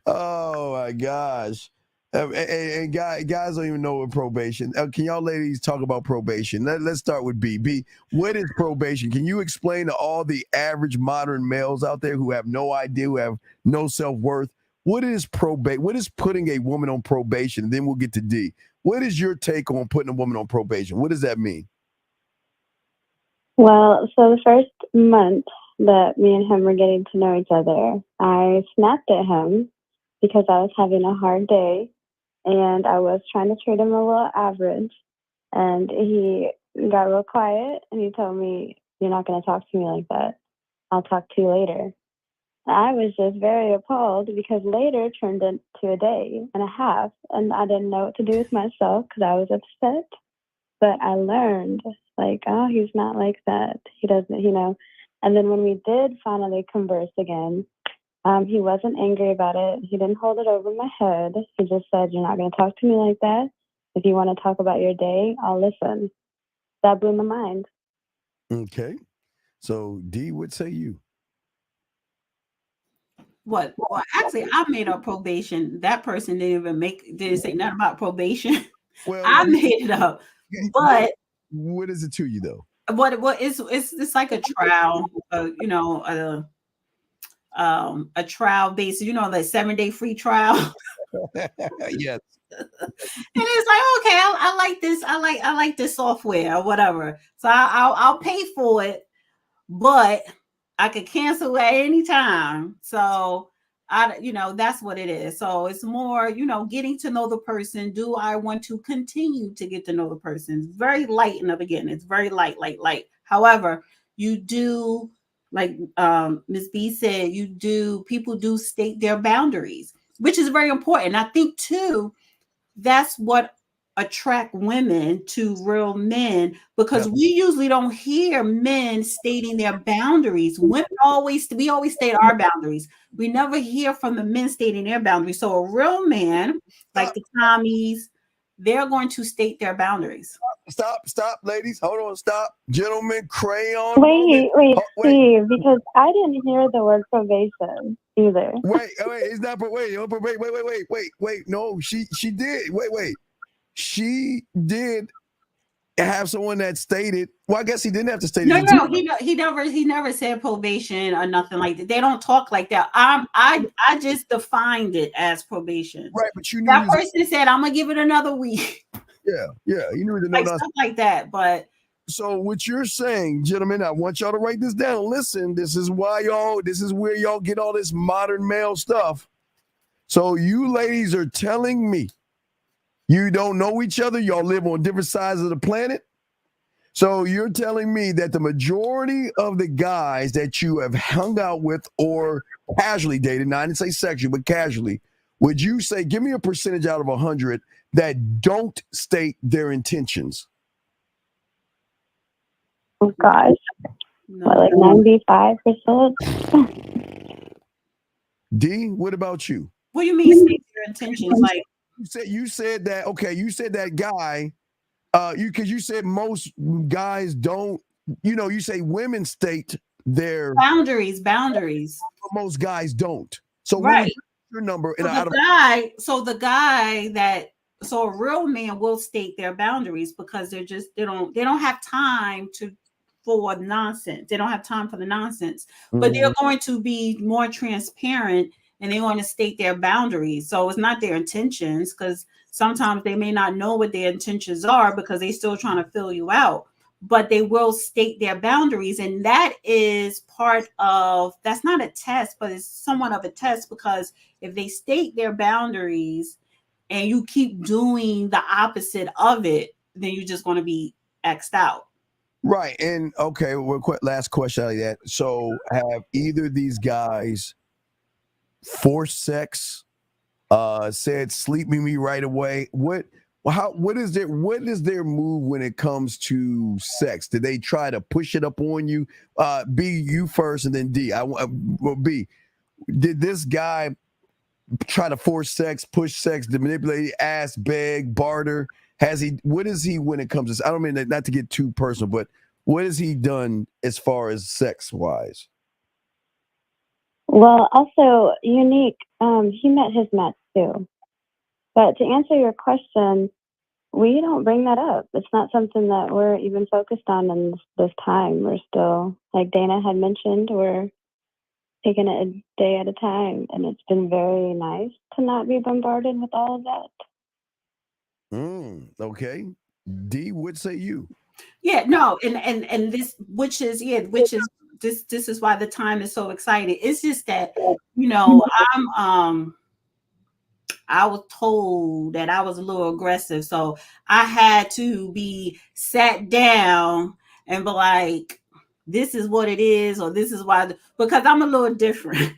Oh my gosh. And guys don't even know what probation. Can y'all ladies talk about probation? Let's start with B. B, what is probation? Can you explain to all the average modern males out there who have no idea, who have no self-worth, what is probation? What is putting a woman on probation? Then we'll get to D. What is your take on putting a woman on probation? What does that mean? Well, so the first month that me and him were getting to know each other, I snapped at him because I was having a hard day and I was trying to treat him a little average. And he got real quiet and he told me, "You're not going to talk to me like that. I'll talk to you later." I was just very appalled because later turned into a day and a half and I didn't know what to do with myself because I was upset. But I learned, like, oh, he's not like that. He doesn't, And then when we did finally converse again, he wasn't angry about it. He didn't hold it over my head. He just said, "You're not going to talk to me like that. If you want to talk about your day, I'll listen." That blew my mind. Okay. So D would say you. What? Well, actually, I made up probation. That person didn't say nothing about probation. Well, I made it up. But what is it to you though? What it's like a trial, a trial based, the 7-day free trial. Yes. And it's like, okay, I like this. I like this software or whatever. So I'll pay for it, but I could cancel at any time. So that's what it is. So it's more, getting to know the person. Do I want to continue to get to know the person? It's very light in the beginning. It's very light. However, you do, like Ms. B said, people do state their boundaries, which is very important. I think too, that's what attract women to real men, because we usually don't hear men stating their boundaries. We always state our boundaries. We never hear from the men stating their boundaries. So a real man, like the Tommies, they're going to state their boundaries. Stop, ladies. Hold on, stop. Gentlemen, crayon. Wait, Steve, because I didn't hear the word probation either. Wait, it's not, wait. No, she did. Wait. She did have someone that stated, well, I guess he didn't have to state it. No, he never said probation or nothing like that. They don't talk like that. I just defined it as probation. Right, but you knew that person said, I'm gonna give it another week. Yeah, you knew like stuff like that. But so what you're saying, gentlemen, I want y'all to write this down. Listen, this is where y'all get all this modern male stuff. So you ladies are telling me you don't know each other, y'all live on different sides of the planet. So you're telling me that the majority of the guys that you have hung out with or casually dated, now I didn't say sexually, but casually, would you say, give me a percentage out of 100 that don't state their intentions? Oh gosh, like 95%. D, what about you? What do you mean state your intentions? Like you said that, okay, you said that guy, because you said most guys don't, you say women state their boundaries. Most guys don't. So right. What was your number? So a real man will state their boundaries because they don't have time for nonsense. They don't have time for the nonsense, but they're going to be more transparent and they want to state their boundaries. So it's not their intentions, because sometimes they may not know what their intentions are because they're still trying to fill you out, but they will state their boundaries. And that is that's not a test, but it's somewhat of a test, because if they state their boundaries and you keep doing the opposite of it, then you're just going to be X'd out. Right. And okay, last question out of that. So have either of these guys forced sex, said sleep with me right away? What is their move when it comes to sex? Did they try to push it up on you? B, you first, and then D. B, did this guy try to force sex, push sex, to manipulate, ask, beg, barter? What is he when it comes to, I don't mean not to get too personal, but what has he done as far as sex wise? Well, also unique, he met his match too. But to answer your question, we don't bring that up. It's not something that we're even focused on in this time. We're still, like Dana had mentioned, we're taking it a day at a time, and it's been very nice to not be bombarded with all of that. Okay. D, what say you? Yeah, no, and this is why the time is so exciting. It's just that, I was told that I was a little aggressive, so I had to be sat down and be like, this is what it is, or this is why, because I'm a little different.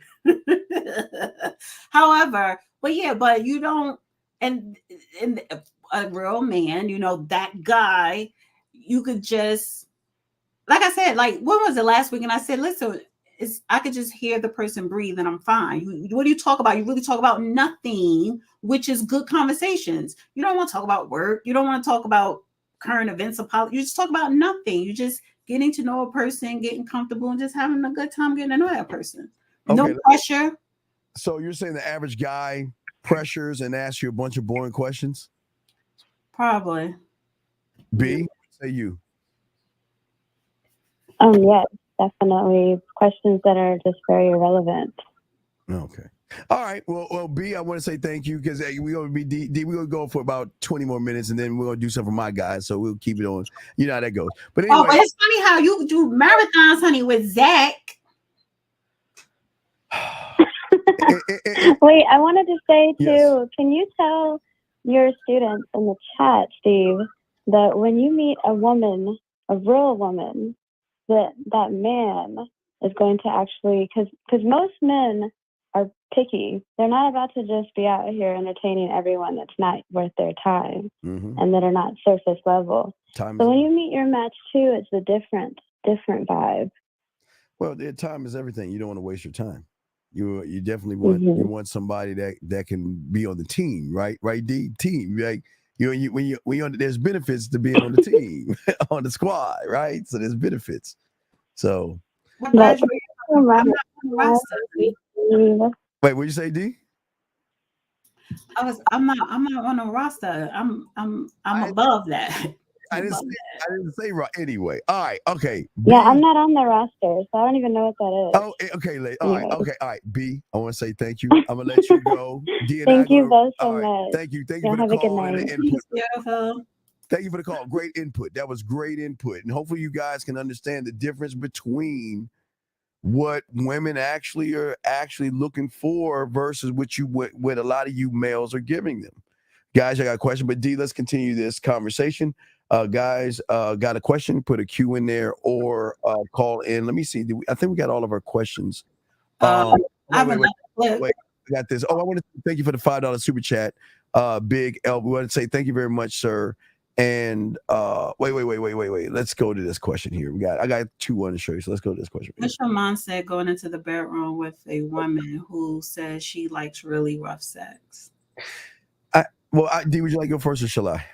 However, but you don't, and a real man, that guy, you could just, like I said, like, when was it last week? And I said, listen, I could just hear the person breathe and I'm fine. What do you talk about? You really talk about nothing, which is good conversations. You don't want to talk about work. You don't want to talk about current events or politics. You just talk about nothing. You just getting to know a person, getting comfortable, and just having a good time getting to know that person. No pressure. So you're saying the average guy pressures and asks you a bunch of boring questions? Probably. B, say you. Yes. definitely questions that are just very irrelevant. Okay. All right. Well, B, I want to say thank you because we're gonna be D. We're gonna go for about 20 more minutes, and then we're gonna do something for my guys. So we'll keep it on. You know how that goes. But anyway, but it's funny how you do marathons, honey, with Zach. Wait, I wanted to say too, Yes. can you tell your students in the chat, Steve, that when you meet a woman, a real woman, that man is going to actually, because most men are picky. They're not about to just be out here entertaining everyone that's not worth their time and that are not surface level. So when you meet your match too, it's a different vibe. Well, time is everything. You don't want to waste your time. You definitely want you want somebody that can be on the team, right? Right, D? Team, like when you on, there's benefits to being on the team, on the squad, right? So there's benefits. So I'm not on the roster. wait, what'd you say, D? I'm not on the roster. I'm above that. I didn't say right. Anyway, all right, okay. Yeah, I'm not on the roster, so I don't even know what that is. Oh, okay, all right, okay, all right. B, I want to say thank you. I'm gonna let you go. D and Thank you both so all right, much. Thank you for Have the a good call and night. the input. Thank you for the call. Great input. That was great input, and hopefully you guys can understand the difference between what women actually are looking for versus what a lot of you males are giving them. Guys, I got a question, but D, let's continue this conversation. Guys, got a question? Put a Q in there or call in. Let me see. I think we got all of our questions. Wait, I got this. Oh, I want to thank you for the $5 super chat. Big L. We want to say thank you very much, sir. And wait. Let's go to this question here. I got two on to show you. So let's go to this question. What's your mom said going into the bedroom with a woman who says she likes really rough sex? D, would you like to go first or shall I?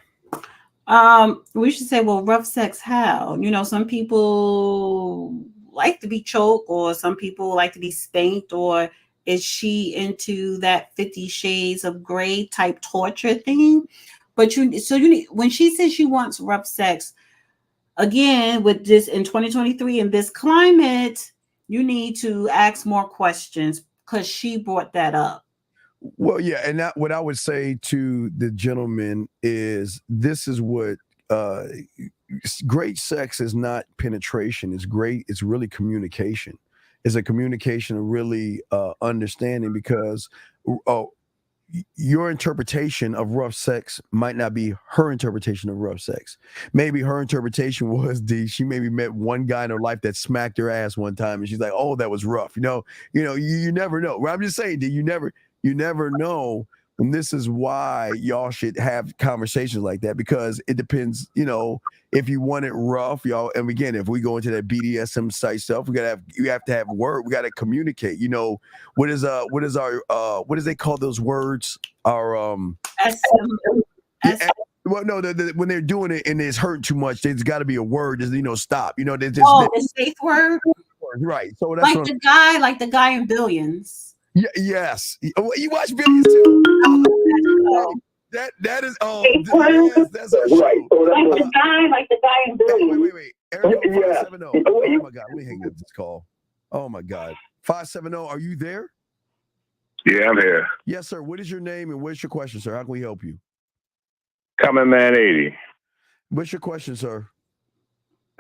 We should say, well, rough sex how? You know, some people like to be choked, or some people like to be spanked, or is she into that 50 Shades of Grey type torture thing? But you need, when she says she wants rough sex, again, with this in 2023 in this climate, you need to ask more questions because she brought that up. Well, yeah, and what I would say to the gentleman is this is what great sex is not penetration. It's great. It's really communication. It's a communication of really understanding because your interpretation of rough sex might not be her interpretation of rough sex. Maybe her interpretation was she maybe met one guy in her life that smacked her ass one time and she's like, oh, that was rough. You never know. Well, I'm just saying that you never know. And this is why y'all should have conversations like that, because it depends, if you want it rough, y'all. And again, if we go into that BDSM site stuff, you have to have word. We got to communicate. What is our what do they call those words? Our well, no, when they're doing it and it's hurt too much, there's got to be a word. Stop. The safe word. Right. So that's like the guy in Billions. Yes. You watch Billions too? That is yes, that's a show. Like the guy in Billions. Wait. Area 570. Oh my God, let me hang up this call. Oh my God. 570, are you there? Yeah, I'm here. Yes, sir. What is your name and what's your question, sir? How can we help you? Common Man 80. What's your question, sir?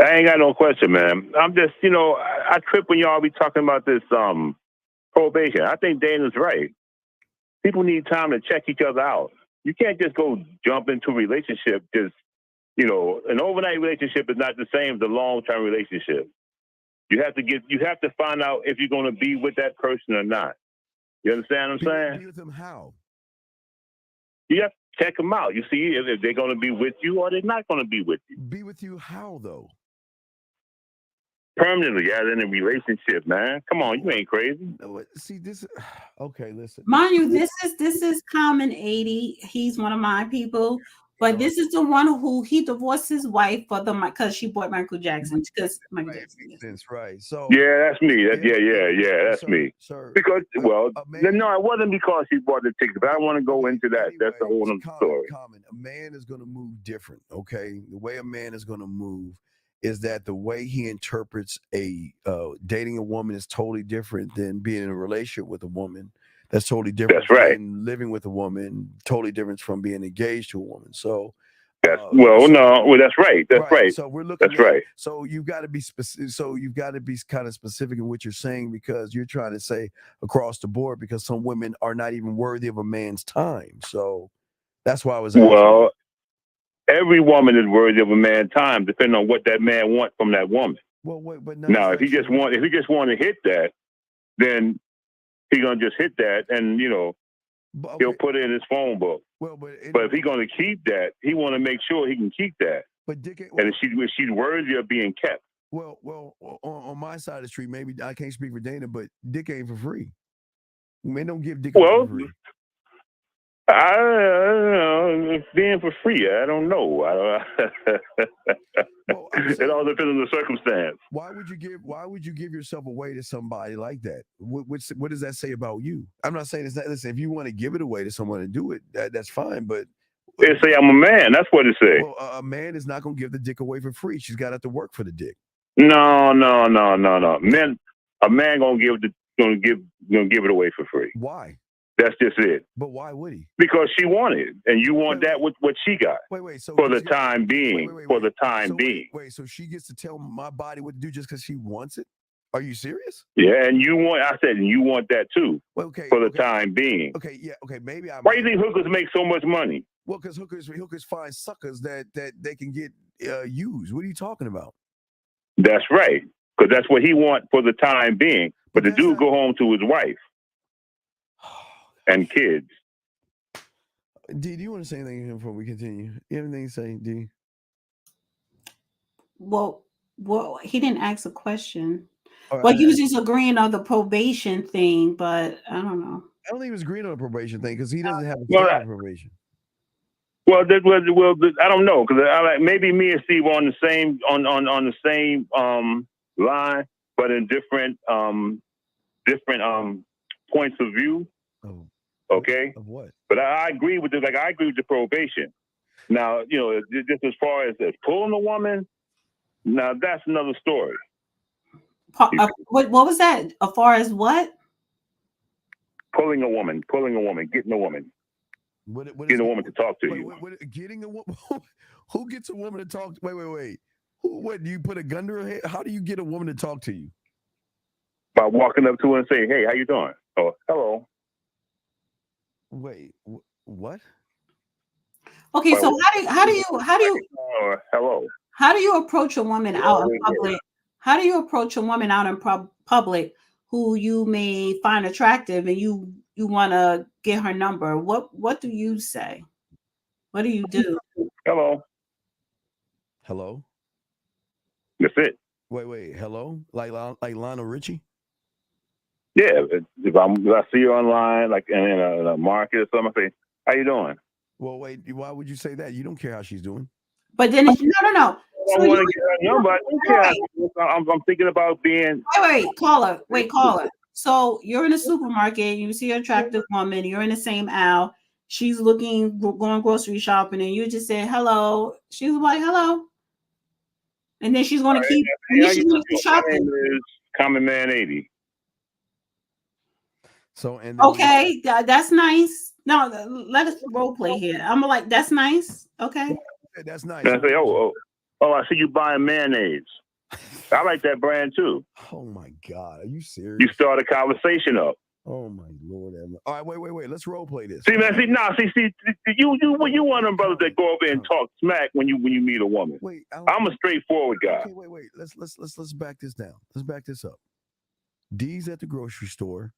I ain't got no question, man. I'm just, I trip when y'all be talking about this probation. I think Dana's right. People need time to check each other out. You can't just go jump into a relationship. An overnight relationship is not the same as a long-term relationship. You have to find out if you're going to be with that person or not. You understand what I'm saying? Be with them how? You have to check them out. You see if they're going to be with you or they're not going to be with you. Be with you how, though? Permanently, as in a relationship, man. Come on, you ain't crazy. See, this. Okay, listen. Mind you, this is Common 80. He's one of my people, but this is the one who he divorced his wife because she bought Michael Jackson. Because Michael Jackson. Right. So yeah, that's me. That's me. Because no, it wasn't because she bought the ticket, but I want to go into that. That's the whole other story. A man is going to move different. Okay, the way a man is going to move is that the way he interprets dating a woman is totally different than being in a relationship with a woman. That's totally different. That's right. Than living with a woman. Totally different from being engaged to a woman. So. That's that's right. That's right. So we're looking. That's right. So you've got to be specific. So you've got to be kind of specific in what you're saying, because you're trying to say across the board, because some women are not even worthy of a man's time. So that's why I was asking. Well, every woman is worthy of a man's time, depending on what that man wants from that woman. Well, wait, but now, if he just want to hit that, then he's gonna just hit that, and he'll put it in his phone book. Well, but if he's going to keep that, he want to make sure he can keep that. But Dick, and she's worthy of being kept. Well, on my side of the street, maybe I can't speak for Dana, but Dick ain't for free. Man, don't give Dick for free. I don't know, being for free, I don't know. It all depends on the circumstance. Why would you give yourself away to somebody like that? What does that say about you? I'm not saying it's not. Listen, if you want to give it away to someone and do it, that's fine. But it say I'm a man. That's what it say. Well, a man is not gonna give the dick away for free. She's got to have to work for the dick. No. Men, a man gonna give it away for free. Why? That's just it. But why would he? Because she wanted it, and you want that with what she got. So for the time being. For the time being. So she gets to tell my body what to do just because she wants it? Are you serious? Yeah, and you want that too. For the time being. Okay, yeah, okay. Maybe I. Why do you think hookers make so much money? Well, because hookers find suckers that they can get used. What are you talking about? That's right, because that's what he want for the time being. But the dude go home to his wife and kids. D, do you want to say anything before we continue? You have anything to say, D? Well, he didn't ask a question. Right. Well, he was just agreeing on the probation thing, but I don't know. I don't think he was agreeing on a probation thing because he doesn't have a probation. Well, I don't know, because maybe me and Steve are on the same line, but in different points of view. Oh. Okay. Of what? But I agree with it. Like I agree with the probation. Now, just as far as pulling a woman, now that's another story. What was that? As far as what? Pulling a woman, getting a woman. Getting a woman to talk to you. Getting a woman? Who gets a woman to talk? Wait. What, do you put a gun to her head? How do you get a woman to talk to you? By walking up to her and saying, "Hey, how you doing?" Oh, hello. Wait, what? Okay, so how do you hello? How do you approach a woman out in public? How do you approach a woman out in public who you may find attractive and you want to get her number? What do you say? What do you do? Hello. That's it. Wait. Hello, like Lionel Richie. Yeah, if I see you online, like in a market or something, I say, "How you doing?" Well, wait. Why would you say that? You don't care how she's doing. But then no. I want to get her number. I don't care. I'm thinking about being. Wait, caller. So you're in a supermarket, you see an attractive woman, you're in the same aisle, she's going grocery shopping, and you just say hello. She's like, hello. And then she's going to keep shopping. My name is Common Man 80. So okay, that's nice. No, let us role play here. I'm like, that's nice. Okay. That's nice. And I say, oh, I see you buying mayonnaise. I like that brand too. Oh my God, are you serious? You start a conversation up. Oh my Lord. All right, wait. Let's role play this. See, man. You one of them brothers that go over and talk smack when you meet a woman. Wait, I'm a straightforward guy. Okay, wait. Let's back this down. Let's back this up. D's at the grocery store.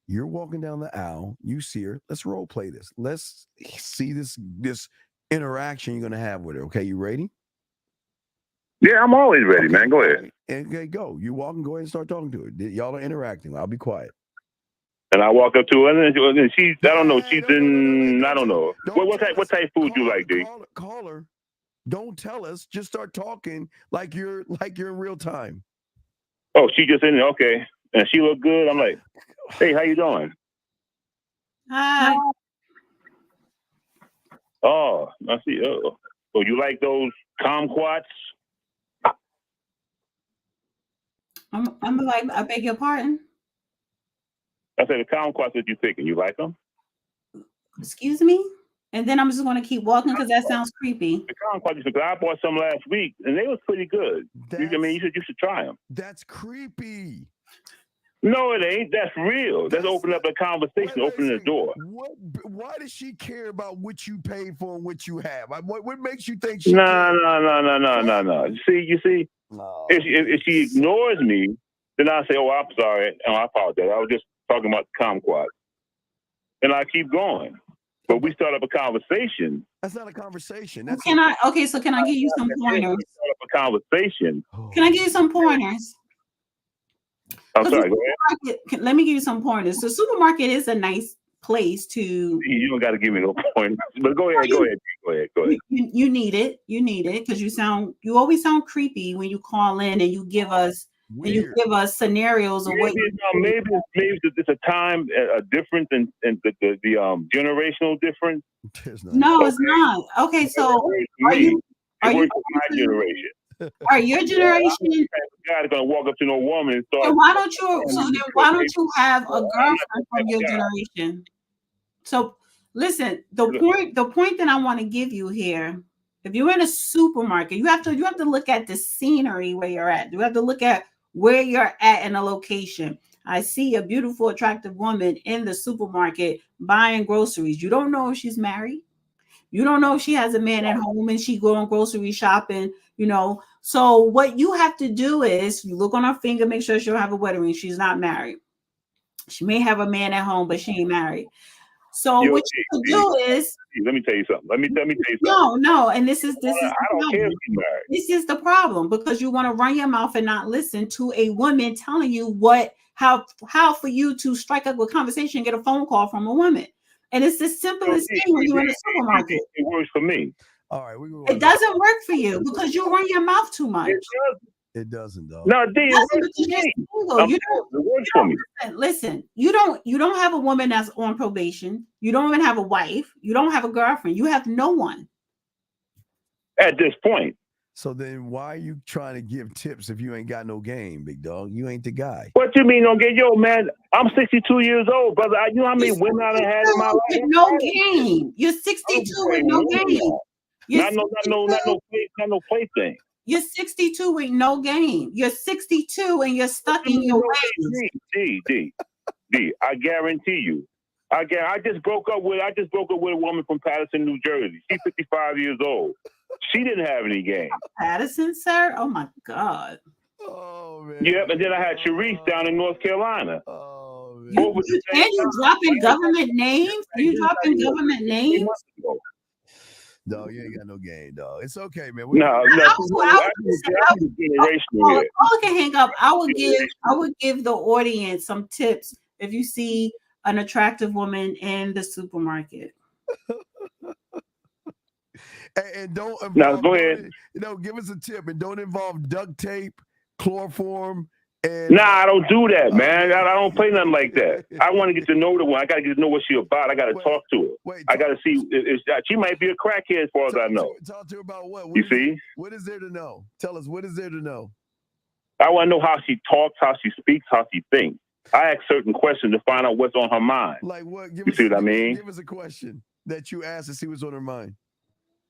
You're walking down the aisle. You see her. Let's role play this. Let's see this interaction you're gonna have with her. Okay, you ready? Yeah, I'm always ready, man. Go ahead. Okay, go. You walk and go ahead and start talking to her. Y'all are interacting. I'll be quiet. And I walk up to her, and she's, I don't know, she's in, I don't know. What type of food you like, D? Call her. Don't tell us. Just start talking like you're in real time. Oh, she just in there. Okay. And she look good. I'm like, hey, how you doing? Hi. Oh, I see. Oh, you like those kumquats? I'm like, I beg your pardon. I said the kumquats that you picking, you like them? Excuse me? And then I'm just going to keep walking because that sounds creepy. The kumquats, I bought some last week, and they was pretty good. You should try them. That's creepy. No, it ain't. That's real. That's opening up a conversation, opening the door. Why does she care about what you paid for and what you have? What makes you think she No. You see, if she ignores me, then I say, "Oh, I'm sorry. Oh, I apologize. I was just talking about the kumquats," and I keep going. But we start up a conversation. That's not a conversation. So can I give you some pointers? Start up a conversation. Can I give you some pointers? I'm sorry. Go ahead. Let me give you some pointers. The supermarket is a nice place to. You don't got to give me no pointers, but go ahead. You need it. You need it because you always sound creepy when you call in and you give us scenarios of what. Maybe it's a time a difference in the generational difference. No, it's not. Okay, so are you my generation? Are your generation? Guy's gonna walk up to no woman and start. So why don't you have a girlfriend from your generation? So listen, the point that I want to give you here, if you're in a supermarket, you have to look at the scenery where you're at. You have to look at where you're at in a location. I see a beautiful, attractive woman in the supermarket buying groceries. You don't know if she's married. You don't know if she has a man at home and she going grocery shopping, So what you have to do is you look on her finger, make sure she don't have a wedding ring. She's not married. She may have a man at home, but she ain't married. So what you can do is let me tell you something. Let me tell you something. No, and this is I don't care if she's married. This is the problem because you want to run your mouth and not listen to a woman telling you how for you to strike up a conversation and get a phone call from a woman. And it's the simplest thing when you're in a supermarket. It works for me. All right, it doesn't work for you because you run your mouth too much. It doesn't though. No, it works for me. Listen, you don't have a woman that's on probation. You don't even have a wife. You don't have a girlfriend. You have no one. At this point. So then why are you trying to give tips if you ain't got no game, big dog? You ain't the guy. What you mean don't get man? I'm 62 years old, brother. You know how many women I done had in my life? No game. You're 62 with no game. Not no plaything. You're 62 with no game. You're 62 and you're stuck in your ways. D. I guarantee you. I just broke up with a woman from Patterson, New Jersey. She's 55 years old. She didn't have any game. Patterson, sir? Oh my God. Oh man. Yep, and then I had Sharice down in North Carolina. Oh man. You dropping government names? Are you dropping government names? No, you ain't got no game, dog. It's okay, man. I can hang up. I would give the audience some tips if you see an attractive woman in the supermarket. And don't involve, now, go ahead. Give us a tip and don't involve duct tape, chloroform, and nah, I don't do that, man. I don't play nothing like that. I want to get to know the one. I got to get to know what she's about. I got to talk to her. I got to see if she might be a crackhead as far as I know. Talk to her about what? You see? What is there to know? Tell us, what is there to know? I want to know how she talks, how she speaks, how she thinks. I ask certain questions to find out what's on her mind. Like what? See what I mean? Give us a question that you ask to see what's on her mind.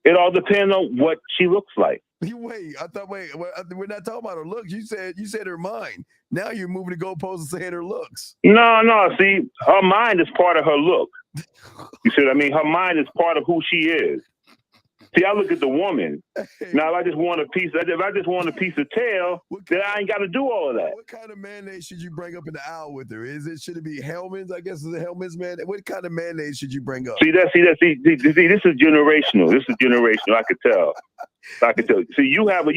It all depends on what she looks like. Wait, we're not talking about her looks. You said her mind. Now you're moving the goalposts and saying her looks. No. See, her mind is part of her look. You see what I mean? Her mind is part of who she is. See, I look at the woman. Now, if I just want a piece of tail, then I ain't got to do all of that. What kind of mayonnaise should you bring up in the aisle with her? Should it be Hellman's? I guess it's a Hellman's man. What kind of mayonnaise should you bring up? See, this is generational. This is generational. I could tell. See, you have a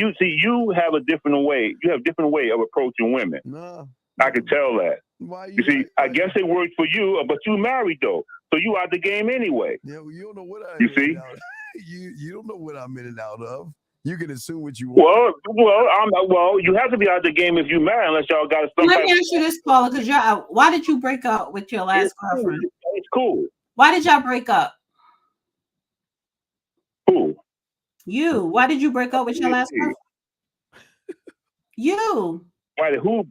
different way. You have a different way of approaching women. No. I could tell that. Why you see, I guess it worked for you, but you married though, so you out the game anyway. Yeah, well, you don't know what you see. You don't know what I'm in and out of. You can assume what you want. Well, you have to be out the game if you marry, unless y'all got to. Let me ask you this, Paula, because why did you break up with your last girlfriend? It's cool. Why did y'all break up? Who? You. Why did you break up with your last girlfriend? You. Why did who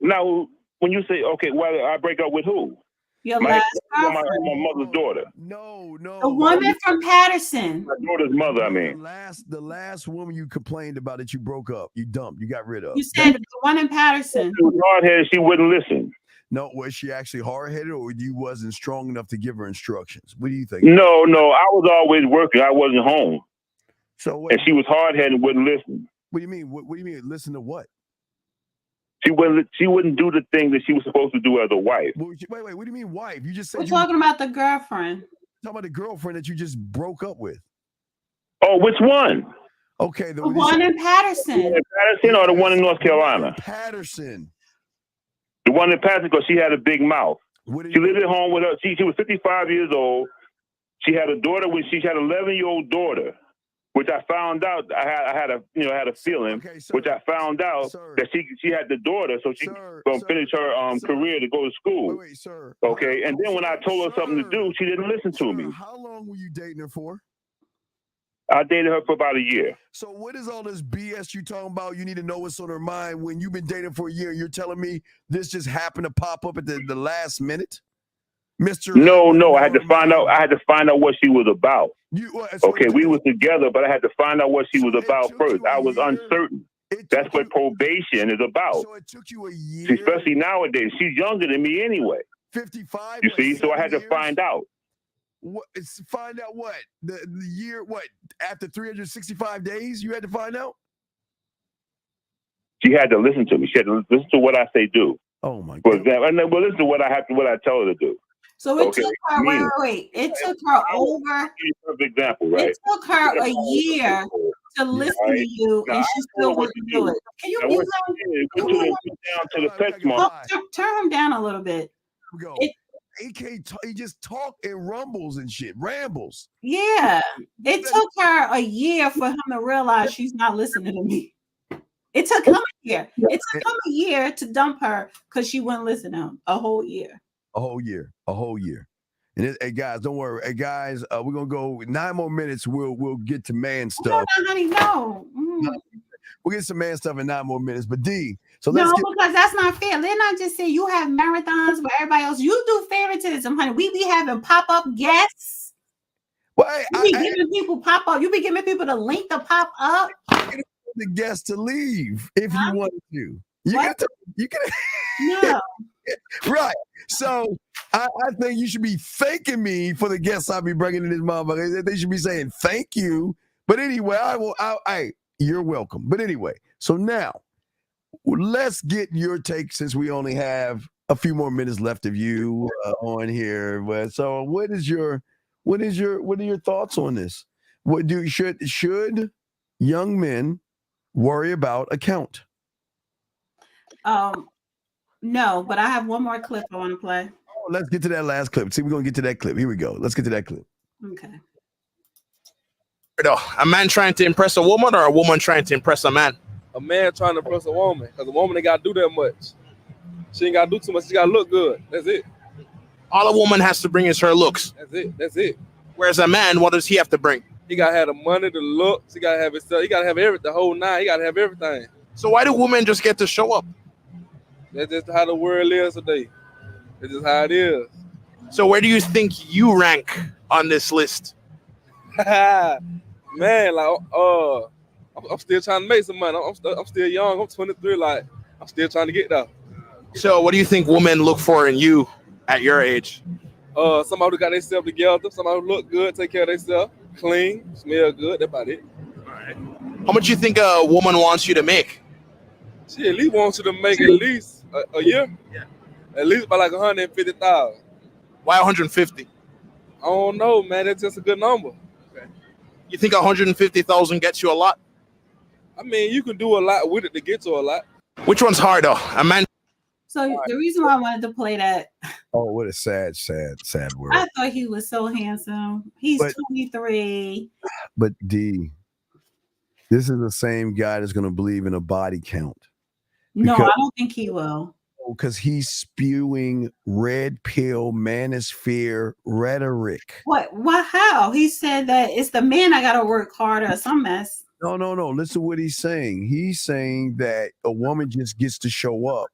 Now, when you say, okay, well, I break up with who? Your my last girlfriend. my mother's daughter. No. The woman from Patterson. My daughter's mother, I mean. The last woman you complained about that you broke up, you dumped, you got rid of. You said the one in Patterson. She was hard-headed. She wouldn't listen. No, was she actually hard-headed, or you wasn't strong enough to give her instructions? What do you think? No. I was always working. I wasn't home. So, and she was hard-headed and wouldn't listen. What do you mean? What do you mean? Listen to what? She wouldn't do the thing that she was supposed to do as a wife. Wait. What do you mean wife? You just said We're talking about the girlfriend. Talking about the girlfriend that you just broke up with. Oh, which one? Okay, the one in Patterson. The one in Patterson or the one in North Carolina? Patterson. The one in Patterson, because she had a big mouth. She lived at home with her. She was 55 years old. She had a daughter when she had an 11-year-old daughter, which I found out. I had a feeling, which I found out that she had the daughter, so she finish her career to go to school. Wait, sir. Okay, and then when I told her something to do, she didn't listen to me. How long were you dating her for? I dated her for about a year. So what is all this BS you talking about? You need to know what's on her mind when you've been dating for a year. You're telling me this just happened to pop up at the last minute, Mr. No. I had to find out what she was about. Okay, we were together, but I had to find out what she was about first. I was uncertain. That's what probation is about. So it took you a year. Especially nowadays. She's younger than me anyway. 55. You see, so I had to find out. Find out what? The year, what? After 365 days, you had to find out? She had to listen to me. She had to listen to what I say do. Oh my God. For example, and then listen to what I tell her to do. So it took her, wait. It took her over. Perfect example, right? It took her a year to listen to you, and she still wouldn't do it. Can you move down to the text mark? Turn him down a little bit. Here we go. He just talk and rumbles and shit, rambles. Yeah, it took her a year for him to realize she's not listening to me. It took him a year. It took him a year to dump her because she wouldn't listen to him. A whole year. A whole year. And hey guys, don't worry. Hey guys, we're gonna go 9 more minutes. We'll get to man stuff. No, honey, no. We'll get some man stuff in 9 more minutes. But D, because that's not fair. They're not just saying you have marathons with everybody else. You do favoritism, honey. We be having pop-up guests. Well, you be giving people pop-up. You be giving people the link to pop up. The guests to leave if you wanted to. You can. No. Right. So I think you should be thanking me for the guests I'll be bringing in this motherfucker. They should be saying thank you. But anyway, you're welcome. But anyway, so now let's get your take since we only have a few more minutes left of you on here. But so what are your thoughts on this? Should young men worry about account? No, but I have one more clip I want to play. Oh, let's get to that last clip. See, we're gonna get to that clip. Here we go. Let's get to that clip. Okay. A man trying to impress a woman or a woman trying to impress a man? A man trying to impress a woman, because a woman ain't got to do that much. She ain't got to do too much. She got to look good. That's it. All a woman has to bring is her looks. That's it. Whereas a man, what does he have to bring? He got to have the money, the looks. He got to have his stuff. He got to have everything, the whole nine. He got to have everything. So why do women just get to show up? That's just how the world is today. It's just how it is. So where do you think you rank on this list? Man, like, I'm still trying to make some money. I'm still young. I'm 23. Like, I'm still trying to get there. So what do you think women look for in you at your age? Somebody who got themselves together. Somebody who look good, take care of themselves, clean, smell good. That's about it. All right. How much you think a woman wants you to make? She at least wants you to make at least a year. Yeah. At least by like 150,000. Why 150? I don't know, man. That's just a good number. Okay. You think 150,000 gets you a lot? I mean, you can do a lot with it to get to a lot. Which one's harder? A man. So the reason why I wanted to play that. Oh, what a sad word. I thought he was so handsome. He's 23. But D, this is the same guy that's going to believe in a body count. No, I don't think he will. Because he's spewing red pill manosphere rhetoric. What? How? He said that it's the man I got to work harder or some mess. No. Listen to what he's saying. He's saying that a woman just gets to show up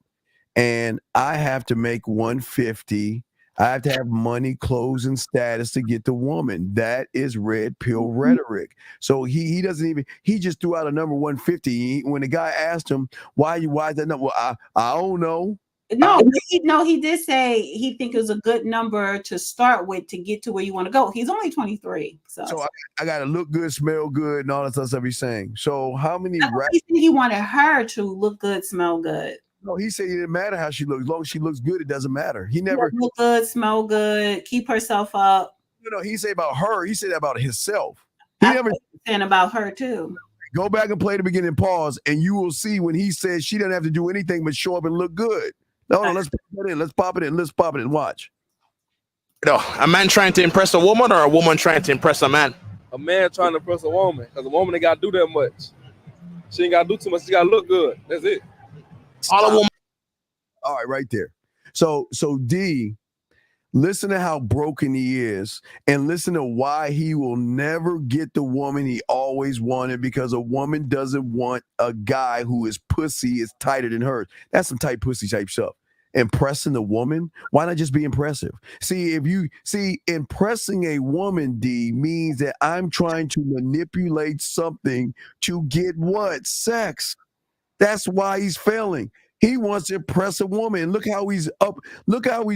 and I have to make 150. I have to have money, clothes, and status to get the woman. That is red pill rhetoric. So he doesn't even, he just threw out a number 150. When the guy asked him, why is that number? Well, I don't know. He did say he think it was a good number to start with to get to where you want to go. He's only 23. So I got to look good, smell good, and all that stuff he's saying. So how many he wanted her to look good, smell good. No, he said it didn't matter how she looks. As long as she looks good, it doesn't matter. He never look good, smell good, keep herself up. He said about her. He said about himself. He never saying about her too. Go back and play the beginning, pause, and you will see when he says she doesn't have to do anything but show up and look good. No, let's pop it in. Let's pop it in. Let's pop it in. Watch. No, a man trying to impress a woman or a woman trying to impress a man? A man trying to impress a woman, because a woman ain't got to do that much. She ain't got to do too much. She got to look good. That's it. All right, right there. So D, listen to how broken he is, and listen to why he will never get the woman he always wanted, because a woman doesn't want a guy who is pussy is tighter than hers. That's some tight pussy type stuff. Impressing the woman, why not just be impressive? See, impressing a woman, D, means that I'm trying to manipulate something to get what? Sex. That's why he's failing. He wants to impress a woman. Look how he's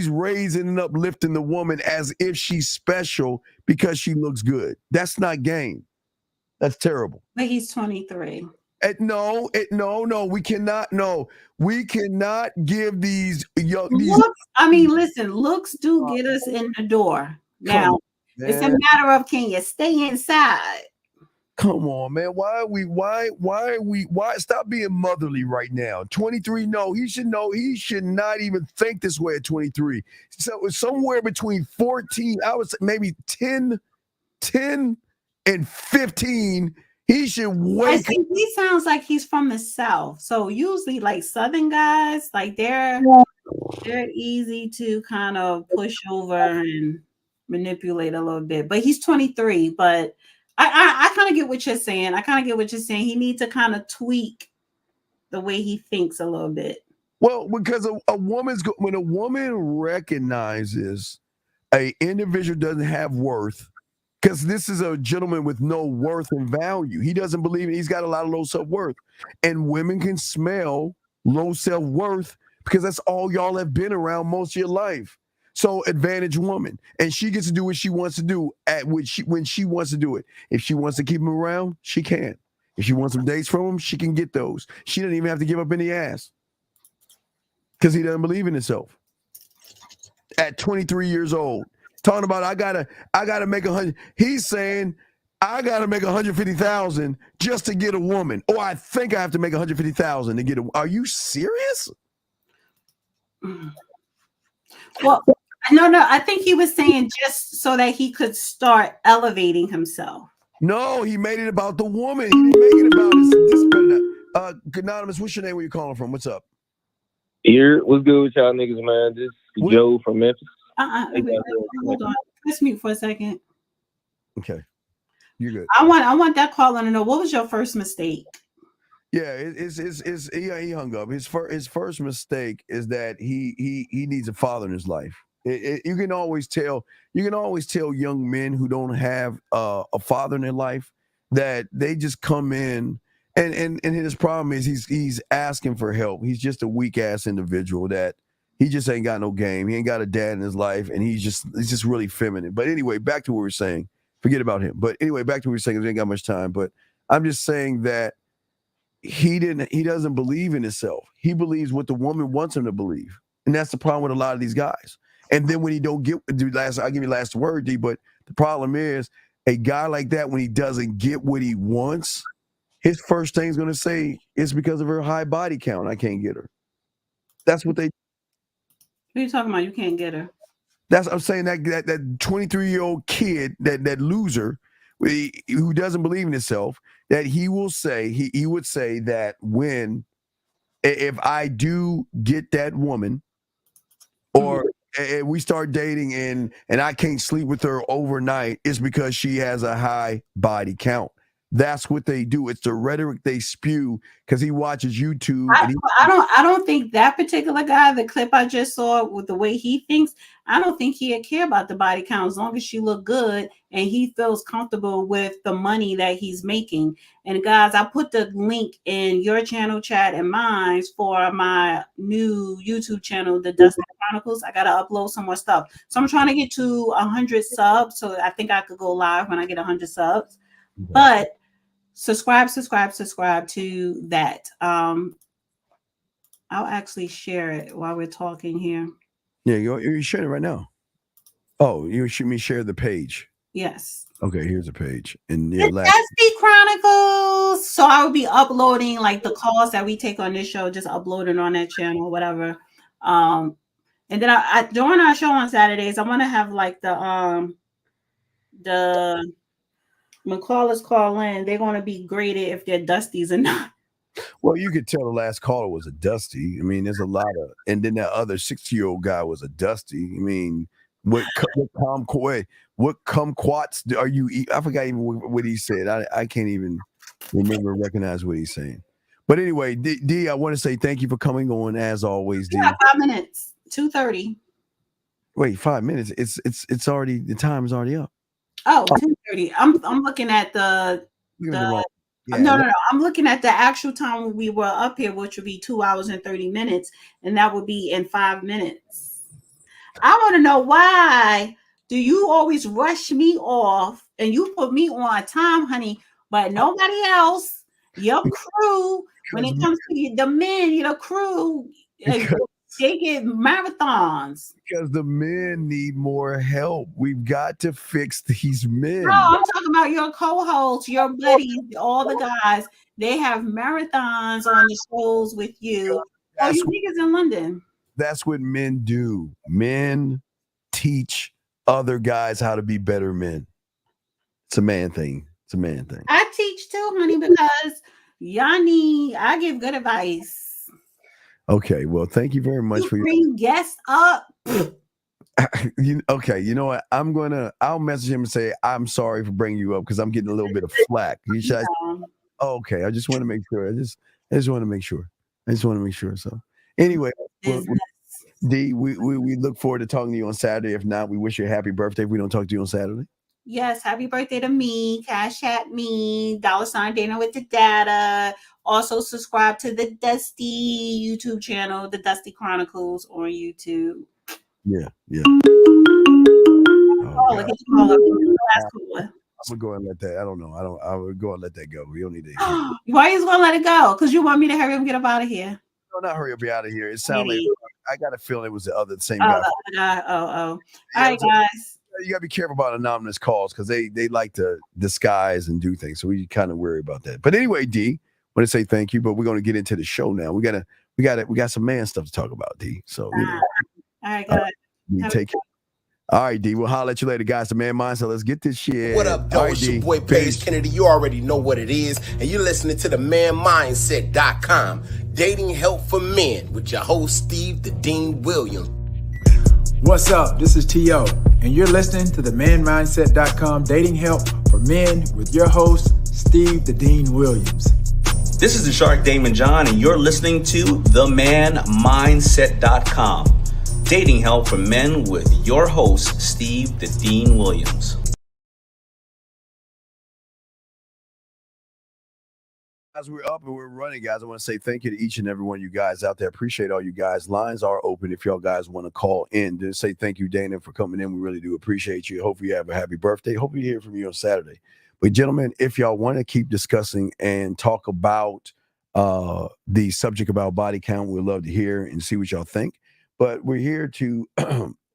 raising and uplifting the woman as if she's special because she looks good. That's not game. That's terrible. But he's 23. No, we cannot. No, we cannot give these young. Looks do get us in the door. Now, it's a matter of, can you stay inside? Come on, man. Why stop being motherly right now? 23, no, he should know. He should not even think this way at 23. So somewhere between 14, I would say maybe 10 and 15, he should wake up. He sounds like he's from the South. So usually like Southern guys, like they're easy to kind of push over and manipulate a little bit. But he's 23, but I kind of get what you're saying. He needs to kind of tweak the way he thinks a little bit. Well, because when a woman recognizes an individual doesn't have worth, because this is a gentleman with no worth and value. He doesn't believe he's got a lot of low self-worth. And women can smell low self-worth because that's all y'all have been around most of your life. So advantage woman, and she gets to do what she wants to do when she wants to do it. If she wants to keep him around, she can. If she wants some dates from him, she can get those. She doesn't even have to give up any ass because he doesn't believe in himself. At 23 years old, talking about I gotta make 100. He's saying I gotta make 150,000 just to get a woman. Oh, I think I have to make 150,000 to get a. Are you serious? Well, no. I think he was saying just so that he could start elevating himself. No, he made it about the woman. He didn't make it about this. Anonymous, what's your name? Where you calling from? What's up? Here, what's good with y'all niggas, man? This is Joe from Memphis. Hold on. Let's mute for a second. Okay, you're good. I want that caller to know, what was your first mistake? Yeah, he hung up. His first mistake is that he needs a father in his life. You can always tell young men who don't have a father in their life that they just come in and his problem is he's asking for help. He's just a weak ass individual that he just ain't got no game. He ain't got a dad in his life, and he's just really feminine. But anyway, back to what we were saying. Forget about him. But anyway, back to what we were saying. We ain't got much time. But I'm just saying that he doesn't believe in himself. He believes what the woman wants him to believe, and that's the problem with a lot of these guys. And then when he don't get, I'll give you last word, D. But the problem is a guy like that, when he doesn't get what he wants, his first thing is going to say it's because of her high body count. I can't get her. That's what they. What are you talking about? You can't get her. I'm saying that 23-year-old kid, that loser, who doesn't believe in himself, that he will say he would say that if I do get that woman, or we start dating and I can't sleep with her overnight, it's because she has a high body count. That's what they do. It's the rhetoric they spew because he watches YouTube. I don't think that particular guy, the clip I just saw with the way he thinks, I don't think he'd care about the body count as long as she look good and he feels comfortable with the money that he's making. And guys, I put the link in your channel chat and mine for my new YouTube channel, The Dusty Chronicles. I gotta upload some more stuff. So I'm trying to get to 100 subs. So I think I could go live when I get 100 subs. But subscribe to that. I'll actually share it while we're talking here. Yeah, you're sharing it right now. Oh, you should me share the page. Yes. Okay, here's a page. And The Dusty Chronicles. So I will be uploading like the calls that we take on this show, just uploading on that channel, whatever. And then I during our show on Saturdays, I want to have like the when callers call in, they're going to be graded if they're Dusties or not. Well, you could tell the last caller was a Dusty. I mean, there's a lot of, and then that other 60-year-old guy was a Dusty. I mean, what kumquats are you? I forgot even what he said. I can't even recognize what he's saying. But anyway, D, I want to say thank you for coming on as always. D. Yeah, 5 minutes, 2:30. Wait, 5 minutes. It's already, the time is already up. Oh, 2:30. I'm looking at the no. I'm looking at the actual time when we were up here, which would be 2 hours and 30 minutes, and that would be in 5 minutes. I want to know, why do you always rush me off and you put me on time, honey, but nobody else, your crew, when it comes to the men, your crew, they get marathons. Because the men need more help. We've got to fix these men. No, I'm talking about your co-hosts, your buddies, all the guys. They have marathons on the shows with you. Oh, you niggas in London. That's what men do. Men teach other guys how to be better men. It's a man thing. It's a man thing. I teach too, honey, because I give good advice. Okay, well, thank you very much for bring guests up. Okay, you know what? I'll message him and say, I'm sorry for bringing you up because I'm getting a little bit of flack. Okay, I just want to make sure. I just want to make sure. So anyway, D, we look forward to talking to you on Saturday. If not, we wish you a happy birthday if we don't talk to you on Saturday. Yes, happy birthday to me. Cash at me, $ Dana with the data. Also subscribe to the Dusty YouTube channel, the Dusty Chronicles on YouTube. Yeah. I'm gonna go and let that. I don't know. I would go and let that go. We don't need to. Why are you gonna let it go? Because you want me to hurry up and get up out of here. No, not hurry up, be out of here. It sounded like I got a feeling it was the same guy. All right, guys. You gotta be careful about anonymous calls because they like to disguise and do things. So we kind of worry about that. But anyway, D, want to say thank you, but we're gonna get into the show now. We got some man stuff to talk about, D. So all right, guys. Take care. All right, D. We'll holler at you later, guys. The Man Mindset. Let's get this shit. What up, though? It's your boy Paige Kennedy. You already know what it is. And you're listening to the manmindset.com. Dating help for men with your host, Steve the Dean Williams. What's up? This is T.O. And you're listening to the manmindset.com dating help for men with your host, Steve the Dean Williams. This is the Shark Damon John, and you're listening to themanmindset.com. Dating help for men with your host, Steve the Dean Williams. As we're up and we're running, guys, I want to say thank you to each and every one of you guys out there. Appreciate all you guys. Lines are open if y'all guys want to call in. Just say thank you, Dana, for coming in. We really do appreciate you. Hopefully you have a happy birthday. Hope you hear from you on Saturday. But gentlemen, if y'all want to keep discussing and talk about the subject about body count, we'd love to hear and see what y'all think. But we're here to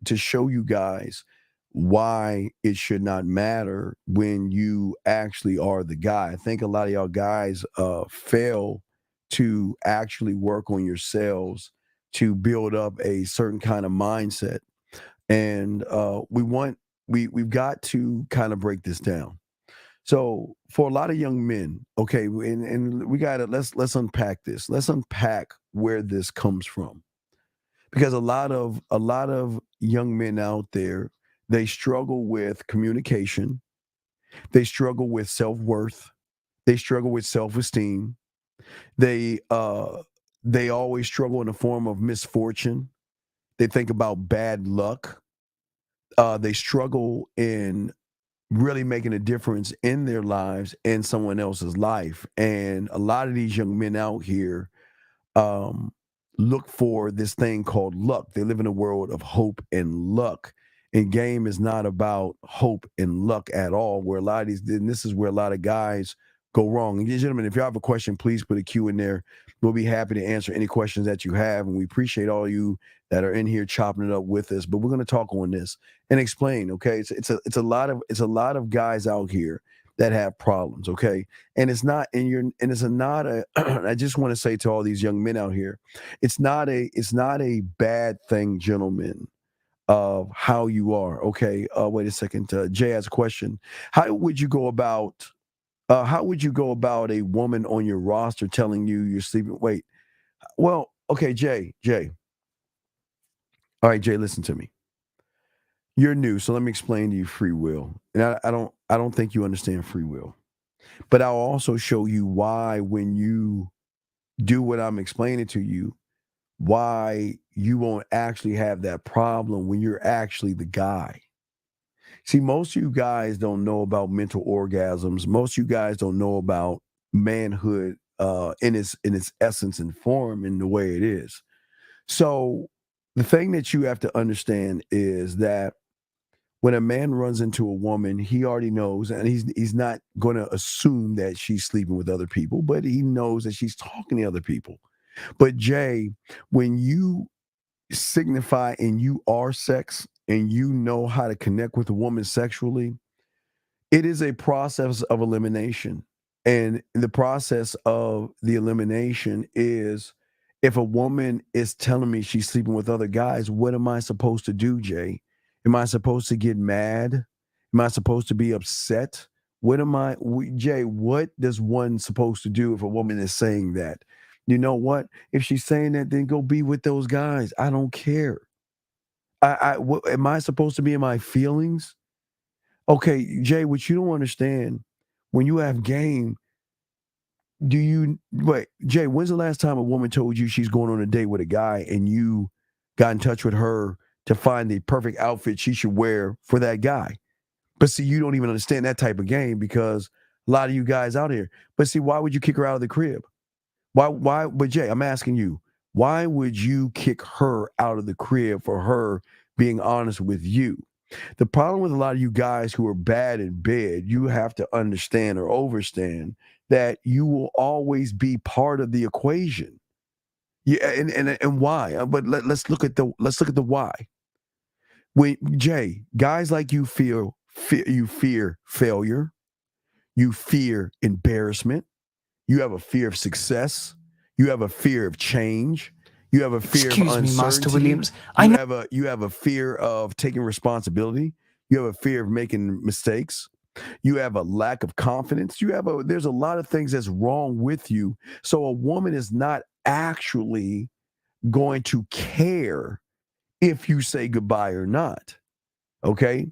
to show you guys why it should not matter when you actually are the guy. I think a lot of y'all guys fail to actually work on yourselves to build up a certain kind of mindset. And we've got to kind of break this down. So for a lot of young men, okay, and we got to let's unpack this. Let's unpack where this comes from. Because a lot of young men out there, they struggle with communication. They struggle with self-worth. They struggle with self-esteem. They always struggle in the form of misfortune. They think about bad luck. They struggle in really making a difference in their lives and someone else's life. And a lot of these young men out here look for this thing called luck. They live in a world of hope and luck. And game is not about hope and luck at all. Where a lot of these, and this is where a lot of guys go wrong. And gentlemen, if you have a question, please put a Q in there. We'll be happy to answer any questions that you have. And we appreciate all you that are in here chopping it up with us. But we're going to talk on this and explain. Okay, it's a lot of guys out here that have problems. Okay, and it's not I just want to say to all these young men out here, it's not a bad thing, gentlemen, of how you are. Okay, wait a second. Jay has a question. How would you go about a woman on your roster telling you you're sleeping? Wait, well, okay, Jay. All right, Jay, listen to me. You're new, so let me explain to you free will. And I don't think you understand free will. But I'll also show you why when you do what I'm explaining to you, why you won't actually have that problem when you're actually the guy. See, most of you guys don't know about mental orgasms. Most of you guys don't know about manhood in its essence and form and the way it is. So the thing that you have to understand is that when a man runs into a woman, he already knows, and he's not going to assume that she's sleeping with other people, but he knows that she's talking to other people. But Jay, when you signify and you are sex and you know how to connect with a woman sexually, it is a process of elimination. And the process of the elimination is, if a woman is telling me she's sleeping with other guys, what am I supposed to do, Jay? Am I supposed to get mad? Am I supposed to be upset? Jay, what does one supposed to do if a woman is saying that? You know what? If she's saying that, then go be with those guys. I don't care. Am I supposed to be in my feelings? Okay, Jay, what you don't understand, when you have game, Jay, when's the last time a woman told you she's going on a date with a guy and you got in touch with her to find the perfect outfit she should wear for that guy? But see, you don't even understand that type of game, because a lot of you guys out here. But see, why would you kick her out of the crib? Why? But Jay, I'm asking you, why would you kick her out of the crib for her being honest with you? The problem with a lot of you guys who are bad in bed, you have to understand or overstand that you will always be part of the equation. Yeah, and why? But let's look at the why. When Jay, guys like you fear failure, you fear embarrassment, you have a fear of success, you have a fear of change, you have a fear of uncertainty. Excuse me, Master Williams. You have a fear of taking responsibility. You have a fear of making mistakes. You have a lack of confidence. There's a lot of things that's wrong with you. So a woman is not actually going to care if you say goodbye or not. Okay?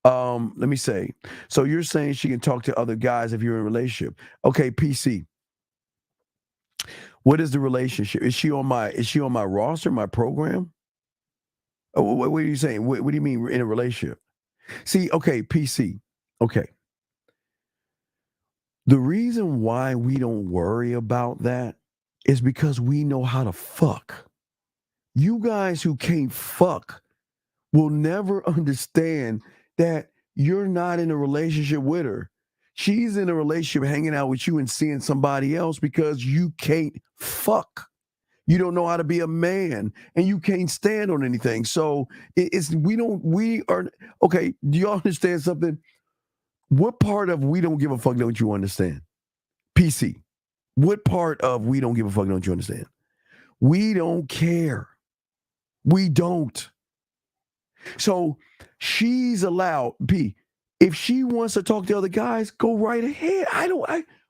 Let me say. So you're saying she can talk to other guys if you're in a relationship. Okay, PC. What is the relationship? Is she on my roster, my program? What are you saying? What do you mean in a relationship? See, okay, PC. Okay. The reason why we don't worry about that is because we know how to fuck. You guys who can't fuck will never understand that you're not in a relationship with her. She's in a relationship hanging out with you and seeing somebody else because you can't fuck. You don't know how to be a man and you can't stand on anything. So we are okay. Do y'all understand something? What part of we don't give a fuck don't you understand? PC. What part of we don't give a fuck don't you understand? We don't care. We don't. So she's allowed, P. If she wants to talk to other guys, go right ahead.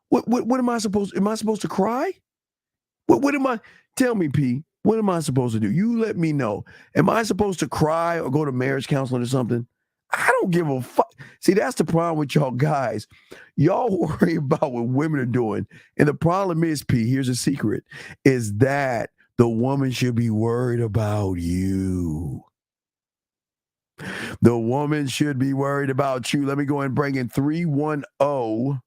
What am I supposed? Am I supposed to cry? What am I? Tell me, P. What am I supposed to do? You let me know. Am I supposed to cry or go to marriage counseling or something? I don't give a fuck. See, that's the problem with y'all guys. Y'all worry about what women are doing. And the problem is, P, here's a secret, is that the woman should be worried about you. The woman should be worried about you. Let me go ahead and bring in 310.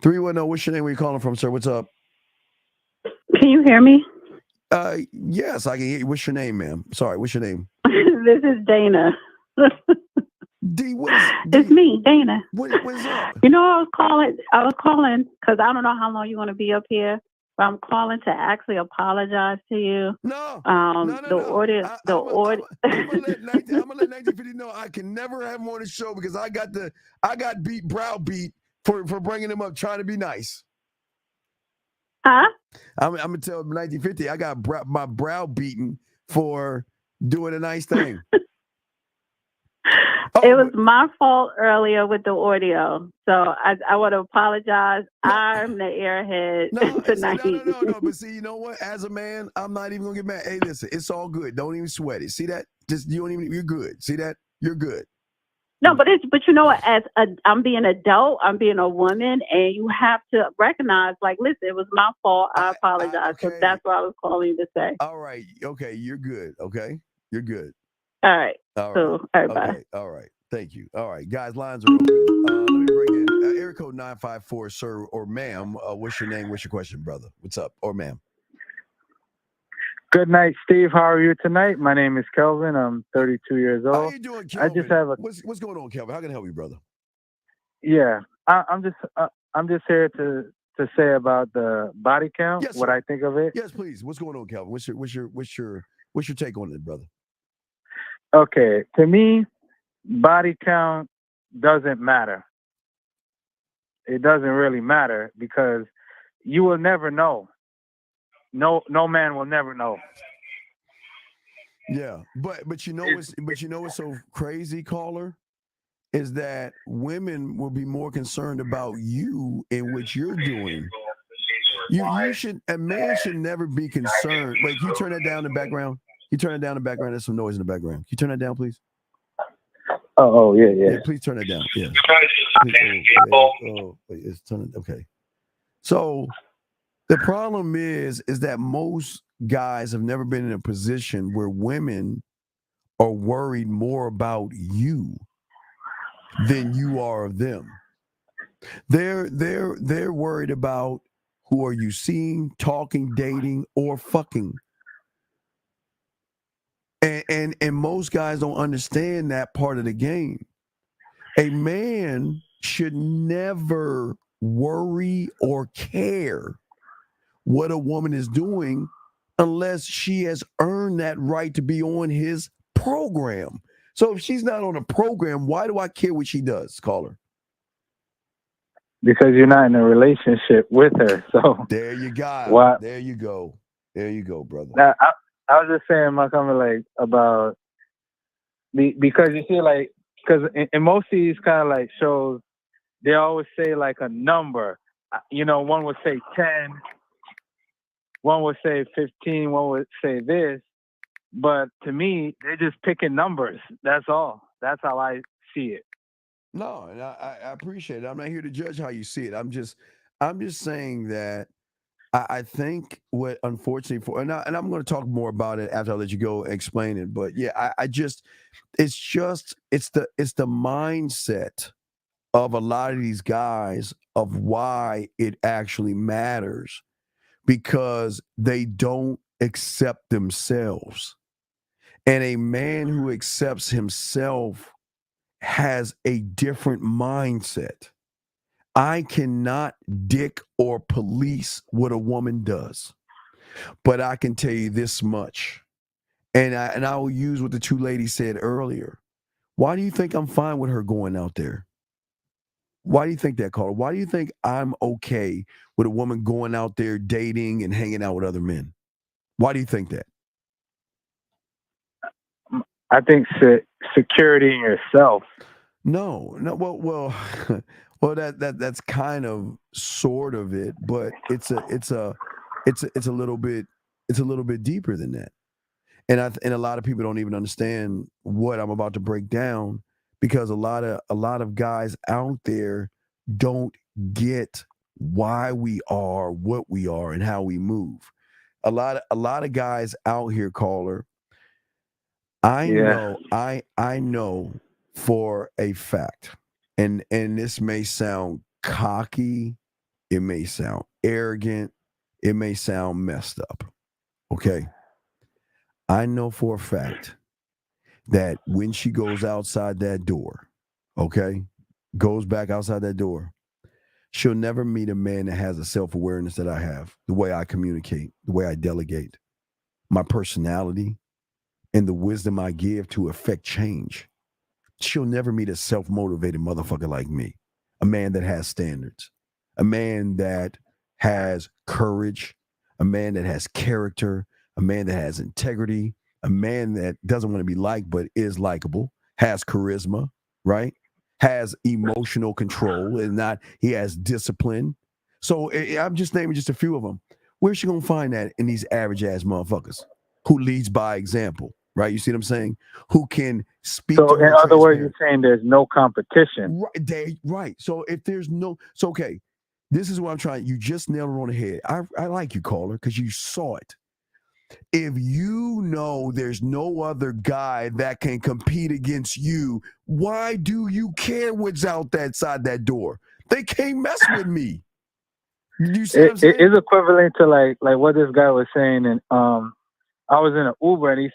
310, what's your name? Where you calling from, sir? What's up? Can you hear me? Yes, I can hear you. What's your name, ma'am? Sorry, what's your name? This is Dana. D, what is It's me, Dana. What is up? You know, I was calling because I don't know how long you want to be up here, but I'm calling to actually apologize to you. No, the audience, I'm gonna let 1950 know I can never have him on the show because I got browbeat for bringing him up trying to be nice. Huh? I'm gonna tell 1950 I got my brow beaten for doing a nice thing. It was my fault earlier with the audio, so I want to apologize. I'm the airhead tonight. No. But see, you know what? As a man, I'm not even gonna get mad. Hey, listen, it's all good. Don't even sweat it. See that? You're good. See that? You're good. No, but you know what? I'm being an adult, I'm being a woman, and you have to recognize, like, listen, it was my fault. I apologize. So that's what I was calling you to say. All right. Okay. You're good. Okay. You're good. All right. All right. Cool. All right. Bye. Okay. All right. Thank you. All right, guys. Lines are open. Let me bring in area code 954, sir or ma'am. What's your name? What's your question, brother? What's up, or ma'am? Good night, Steve. How are you tonight? My name is Kelvin. I'm 32 years old. How you doing, Kelvin? I just have what's going on, Kelvin? How can I help you, brother? Yeah, I'm just here to say about the body count. Yes, what sir. I think of it. Yes, please. What's going on, Kelvin? What's your take on it, brother? Okay, to me, body count doesn't matter. It doesn't really matter because you will never know. No man will never know. Yeah, but you know what's so crazy, caller, is that women will be more concerned about you and what you're doing. A man should never be concerned. Wait, can you turn that down in the background? You turn it down in the background. There's some noise in the background. Can you turn that down, please? Oh, yeah. Please turn it down. Yeah. Wait, it's turning. Okay. So the problem is that most guys have never been in a position where women are worried more about you than you are of them. They're worried about who are you seeing, talking, dating, or fucking. And most guys don't understand that part of the game. A man should never worry or care what a woman is doing unless she has earned that right to be on his program. So if she's not on a program, why do I care what she does, caller? Because you're not in a relationship with her. So there you go. What? There you go, brother. Now, I was just saying, my comment, like, about because you see, like, because in most of these kind of like shows, they always say like a number. You know, one would say 10, one would say 15, one would say this. But to me, they're just picking numbers. That's all. That's how I see it. No, and I appreciate it. I'm not here to judge how you see it. I'm just saying that I think what, unfortunately, and I'm going to talk more about it after I let you go and explain it. But yeah, it's the mindset of a lot of these guys of why it actually matters, because they don't accept themselves. And a man who accepts himself has a different mindset. I cannot dick or police what a woman does, but I can tell you this much, and I will use what the two ladies said earlier. Why do you think I'm fine with her going out there? Why do you think that, caller? Why do you think I'm okay with a woman going out there dating and hanging out with other men? Why do you think that? I think security in yourself. No. Well, that's kind of sort of it, but it's a little bit deeper than that. And a lot of people don't even understand what I'm about to break down, because a lot of guys out there don't get why we are what we are and how we move. A lot of guys out here, caller. I know for a fact, and this may sound cocky, it may sound arrogant, it may sound messed up. Okay. I know for a fact that when she goes outside that door, okay, goes back outside that door, she'll never meet a man that has a self-awareness that I have, the way I communicate, the way I delegate, my personality, and the wisdom I give to affect change. She'll never meet a self-motivated motherfucker like me, a man that has standards, a man that has courage, a man that has character, a man that has integrity, a man that doesn't want to be liked but is likable, has charisma, right? Has emotional control, and he has discipline. So I'm just naming just a few of them. Where's she gonna find that in these average ass motherfuckers who leads by example, right? You see what I'm saying? Who can speak to her. In other words, you're saying there's no competition. Right. So if there's no, so okay, this is what I'm trying. You just nailed it on the head. I like you, caller, because you saw it. If you know there's no other guy that can compete against you, why do you care what's outside that door? They can't mess with me. You see what I'm saying? It's equivalent to like what this guy was saying. And I was in an Uber, and he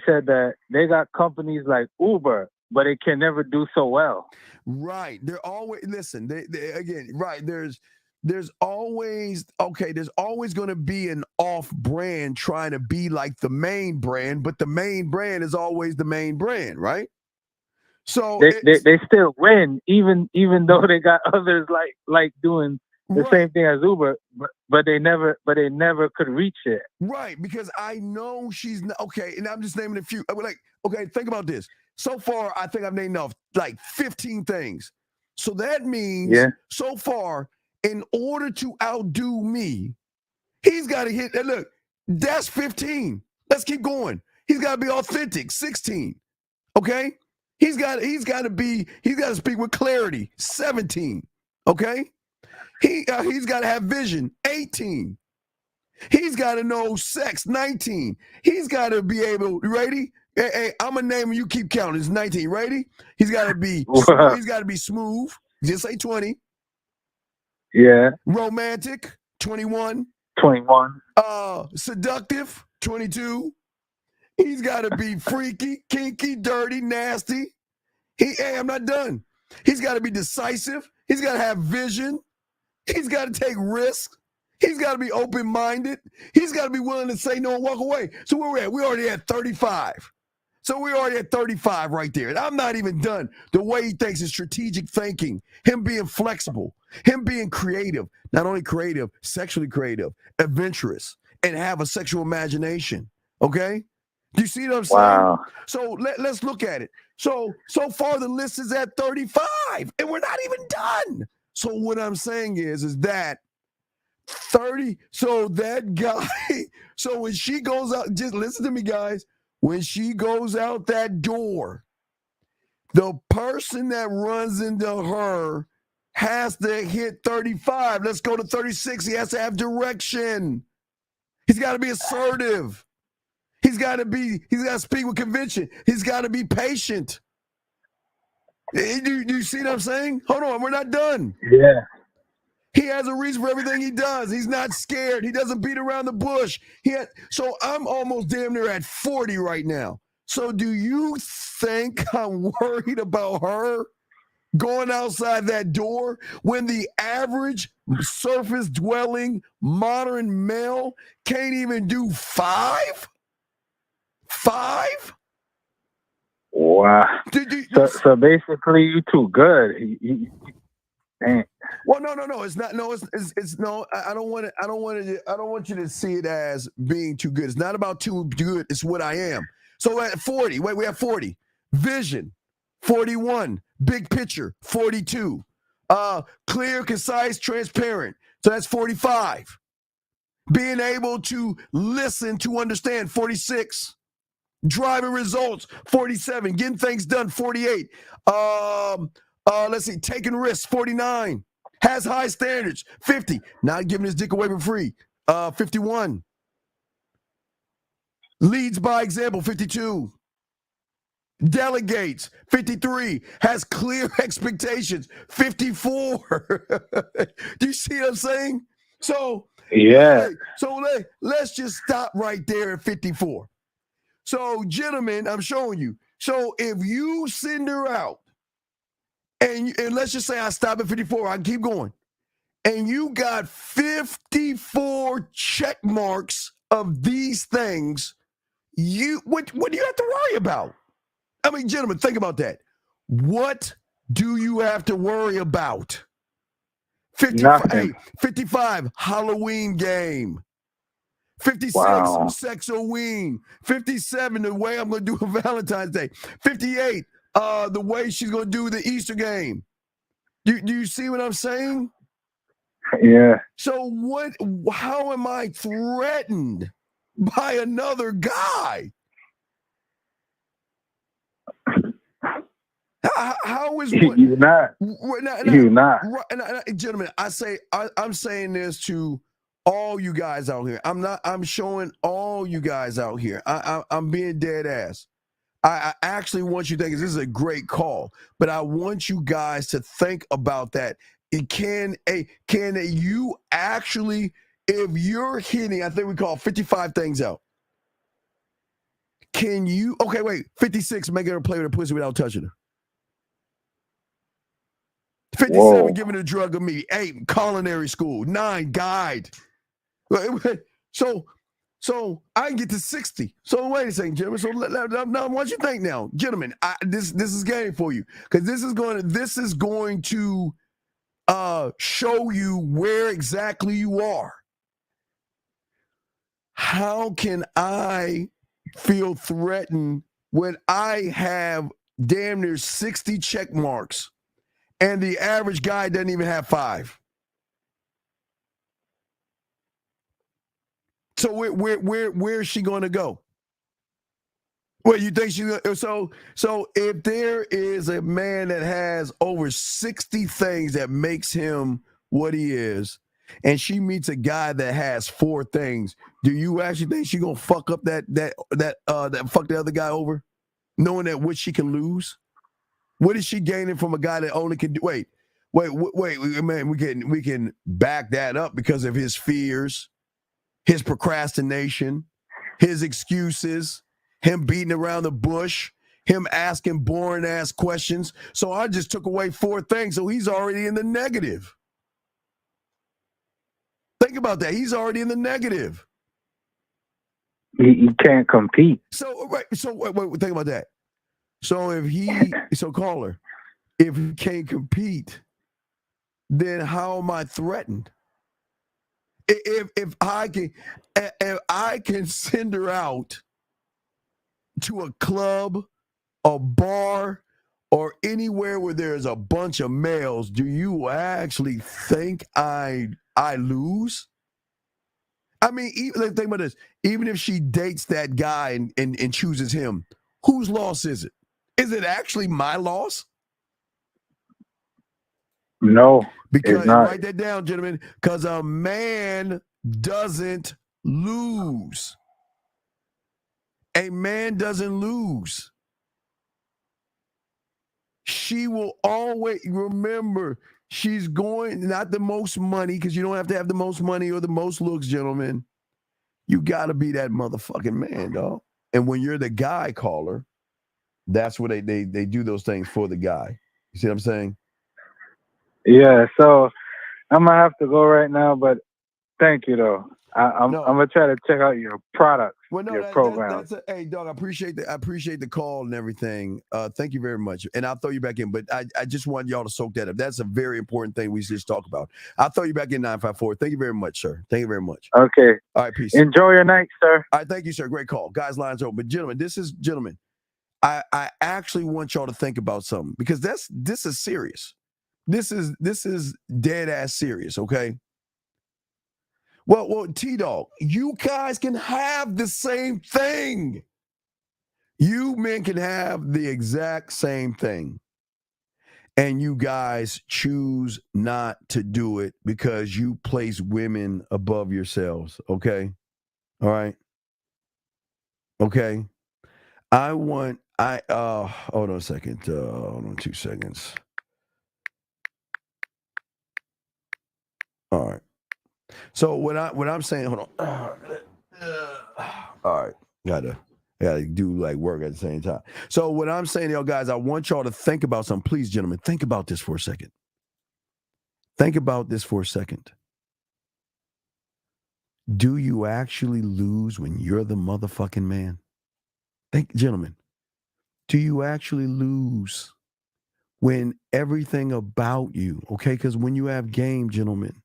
said that they got companies like Uber, but they can never do so well. Right. They're always, listen, they again, right. There's always going to be an off brand trying to be like the main brand, but the main brand is always the main brand, right? So they still win, even though they got others like doing the same thing as Uber, but they never could reach it. Right, because I know she's not, okay, and I'm just naming a few. Like, okay, think about this. So far, I think I've named off like 15 things. So that means so far, in order to outdo me, he's got to hit. Look, that's 15. Let's keep going. He's got to be authentic. 16. Okay. He's got to speak with clarity. 17. Okay. He's got to have vision. 18. He's got to know sex. 19. He's got to be able. Ready? Hey, I'm gonna name him. You keep counting. It's 19. Ready? He's got to be. He's got to be smooth. Just say 20. Yeah. Romantic, 21. 21. Seductive, 22. He's got to be freaky, kinky, dirty, nasty. Hey, I'm not done. He's got to be decisive. He's got to have vision. He's got to take risks. He's got to be open-minded. He's got to be willing to say no and walk away. So where we're at? We're already at 35. So we're already at 35 right there. And I'm not even done. The way he thinks is strategic thinking, him being flexible, him being creative, not only creative, sexually creative, adventurous, and have a sexual imagination. Okay? Do you see what I'm saying? Wow. So let's look at it. So far the list is at 35, and we're not even done. So what I'm saying is that 30, so that guy, so when she goes out, just listen to me, guys. When she goes out that door, the person that runs into her has to hit 35. Let's go to 36. He has to have direction. He's got to be assertive. He's got to speak with conviction. He's got to be patient. Do you see what I'm saying? Hold on, we're not done. Yeah. He has a reason for everything he does. He's not scared. He doesn't beat around the bush. So I'm almost damn near at 40 right now. So do you think I'm worried about her going outside that door when the average surface-dwelling modern male can't even do 5? 5? Wow. So basically, you too good. Dang. Well, no. It's not. No, it's no. I don't want you to see it as being too good. It's not about too good. It's what I am. So at 40, we have 40. Vision, 41. Big picture, 42. Clear, concise, transparent. So that's 45. Being able to listen to understand, 46. Driving results, 47. Getting things done, 48. Let's see, taking risks, 49. Has high standards, 50. Not giving his dick away for free, 51. Leads by example, 52. Delegates, 53. Has clear expectations, 54. Do you see what I'm saying? So, yeah. Let's just stop right there at 54. So, gentlemen, I'm showing you. So, if you send her out, and let's just say I stop at 54, I can keep going, and you got 54 check marks of these things, what do you have to worry about? I mean, gentlemen, think about that. What do you have to worry about? 55, Halloween game. 56, Sexoween. 57, the way I'm going to do a Valentine's Day. 58, the way she's going to do the Easter game. Do you see what I'm saying? Yeah. So how am I threatened by another guy? How is what? You're not. You're not. Gentlemen, I'm saying this to all you guys out here. I'm showing all you guys out here. I'm being dead ass. I actually want you to think this is a great call, but I want you guys to think about that. Can you actually, if you're hitting, I think we call 55 things out. Can you, 56, make her play with her pussy without touching her. 57, giving a drug of me. 8, culinary school. 9, guide. So I can get to 60. So wait a second, gentlemen. So now, what you think now, gentlemen? This is game for you because this is going to show you where exactly you are. How can I feel threatened when I have damn near 60 check marks and the average guy doesn't even have 5? So where is she going to go? Well, you think she's so if there is a man that has over 60 things that makes him what he is, and she meets a guy that has 4 things, do you actually think she's gonna fuck up that fuck the other guy over, knowing that what she can lose? What is she gaining from a guy that only can do? Wait, man, we can back that up because of his fears, his procrastination, his excuses, him beating around the bush, him asking boring ass questions. So I just took away 4 things, so he's already in the negative. Think about that. He's already in the negative. He can't compete. So wait, think about that. So caller, if he can't compete, then how am I threatened? If I can send her out to a club, a bar, or anywhere where there's a bunch of males, do you actually think I lose? I mean, think about this. Even if she dates that guy and chooses him, whose loss is it? Is it actually my loss? No, because it's not. Write that down, gentlemen. Because a man doesn't lose. A man doesn't lose. She will always remember she's going, not the most money, because you don't have to have the most money or the most looks, gentlemen. You got to be that motherfucking man, dog. And when you're the guy caller, that's what they do those things for the guy. You see what I'm saying? Yeah, so I'm going to have to go right now, but thank you, though. I'm going to try to check out your products, your program. Hey, dog, I appreciate the call and everything. Thank you very much. And I'll throw you back in, but I just want y'all to soak that up. That's a very important thing we just talked about. I'll throw you back in 954. Thank you very much, sir. Thank you very much. Okay. All right, peace. Enjoy your night, sir. All right, thank you, sir. Great call. Guys, lines open. But gentlemen, I actually want y'all to think about something because this is serious. This is dead ass serious, okay? Well, T-Dog, you guys can have the same thing. You men can have the exact same thing. And you guys choose not to do it because you place women above yourselves. Okay. All right. Okay. Hold on a second. Hold on 2 seconds. All right. So what I'm saying, hold on. All right. Gotta do like work at the same time. So what I'm saying, y'all guys, I want y'all to think about something. Please, gentlemen, think about this for a second. Think about this for a second. Do you actually lose when you're the motherfucking man? Think, gentlemen, do you actually lose when everything about you, okay? Because when you have game, gentlemen,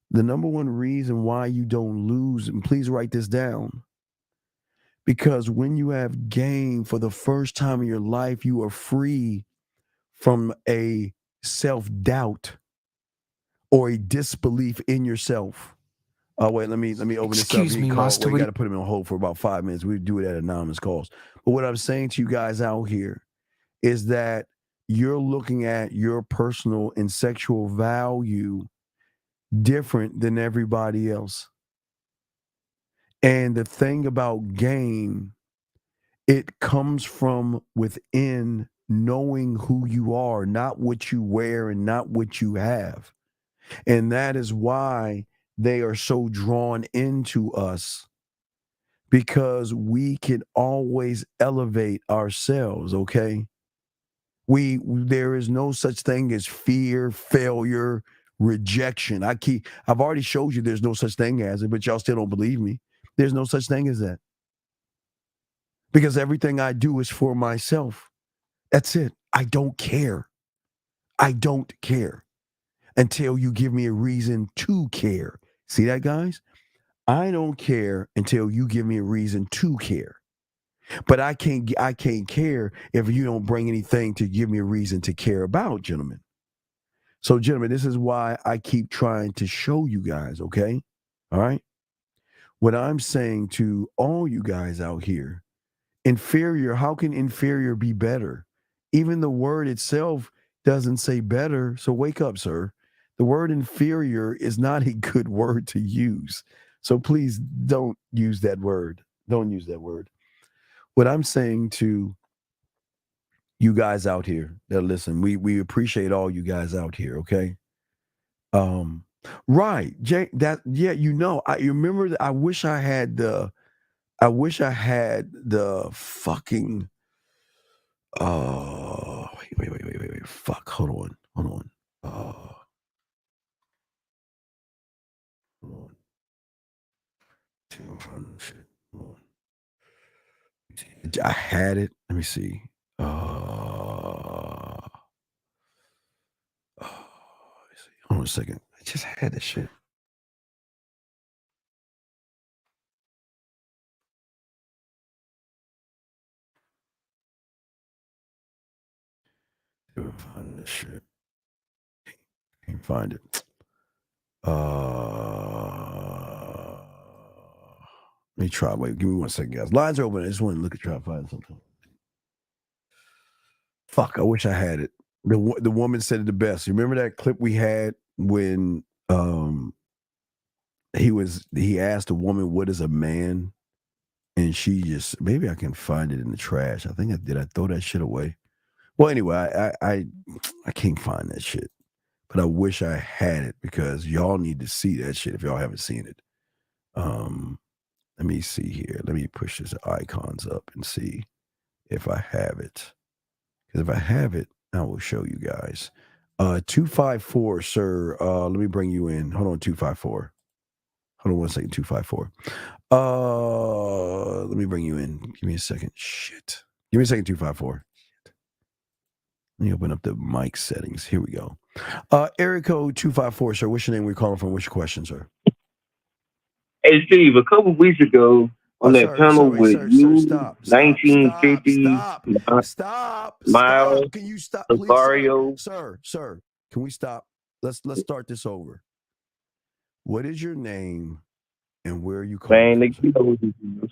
the number one reason why you don't lose, and please write this down, because when you have game for the first time in your life, you are free from a self-doubt or a disbelief in yourself. Oh, wait, let me open this up. Excuse me, Master. We got to put him on hold for about 5 minutes. We do it at anonymous calls. But what I'm saying to you guys out here is that you're looking at your personal and sexual value different than everybody else. And the thing about game, it comes from within knowing who you are, not what you wear and not what you have. And that is why they are so drawn into us, because we can always elevate ourselves, okay? There is no such thing as fear, failure, rejection. I've already showed you there's no such thing as it, but y'all still don't believe me. There's no such thing as that. Because everything I do is for myself. That's it. I don't care. I don't care until you give me a reason to care. See that, guys? I don't care until you give me a reason to care. But I can't care if you don't bring anything to give me a reason to care about, gentlemen. So, gentlemen, this is why I keep trying to show you guys, okay? All right? What I'm saying to all you guys out here, inferior, how can inferior be better? Even the word itself doesn't say better, so wake up, sir. The word inferior is not a good word to use. So please don't use that word. Don't use that word. What I'm saying to you guys out here that listen, we appreciate all you guys out here, okay? Right. I remember that I wish I had the fucking wait. Fuck. Hold on. Hold on. I had it. Let me see. Hold on a second. I just had this shit. Find this shit. Can't find it. Let me try. Wait, give me 1 second, guys. Lines are open. I just want to try to find something. Fuck, I wish I had it. The woman said it the best. You remember that clip we had when he asked a woman, what is a man? And she just, maybe I can find it in the trash. I think I did. I throw that shit away. Well, anyway, I can't find that shit. But I wish I had it because y'all need to see that shit if y'all haven't seen it. Let me see here. Let me push this icons up and see if I have it. Because if I have it, I will show you guys. 254, sir. Let me bring you in. Hold on, 254. Hold on 1 second, 254. Let me bring you in. Give me a second. Shit. Give me a second, 254. Shit. Let me open up the mic settings. Here we go. Area code 254, sir. What's your name? We're calling from. What's your question, sir? Hey, Steve, a couple weeks ago on that panel with you, 1950, Miles, Can you stop, Mario. Sir, can we stop? Let's start this over. What is your name and where are you calling from?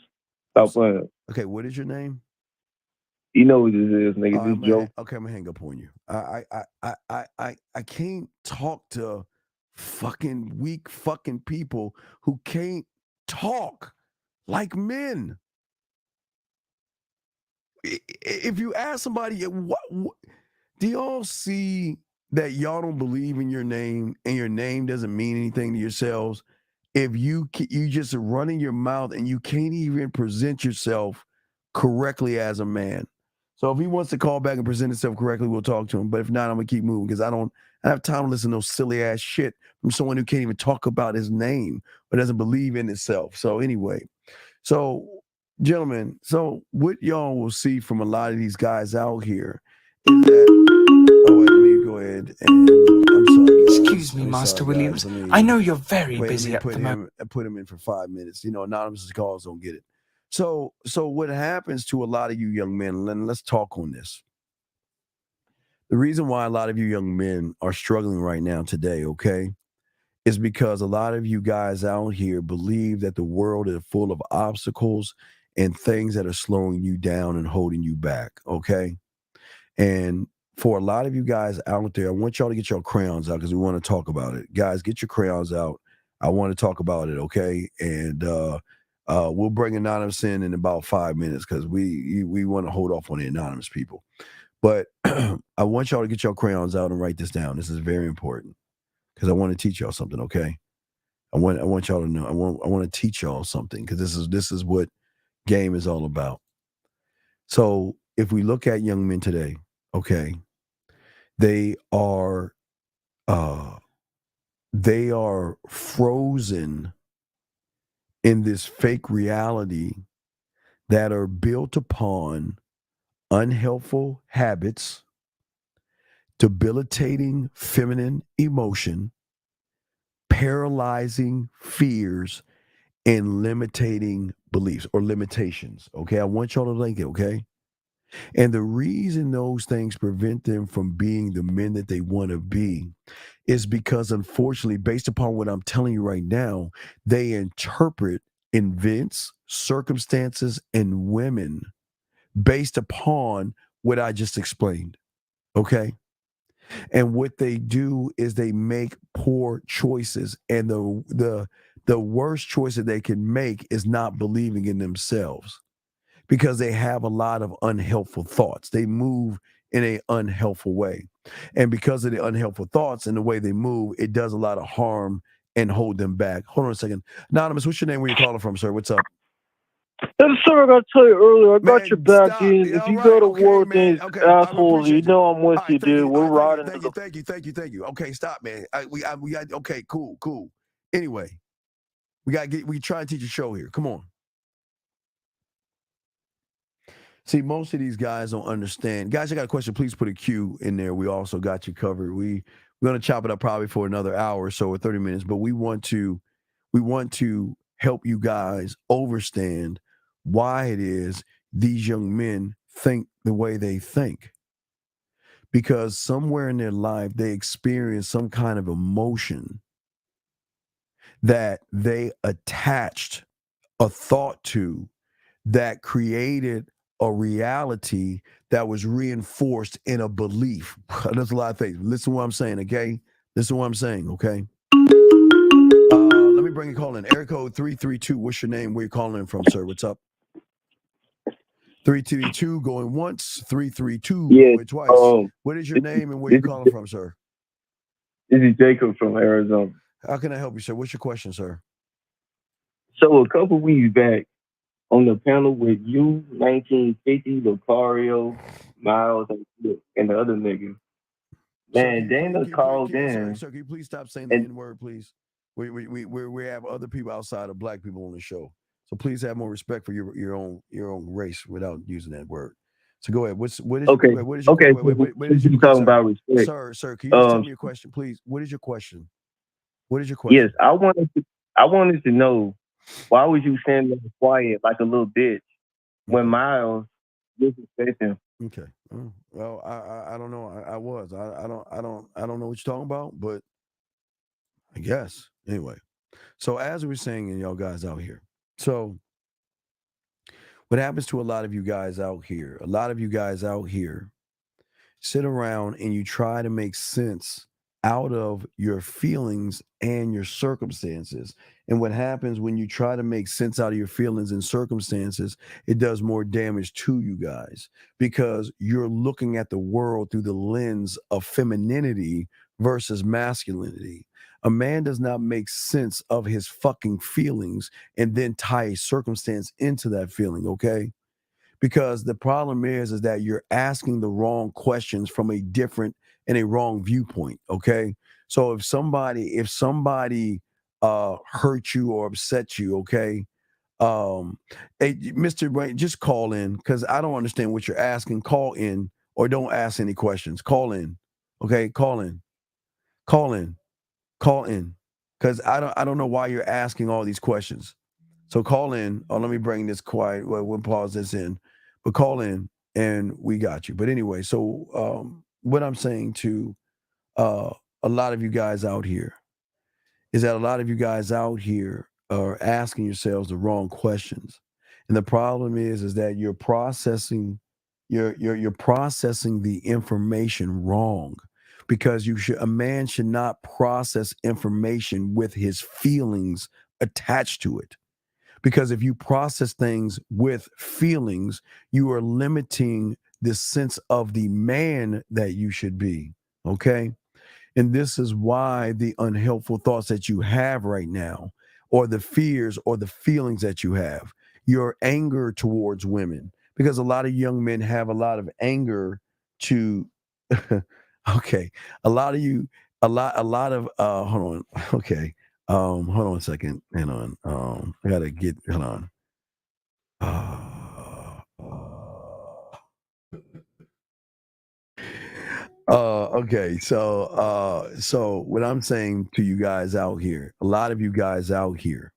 Stop playing. Okay, what is your name? You know what this is, nigga. This joke. Okay, I'm gonna hang up on you. I can't talk to fucking weak fucking people who can't talk like men. If you ask somebody, what do y'all see that y'all don't believe in your name and your name doesn't mean anything to yourselves? If you just running your mouth and you can't even present yourself correctly as a man. So if he wants to call back and present himself correctly, we'll talk to him. But if not, I'm gonna keep moving because I have time to listen to no silly ass shit from someone who can't even talk about his name or doesn't believe in itself. So anyway, gentlemen, so what y'all will see from a lot of these guys out here is that, let me go ahead and I'm sorry, guys. Excuse me, Master Williams. I know you're very busy at the moment. Put him in for 5 minutes. Anonymous calls don't get it. So what happens to a lot of you young men, let's talk on this. The reason why a lot of you young men are struggling right now today, okay, is because a lot of you guys out here believe that the world is full of obstacles and things that are slowing you down and holding you back, okay? And for a lot of you guys out there, I want y'all to get your crayons out because we want to talk about it. Guys, get your crayons out. I want to talk about it, okay? And we'll bring Anonymous in about 5 minutes because we want to hold off on the anonymous people. But I want y'all to get your crayons out and write this down. This is very important because I want to teach y'all something, okay? I want y'all to know. I want to teach y'all something because this is what game is all about. So if we look at young men today, okay, they are frozen in this fake reality that are built upon unhelpful habits, debilitating feminine emotion, paralyzing fears, and limiting beliefs or limitations. Okay, I want y'all to link it, okay? And the reason those things prevent them from being the men that they want to be is because, unfortunately, based upon what I'm telling you right now, they interpret events, circumstances, and women based upon what I just explained. Okay? And what they do is they make poor choices. And the worst choice that they can make is not believing in themselves, because they have a lot of unhelpful thoughts. They move in an unhelpful way. And because of the unhelpful thoughts and the way they move, it does a lot of harm and hold them back. Hold on a second. Anonymous, what's your name? Where you calling from, sir? What's up? Sir, I got to tell you earlier, I got your back in. If you go to war with these assholes, you know I'm with you, dude. We're riding to the... Thank you. Okay, stop, man. We got, okay, cool. Anyway, we try and teach a show here. Come on. See, most of these guys don't understand. Guys, I got a question. Please put a Q in there. We also got you covered. We're going to chop it up probably for another hour or so or 30 minutes, but we want to help you guys understand why it is these young men think the way they think. Because somewhere in their life, they experience some kind of emotion that they attached a thought to that created a reality that was reinforced in a belief. There's a lot of things. Listen to what I'm saying, okay? Listen to what I'm saying, okay? Let me bring a call in. Area code 332. What's your name? Where you calling in from, sir? What's up? 332 going once, 332 going twice. What is your name and where you calling from, sir? This is Jacob from Arizona. How can I help you, sir? What's your question, sir? So a couple weeks back, on the panel with you, 1950, Lucario, Miles, and the other nigga. Man, Dana called in. Sir, can you please stop saying the N-word, please? We have other people outside of black people on the show, so please have more respect for your own race without using that word. So go ahead. What is your talking about respect? Sir, can you just tell me your question, please? What is your question? Yes, I wanted to know, why was you standing there quiet like a little bitch when Miles disrespected him? Okay. Well, I don't know. I was. I don't know what you're talking about, but I guess anyway. So as we were saying, and y'all guys out here, so What happens to a lot of you guys out here? A lot of you guys out here sit around and you try to make sense out of your feelings and your circumstances. And what happens when you try to make sense out of your feelings and circumstances, it does more damage to you guys because you're looking at the world through the lens of femininity versus masculinity. A man does not make sense of his fucking feelings and then tie a circumstance into that feeling, okay? Because the problem is that you're asking the wrong questions from a different and a wrong viewpoint, okay? So if somebody hurt you or upset you, okay, hey, Mr. Brain, just call in because I don't understand what you're asking. Call in or don't ask any questions. Call in, okay? Call in because I don't know why you're asking all these questions. So call in. Oh, let me bring this quiet. We'll pause this in, but call in and we got you. But anyway, so what I'm saying to a lot of you guys out here is that a lot of you guys out here are asking yourselves the wrong questions, and the problem is that you're processing you're processing the information wrong because a man should not process information with his feelings attached to it. Because if you process things with feelings, you are limiting the sense of the man that you should be. Okay. And this is why the unhelpful thoughts that you have right now, or the fears or the feelings that you have, your anger towards women, because a lot of young men have a lot of anger to, okay, a lot of you, a lot of, hold on. Okay. Hold on a second. Hang on. I gotta get, hold on. Okay. So what I'm saying to you guys out here, a lot of you guys out here,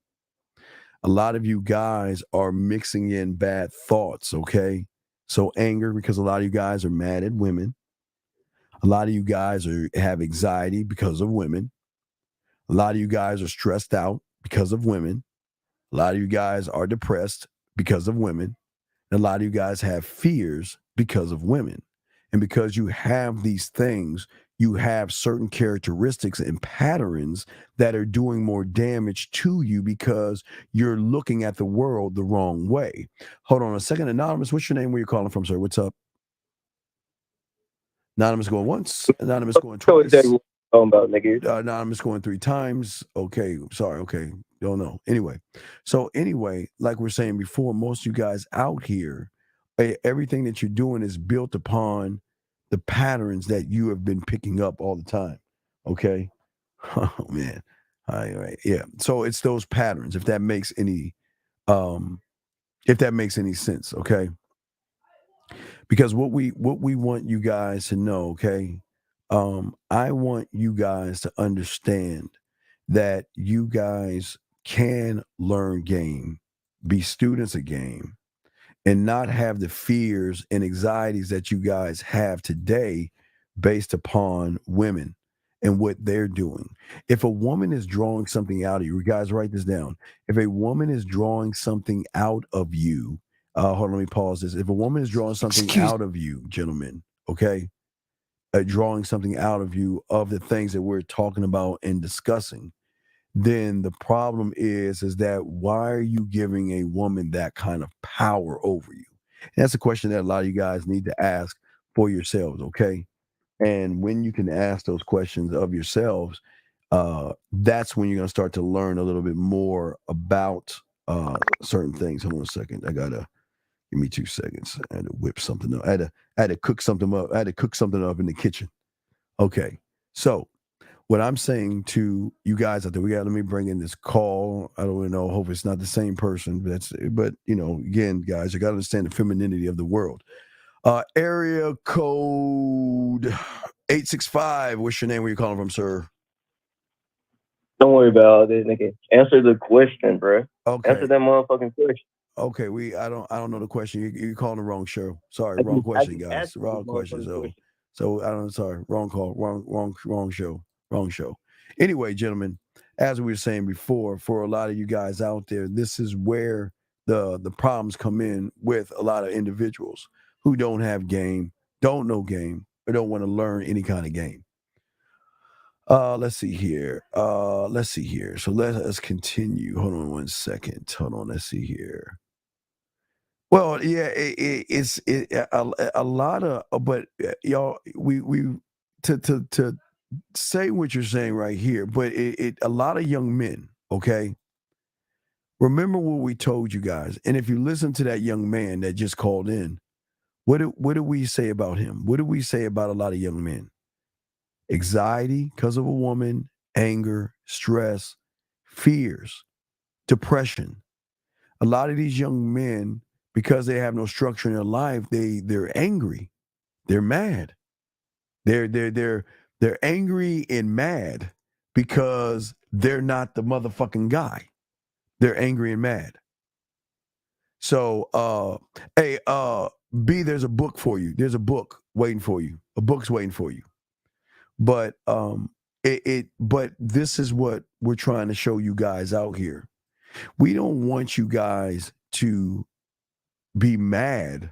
a lot of you guys are mixing in bad thoughts. Okay. So anger, because a lot of you guys are mad at women. A lot of you guys have anxiety because of women. A lot of you guys are stressed out because of women. A lot of you guys are depressed because of women. And a lot of you guys have fears because of women. And because you have these things, you have certain characteristics and patterns that are doing more damage to you because you're looking at the world the wrong way. Hold on a second. Anonymous, what's your name? Where you calling from, sir? What's up? Anonymous going once. Anonymous going twice. Anonymous going 3 times. Okay. Sorry. Okay. Don't know. Anyway. Anyway, like we're saying before, most of you guys out here, everything that you're doing is built upon the patterns that you have been picking up all the time. Okay. Oh man. All right. Yeah. So it's those patterns, if that makes any sense. Okay. Because what we want you guys to know, okay, I want you guys to understand that you guys can learn game, be students of game, and not have the fears and anxieties that you guys have today based upon women and what they're doing. If a woman is drawing something out of you, guys, write this down. If a woman is drawing something out of you, hold on, let me pause this. If a woman is drawing something out of you, gentlemen, okay, drawing something out of you of the things that we're talking about and discussing, then the problem is that why are you giving a woman that kind of power over you? And that's a question that a lot of you guys need to ask for yourselves, okay? And when you can ask those questions of yourselves, that's when you're going to start to learn a little bit more about certain things. Hold on a second. Give me 2 seconds. I had to whip something up. I had to cook something up. I had to cook something up in the kitchen. Okay. So what I'm saying to you guys out there, let me bring in this call. I don't know. Hope it's not the same person, but again, guys, you got to understand the femininity of the world. Area code 865. What's your name? Where you calling from, sir? Don't worry about it, nigga. Answer the question, bro. Okay. Answer that motherfucking question. Okay, I don't know the question. You calling the wrong show. Sorry, wrong question, guys. Wrong question. So I don't. Sorry, wrong call. Wrong show. Anyway, gentlemen, as we were saying before, for a lot of you guys out there, this is where the problems come in with a lot of individuals who don't have game, don't know game, or don't want to learn any kind of game. Let's see here. So let us continue. Hold on one second. Hold on. Let's see here. Well, yeah, it's a lot of, but y'all, we to say what you're saying right here, but a lot of young men, okay. Remember what we told you guys, and if you listen to that young man that just called in, what did we say about him? What did we say about a lot of young men? Anxiety because of a woman, anger, stress, fears, depression. A lot of these young men, because they have no structure in their life, they're angry, they're mad, they're angry and mad because they're not the motherfucking guy. They're angry and mad. So, hey, B, there's a book for you. There's a book waiting for you. A book's waiting for you. But but this is what we're trying to show you guys out here. We don't want you guys to be mad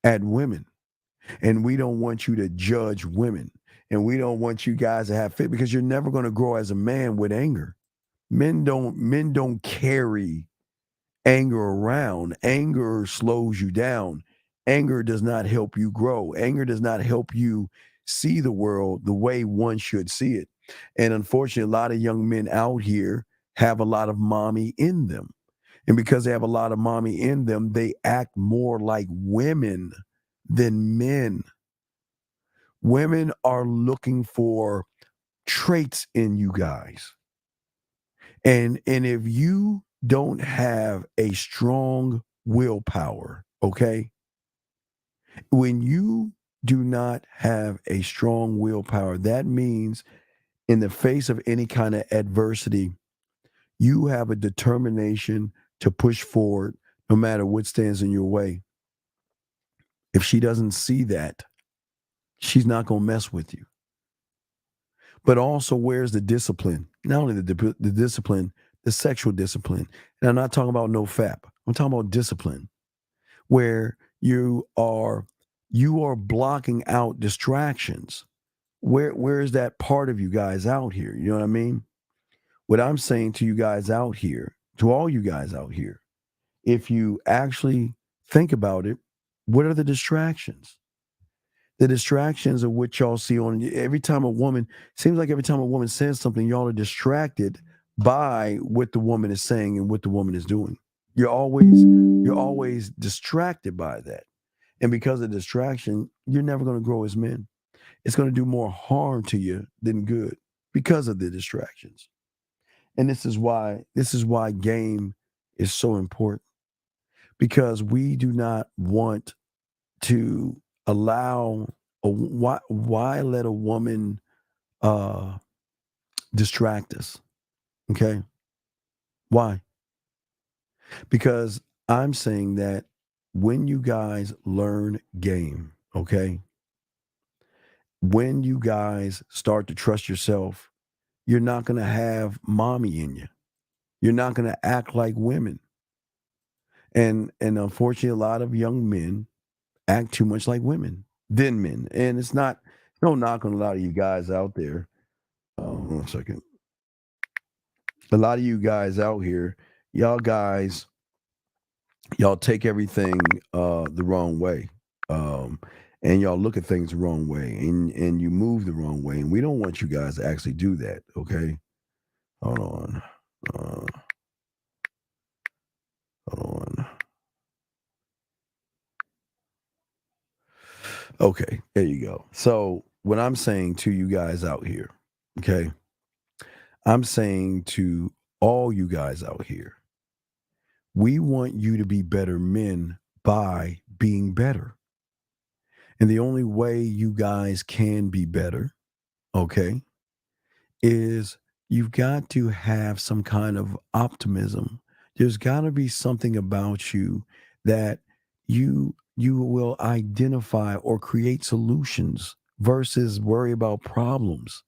at women, and we don't want you to judge women, and we don't want you guys to have fit, because you're never going to grow as a man with anger. Men don't carry anger around. Anger slows you down. Anger does not help you grow. Anger does not help you see the world the way one should see it. And unfortunately, a lot of young men out here have a lot of mommy in them. And because they have a lot of mommy in them, they act more like women than men. Women are looking for traits in you guys. And if you don't have a strong willpower, okay? When you do not have a strong willpower, that means in the face of any kind of adversity, you have a determination to push forward no matter what stands in your way. If she doesn't see that, she's not going to mess with you. But also, where's the discipline? Not only the discipline, the sexual discipline. And I'm not talking about no FAP. I'm talking about discipline, where you are blocking out distractions. Where is that part of you guys out here? You know what I mean? What I'm saying to you guys out here, to all you guys out here, if you actually think about it, what are the distractions? The distractions of what y'all see on every time a woman, seems like every time a woman says something, y'all are distracted by what the woman is saying and what the woman is doing. You're always distracted by that. And because of distraction, you're never going to grow as men. It's going to do more harm to you than good because of the distractions. And this is why game is so important, because we do not want to allow why let a woman distract us. Okay? Why? Because I'm saying that when you guys learn game, okay, when you guys start to trust yourself, you're not going to have mommy in you. You're not going to act like women. And unfortunately, a lot of young men act too much like women than men. And it's no knock on a lot of you guys out there. One second. A lot of you guys out here, y'all take everything the wrong way. And y'all look at things the wrong way, and you move the wrong way. And we don't want you guys to actually do that, okay? Hold on. Okay, there you go. So what I'm saying to you guys out here, okay? I'm saying to all you guys out here, we want you to be better men by being better. And the only way you guys can be better, okay, is you've got to have some kind of optimism. There's got to be something about you that you will identify or create solutions versus worry about problems.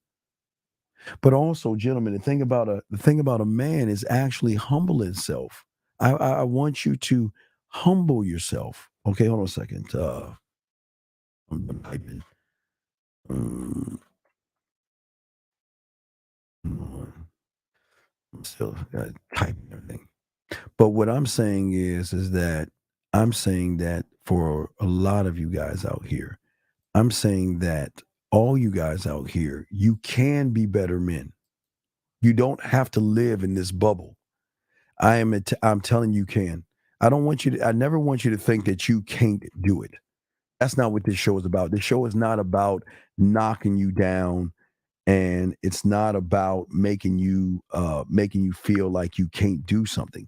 But also, gentlemen, the thing about a man is actually humble himself I want you to humble yourself. Okay, hold on a second. I'm typing. Still typing everything. But what I'm saying is that I'm saying that for a lot of you guys out here, I'm saying that all you guys out here, you can be better men. You don't have to live in this bubble. I'm telling you can. I never want you to think that you can't do it. That's not what this show is about. This show is not about knocking you down, and it's not about making you feel like you can't do something.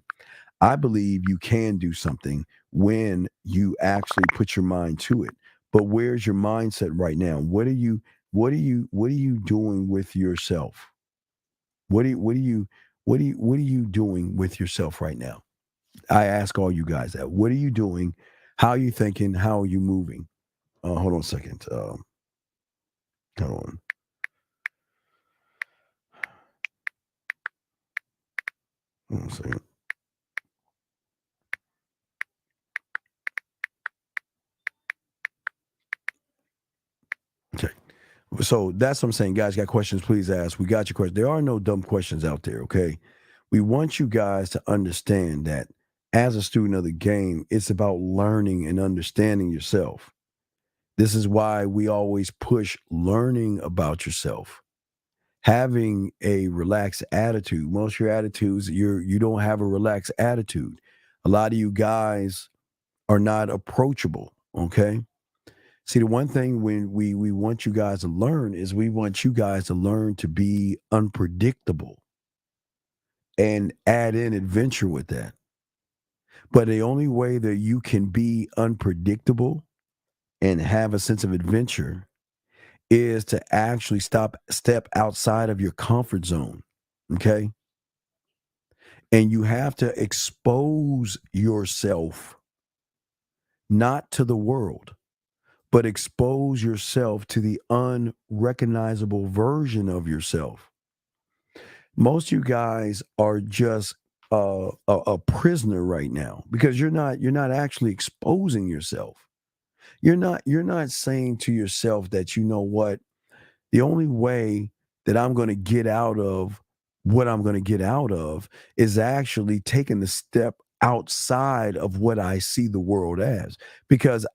I believe you can do something when you actually put your mind to it. But where's your mindset right now? What are you doing with yourself? What are you doing with yourself right now? I ask all you guys that. What are you doing? How are you thinking? How are you moving? Hold on a second. Hold on. Hold on a second. Okay. So that's what I'm saying. Guys, got questions, please ask. We got your questions. There are no dumb questions out there, okay? We want you guys to understand that as a student of the game, it's about learning and understanding yourself. This is why we always push learning about yourself. Having a relaxed attitude. Most of your attitudes, you don't have a relaxed attitude. A lot of you guys are not approachable, okay? See, the one thing when we want you guys to learn is we want you guys to learn to be unpredictable and add in adventure with that. But the only way that you can be unpredictable and have a sense of adventure is to actually step outside of your comfort zone, okay? And you have to expose yourself, not to the world, but expose yourself to the unrecognizable version of yourself. Most of you guys are just a prisoner right now because you're not actually exposing yourself. You're not saying to yourself that, you know what, the only way that I'm going to get out of what I'm going to get out of is actually taking the step outside of what I see the world as, because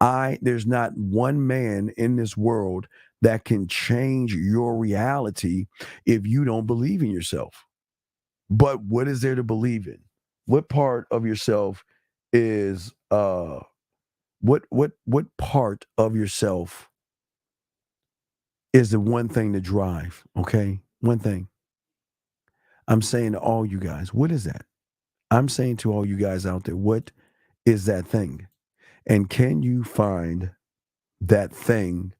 there's not one man in this world that can change your reality if you don't believe in yourself. But what is there to believe in? What part of yourself is what part of yourself is the one thing to drive, okay? One thing. I'm saying to all you guys, what is that? I'm saying to all you guys out there, what is that thing? And can you find that thing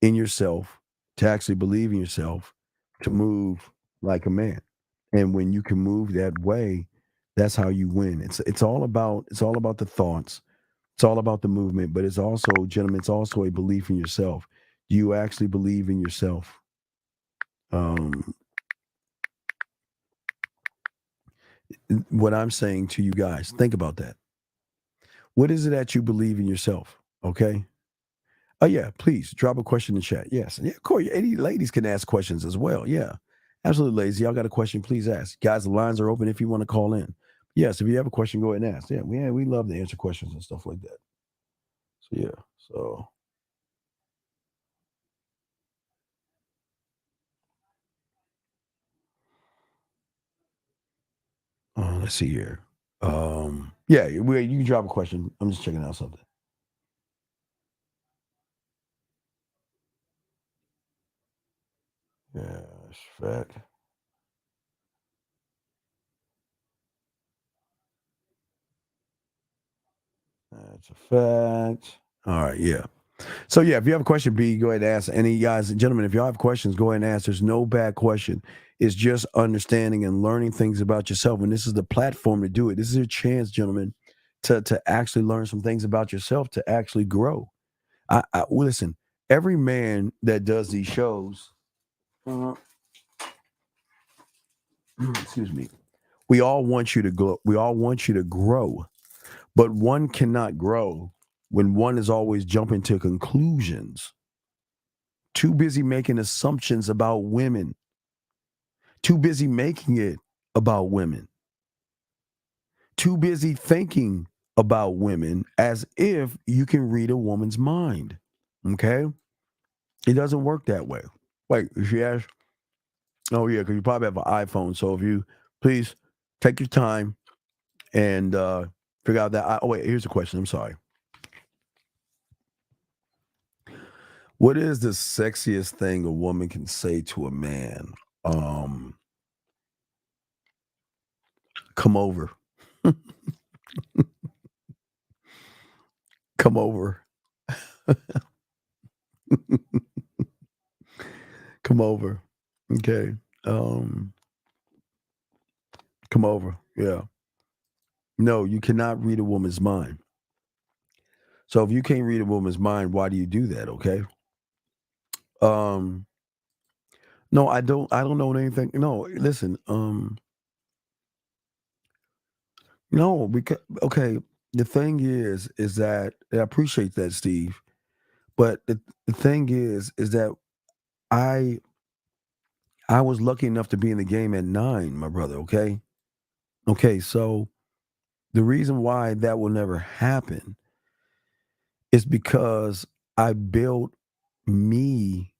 in yourself to actually believe in yourself, to move like a man? And when you can move that way, that's how you win. It's all about the thoughts. It's all about the movement, but it's also, gentlemen, it's also a belief in yourself. Do you actually believe in yourself? What I'm saying to you guys, think about that. What is it that you believe in yourself? Okay. Oh yeah, please drop a question in the chat. Yes. Yeah, of course. Any ladies can ask questions as well. Yeah. Absolutely, ladies. Y'all got a question, please ask. Guys, the lines are open if you want to call in. Yes, if you have a question, go ahead and ask. Yeah, we love to answer questions and stuff like that. So yeah. So let's see here. Yeah, you can drop a question. I'm just checking out something. Yeah, fact. That's a fact. All right, yeah. So yeah, if you have a question, B, go ahead and ask. Any guys and gentlemen, if y'all have questions, go ahead and ask. There's no bad question. It's just understanding and learning things about yourself. And this is the platform to do it. This is your chance, gentlemen, to actually learn some things about yourself, to actually grow. Listen, every man that does these shows, excuse me, We all want you to grow. We all want you to grow, but one cannot grow when one is always jumping to conclusions. Too busy making assumptions about women. Too busy making it about women. Too busy thinking about women as if you can read a woman's mind. Okay? It doesn't work that way. Wait, she asked, oh yeah, because you probably have an iPhone. So if you please take your time and figure out that. Oh wait, here's the question. I'm sorry. What is the sexiest thing a woman can say to a man? Come over. Come over. Come over. Okay. Come over. Yeah. No, you cannot read a woman's mind. So if you can't read a woman's mind, why do you do that? Okay. No, I don't know anything. No, listen, no, because okay, the thing is that I appreciate that, Steve. But the thing is that I was lucky enough to be in the game at 9, my brother, okay? Okay, so the reason why that will never happen is because I built me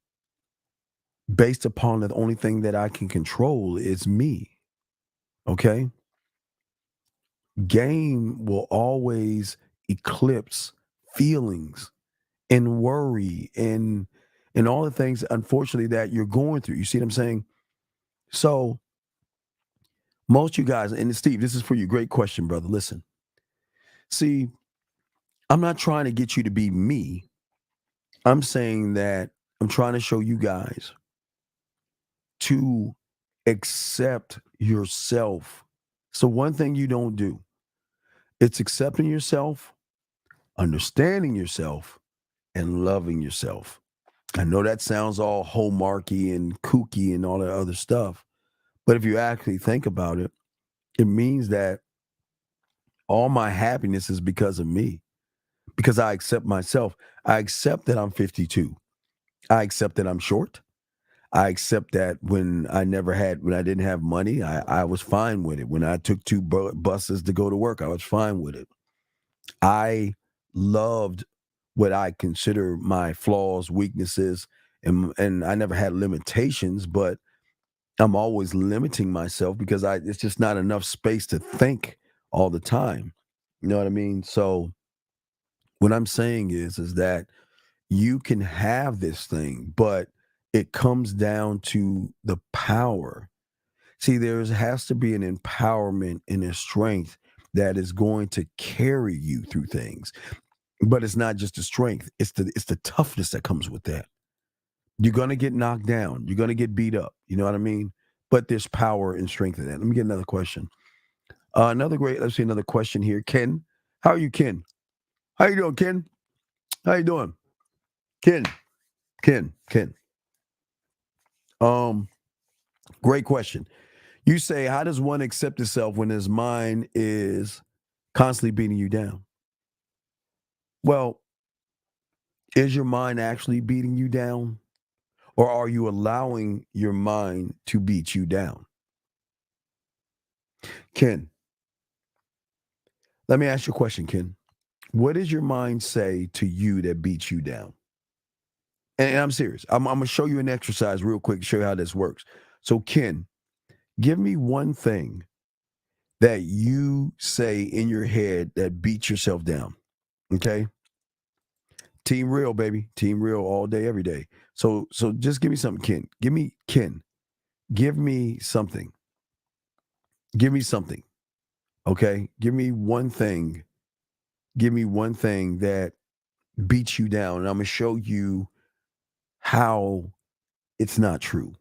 based upon the only thing that I can control is me. Okay? Game will always eclipse feelings and worry and all the things, unfortunately, that you're going through. You see what I'm saying? So most you guys, and Steve, this is for you. Great question, brother. Listen. See, I'm not trying to get you to be me. I'm saying that I'm trying to show you guys to accept yourself. So one thing you don't do, it's accepting yourself, understanding yourself, and loving yourself. I know that sounds all hallmarky and kooky and all that other stuff, but if you actually think about it, it means that all my happiness is because of me, because I accept myself. I accept that I'm 52. I accept that I'm short. I accept that when I didn't have money, I was fine with it. When I took 2 buses to go to work, I was fine with it. I loved what I consider my flaws, weaknesses, and I never had limitations, but I'm always limiting myself because it's just not enough space to think all the time. You know what I mean? So what I'm saying is that you can have this thing, but it comes down to the power. See, there has to be an empowerment and a strength that is going to carry you through things. But it's not just the strength, it's the toughness that comes with that. You're going to get knocked down. You're going to get beat up. You know what I mean? But there's power and strength in that. Let me get another question. Let's see another question here. Ken, how are you, Ken? How you doing, Ken? How you doing? Ken. Great question. You say, how does one accept itself when his mind is constantly beating you down? Well, is your mind actually beating you down? Or are you allowing your mind to beat you down? Ken, let me ask you a question, Ken. What does your mind say to you that beats you down? And I'm serious. I'm going to show you an exercise real quick to show you how this works. So, Ken, give me one thing that you say in your head that beats yourself down. Okay? Team real, baby. Team real all day, every day. So just give me something, Ken. Give me something. Give me something. Okay? Give me one thing. Give me one thing that beats you down. And I'm going to show you how it's not true.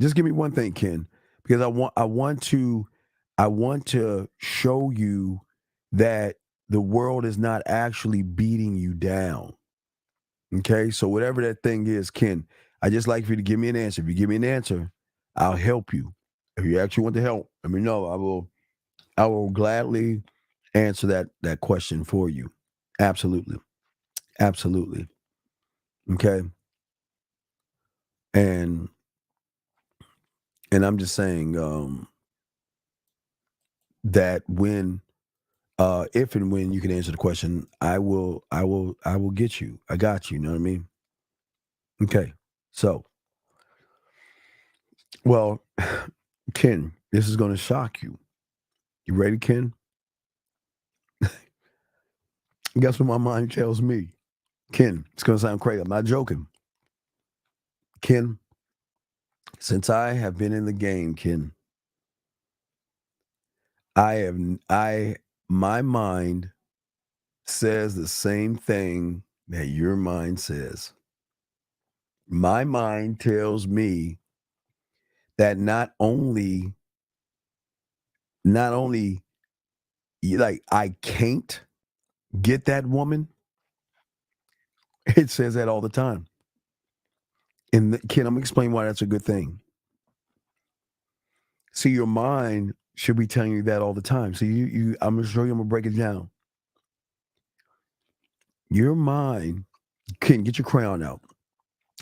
Just give me one thing, Ken, because I want to show you that the world is not actually beating you down. Okay? So whatever that thing is, Ken, I just like for you to give me an answer. If you give me an answer, I'll help you. If you actually want to help, let me know. I will gladly answer that question for you. Absolutely. Absolutely. Okay. And I'm just saying that when if and when you can answer the question, I will get you. I got you, you know what I mean? Okay. So, well, Ken, this is going to shock you. You ready, Ken? Guess what my mind tells me? Ken, it's going to sound crazy. I'm not joking. Ken, since I have been in the game, Ken, my mind says the same thing that your mind says. My mind tells me that not only like I can't get that woman, it says that all the time. And Ken, I'm gonna explain why that's a good thing. See, your mind should be telling you that all the time. So I'm gonna show you. I'm gonna break it down. Your mind, Ken, get your crayon out.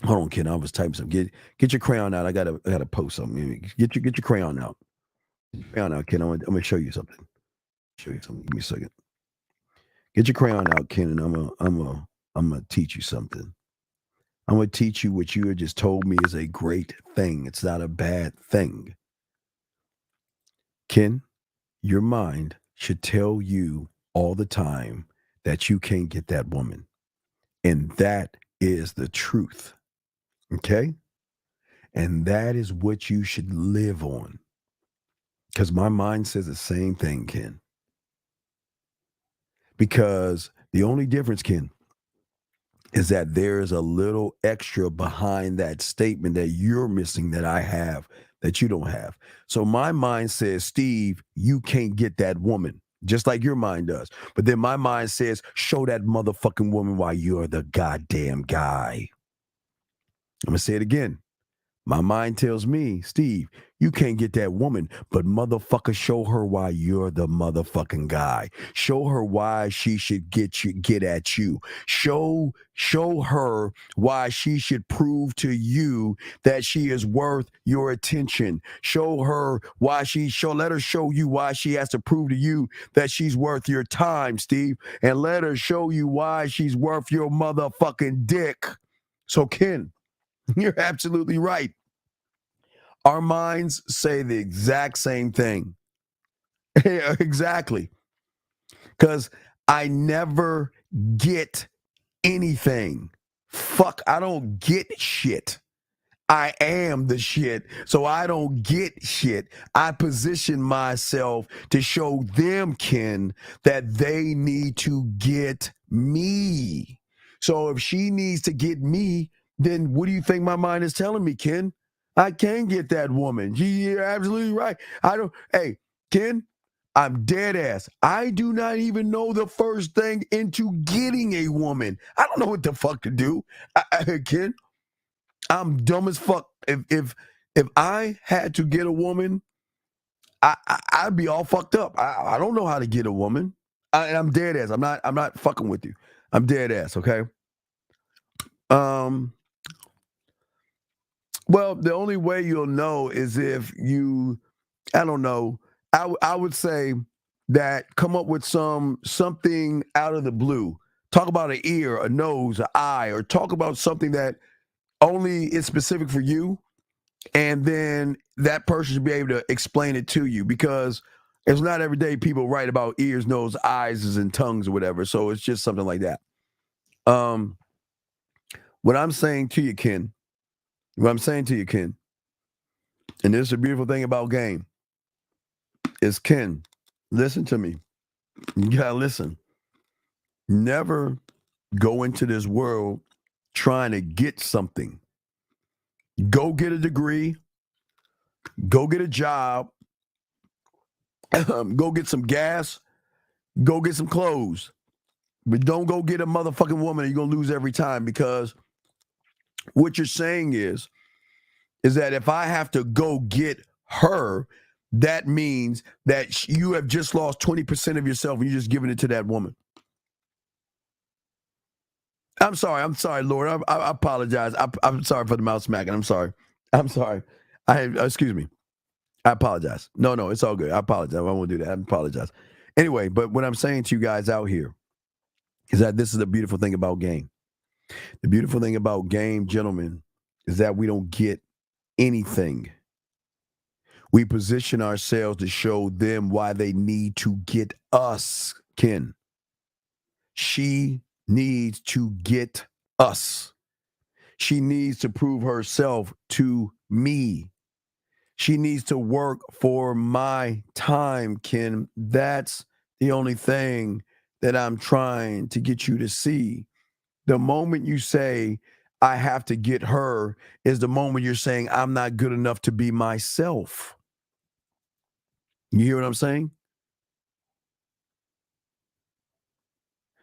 Hold on, Ken. I was typing something. Get your crayon out. I gotta post something. Get your crayon out. Crayon out, Ken. I'm gonna show you something. Show you something. Give me a second. Get your crayon out, Ken, and I'm gonna teach you something. I'm gonna teach you what you just told me is a great thing. It's not a bad thing. Ken, your mind should tell you all the time that you can't get that woman. And that is the truth. Okay? And that is what you should live on. Because my mind says the same thing, Ken. Because the only difference, Ken, is that there is a little extra behind that statement that you're missing that I have, that you don't have. So my mind says, Steve, you can't get that woman, just like your mind does. But then my mind says, show that motherfucking woman why you're the goddamn guy. I'm going to say it again. My mind tells me, Steve, you can't get that woman, but motherfucker, show her why you're the motherfucking guy. Show her why she should get at you. Show her why she should prove to you that she is worth your attention. Show her why let her show you why she has to prove to you that she's worth your time, Steve, and let her show you why she's worth your motherfucking dick. So, Ken, you're absolutely right. Our minds say the exact same thing. Exactly. Because I never get anything. Fuck, I don't get shit. I am the shit, so I don't get shit. I position myself to show them, Ken, that they need to get me. So if she needs to get me, then what do you think my mind is telling me, Ken? I can get that woman. You're absolutely right. Hey, Ken, I'm dead ass. I do not even know the first thing into getting a woman. I don't know what the fuck to do. Ken, I'm dumb as fuck. If I had to get a woman, I'd be all fucked up. I don't know how to get a woman. And I'm dead ass. I'm not fucking with you. I'm dead ass, okay? Well, the only way you'll know is if you, I don't know. I would say that come up with something out of the blue. Talk about an ear, a nose, an eye, or talk about something that only is specific for you. And then that person should be able to explain it to you, because it's not every day people write about ears, nose, eyes, and tongues or whatever. So it's just something like that. What I'm saying to you, Ken, and this is a beautiful thing about game, is Ken, listen to me. You gotta listen. Never go into this world trying to get something. Go get a degree. Go get a job. Go get some gas. Go get some clothes. But don't go get a motherfucking woman and you're going to lose every time, because what you're saying is that if I have to go get her, that means that you have just lost 20% of yourself and you're just giving it to that woman. I'm sorry, Lord. I apologize. I'm sorry for the mouth smacking. I'm sorry. Excuse me. I apologize. No, it's all good. I apologize. I won't do that. I apologize. Anyway, but what I'm saying to you guys out here is that this is the beautiful thing about game. The beautiful thing about game, gentlemen, is that we don't get anything. We position ourselves to show them why they need to get us, Ken. She needs to get us. She needs to prove herself to me. She needs to work for my time, Ken. That's the only thing that I'm trying to get you to see. The moment you say, I have to get her, is the moment you're saying, I'm not good enough to be myself. You hear what I'm saying?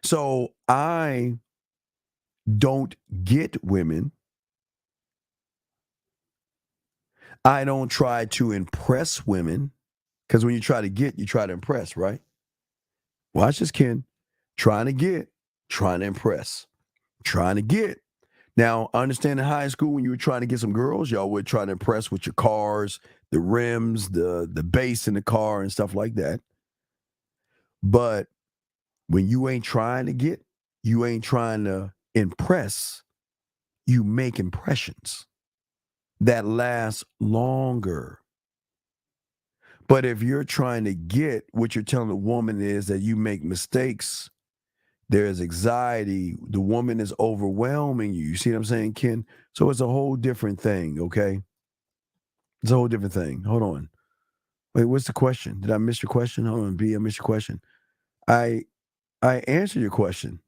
So I don't get women. I don't try to impress women, because when you try to get, you try to impress, right? Watch this, Ken. Trying to get, trying to impress, trying to get. Now, I understand in high school when you were trying to get some girls, y'all would try to impress with your cars, the rims, the bass in the car and stuff like that. But when you ain't trying to get, you ain't trying to impress, you make impressions that last longer. But if you're trying to get, what you're telling the woman is that you make mistakes, there's anxiety, the woman is overwhelming you. You see what I'm saying, Ken? So it's a whole different thing, okay? It's a whole different thing. Hold on. Wait, what's the question? Did I miss your question? Hold on, B, I missed your question. I answered your question.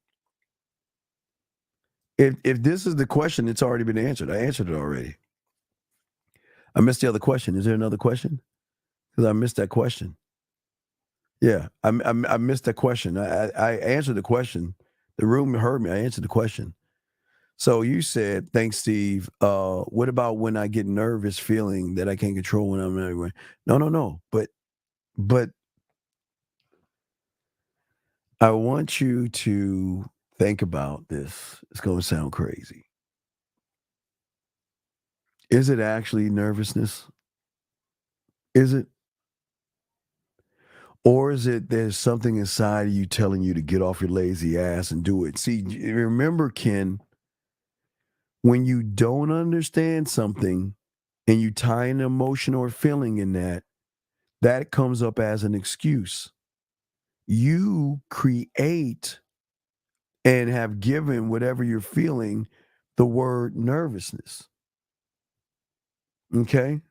If this is the question, it's already been answered. I answered it already. I missed the other question. Is there another question? Because I missed that question. Yeah, I missed that question. I answered the question. The room heard me. I answered the question. So you said, thanks, Steve. What about when I get nervous feeling that I can't control when I'm everywhere? No. But I want you to think about this. It's going to sound crazy. Is it actually nervousness? Is it? Or is it there's something inside of you telling you to get off your lazy ass and do it? See, remember, Ken, when you don't understand something and you tie an emotion or feeling in that, that comes up as an excuse. You create and have given whatever you're feeling the word nervousness. Okay?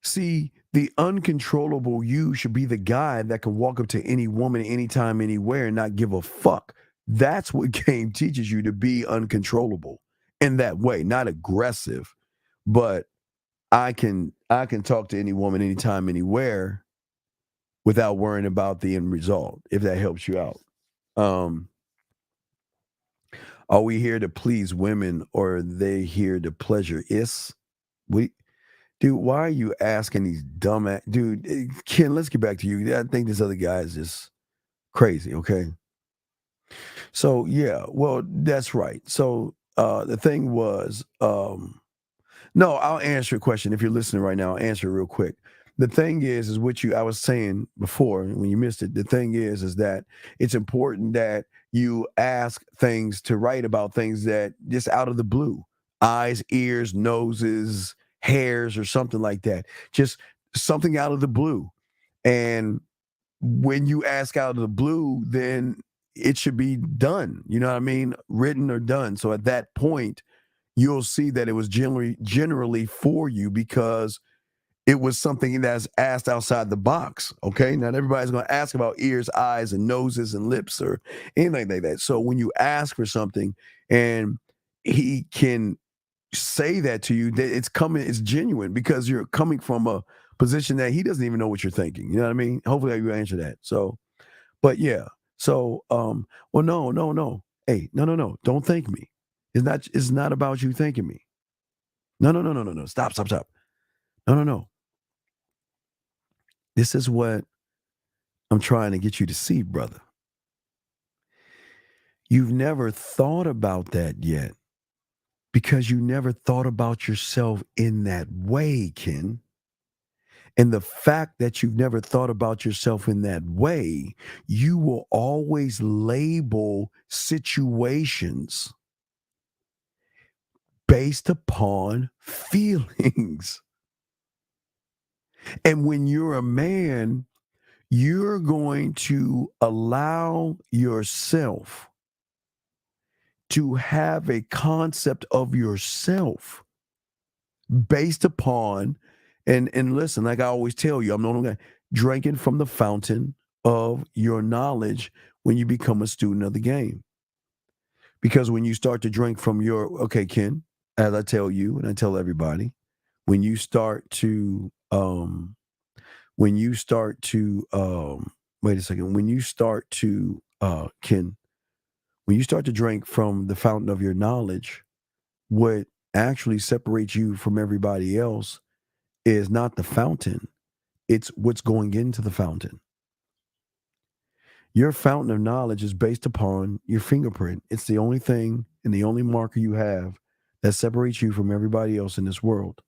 See, the uncontrollable you should be the guy that can walk up to any woman anytime, anywhere, and not give a fuck. That's what game teaches you, to be uncontrollable in that way, not aggressive, but I can talk to any woman anytime, anywhere without worrying about the end result, if that helps you out. Are we here to please women, or are they here to pleasure us? Dude, why are you asking these dumb dude, Ken, let's get back to you. I think this other guy is just crazy, okay? So, yeah, well, that's right. So, the thing was, no, I'll answer your question. If you're listening right now, I'll answer it real quick. The thing is what I was saying before when you missed it. The thing is that it's important that you ask things, to write about things that just out of the blue, eyes, ears, noses, hairs, or something like that. Just something out of the blue. And when you ask out of the blue, then it should be done. You know what I mean? Written or done. So at that point, you'll see that it was generally for you, because it was something that's asked outside the box. Okay. Not everybody's going to ask about ears, eyes, and noses and lips or anything like that. So when you ask for something and he can say that to you, that it's genuine, because you're coming from a position that he doesn't even know what you're thinking. You know what I mean? Hopefully you answer that. So, but yeah. So, well, no. Hey, no. Don't thank me. It's not about you thanking me. No. Stop. No. This is what I'm trying to get you to see, brother. You've never thought about that yet because you never thought about yourself in that way, Ken. And the fact that you've never thought about yourself in that way, you will always label situations based upon feelings. And when you're a man, you're going to allow yourself to have a concept of yourself based upon, and listen, like I always tell you, I'm no longer drinking from the fountain of your knowledge when you become a student of the game. Because when you start to drink from your, okay, Ken, as I tell you and I tell everybody, when you start to wait a second, when you start to Ken, when you start to drink from the fountain of your knowledge, what actually separates you from everybody else is not the fountain, it's what's going into the fountain. Your fountain of knowledge is based upon your fingerprint. It's the only thing and the only marker you have that separates you from everybody else in this world.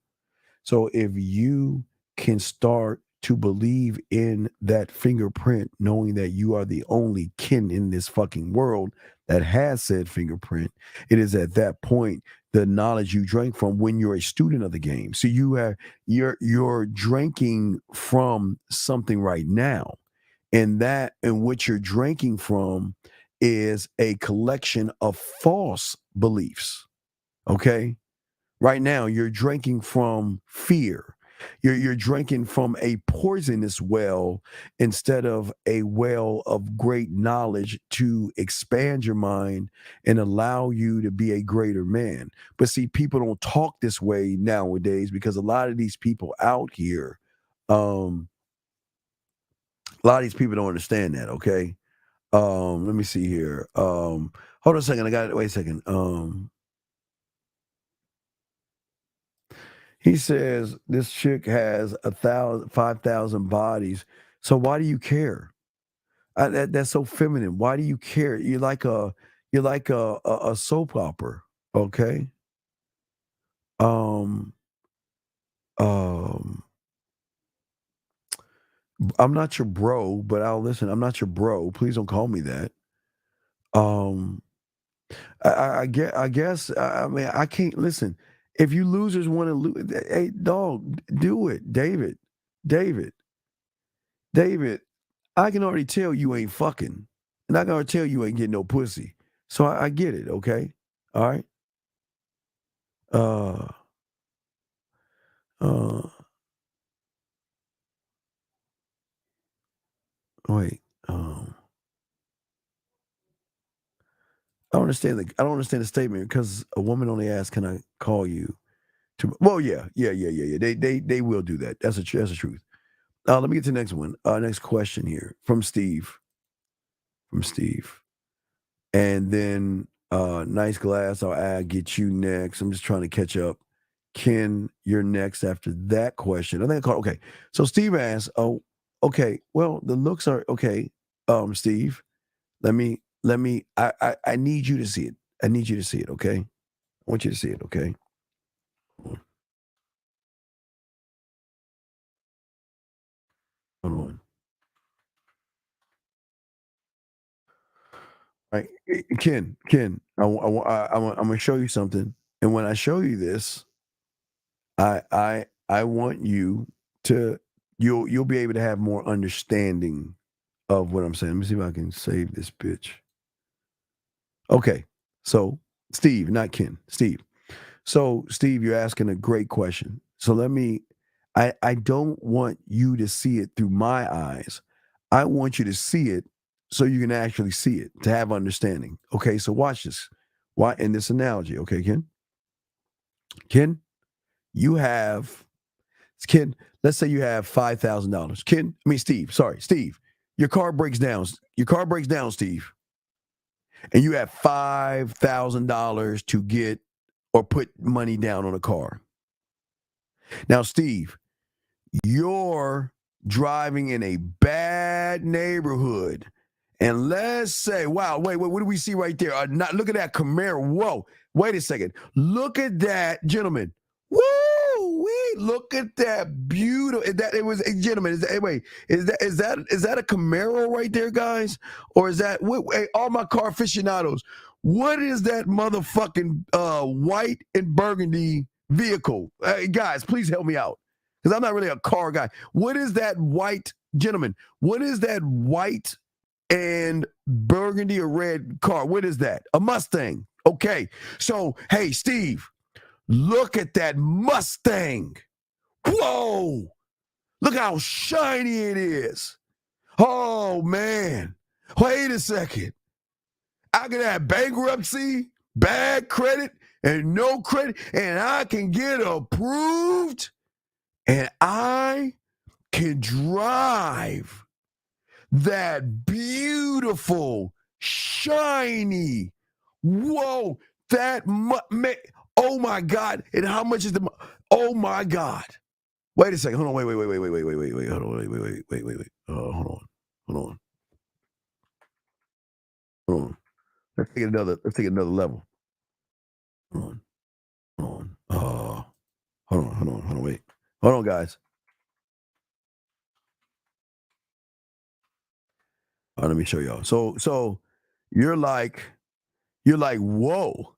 So if you can start to believe in that fingerprint, knowing that you are the only kin in this fucking world that has said fingerprint, it is at that point the knowledge you drank from when you're a student of the game. So you're drinking from something right now. And what you're drinking from is a collection of false beliefs. Okay? Right now, you're drinking from fear. You're drinking from a poisonous well instead of a well of great knowledge to expand your mind and allow you to be a greater man. But see, people don't talk this way nowadays because a lot of these people out here, a lot of these people don't understand that, okay? Let me see here. Hold on a second. Wait a second. He says this chick has 5,000 bodies. So why do you care? That's so feminine. Why do you care? You're like a soap opera, okay? I'm not your bro, but I'll listen. I'm not your bro. Please don't call me that. I guess. I mean, I can't listen. If you losers want to lose, hey, dog, do it, David. I can already tell you ain't fucking, and I can already tell you ain't getting no pussy. So I get it. Okay, all right. Wait. I don't understand the statement because a woman only asked, "Can I call you?" Well, yeah. They will do that. That's the truth. Let me get to the next one. Next question here from Steve. And then nice glass. I'll get you next. I'm just trying to catch up. Ken, you're next after that question. I think I called. Okay. So Steve asks, "Oh, okay. Well, the looks are okay." Steve, let me. I need you to see it. I need you to see it. Okay. I want you to see it. Okay. Hold on. All right, Ken. I'm gonna show you something, and when I show you this, I want you to you'll be able to have more understanding of what I'm saying. Let me see if I can save this bitch. Okay, so Steve, not Ken, Steve. So Steve, you're asking a great question. So I don't want you to see it through my eyes. I want you to see it so you can actually see it, to have understanding. Okay, so watch this. Why in this analogy, okay, Ken? Ken, let's say you have $5,000. Steve, your car breaks down. Steve. And you have $5,000 to get or put money down on a car. Now, Steve, your driving in a bad neighborhood, and let's say, wow, wait, what do we see right there? Look at that Camaro. Whoa, wait a second. Look at that, gentlemen. Woo! Look at that beautiful. Gentlemen. Is that a Camaro right there, guys? Or is that all my car aficionados? What is that motherfucking white and burgundy vehicle? Guys, please help me out, because I'm not really a car guy. What is that white, gentlemen? What is that white and burgundy or red car? What is that? A Mustang. Okay. So, hey, Steve, look at that Mustang. Whoa. Look how shiny it is. Oh, man. Wait a second. I can have bankruptcy, bad credit, and no credit, and I can get approved, and I can drive that beautiful, shiny, whoa, oh my God. And how much is oh my God. Wait a second. Hold on. Wait. Hold on. Let's take another level. Hold on. Wait. Hold on, guys. All right, let me show y'all. So you're like, whoa,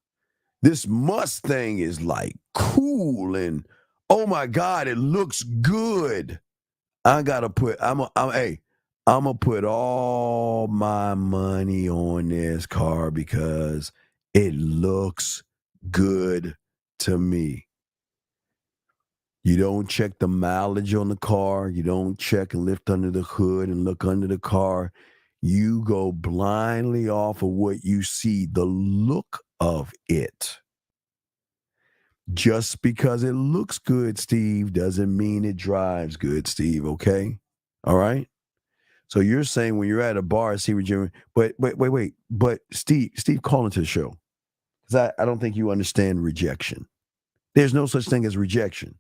this Mustang is like cool, and oh my God, it looks good. I'm gonna put all my money on this car because it looks good to me. You don't check the mileage on the car. You don't check and lift under the hood and look under the car. You go blindly off of what you see, the look of it. Just because it looks good, Steve, doesn't mean it drives good, Steve, okay? All right? So you're saying when you're at a bar, see what you're, but wait. But Steve, call into the show. Because I don't think you understand rejection. There's no such thing as rejection.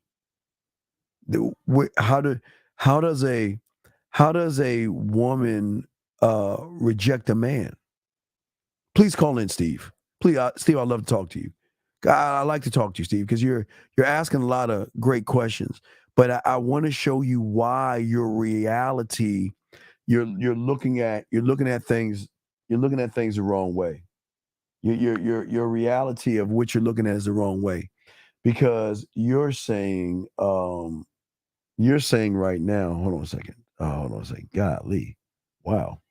How does a woman reject a man? Please call in, Steve. Please, Steve, I'd love to talk to you. I like to talk to you, Steve, because you're asking a lot of great questions. But I want to show you why your reality, you're looking at things the wrong way. Your reality of what you're looking at is the wrong way, because you're saying right now. Hold on a second. Golly, wow.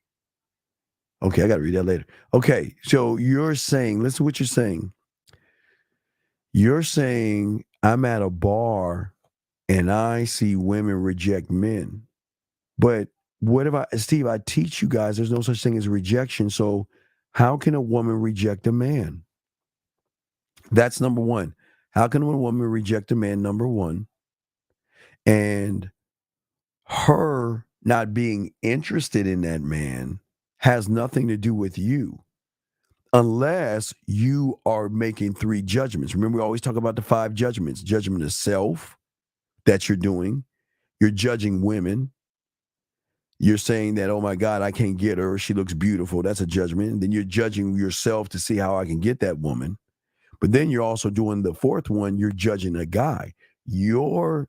Okay, I got to read that later. Okay, so you're saying, listen to what you're saying. You're saying I'm at a bar and I see women reject men. But what if Steve, I teach you guys there's no such thing as rejection. So how can a woman reject a man? That's number one. How can a woman reject a man? Number one. And her not being interested in that man has nothing to do with you, unless you are making three judgments. Remember, we always talk about the 5 judgments. Judgment of self that you're doing. You're judging women. You're saying that, oh my God, I can't get her. She looks beautiful. That's a judgment. And then you're judging yourself to see how I can get that woman. But then you're also doing the 4th one. You're judging a guy. You're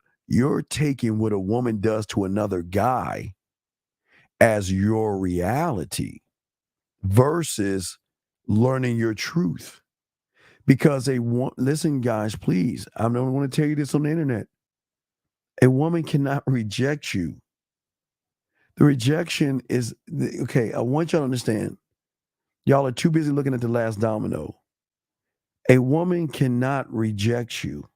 taking what a woman does to another guy as your reality versus learning your truth. Because listen, guys, please, I don't want to tell you this on the internet. A woman cannot reject you. The rejection is, okay, I want y'all to understand. Y'all are too busy looking at the last domino. A woman cannot reject you.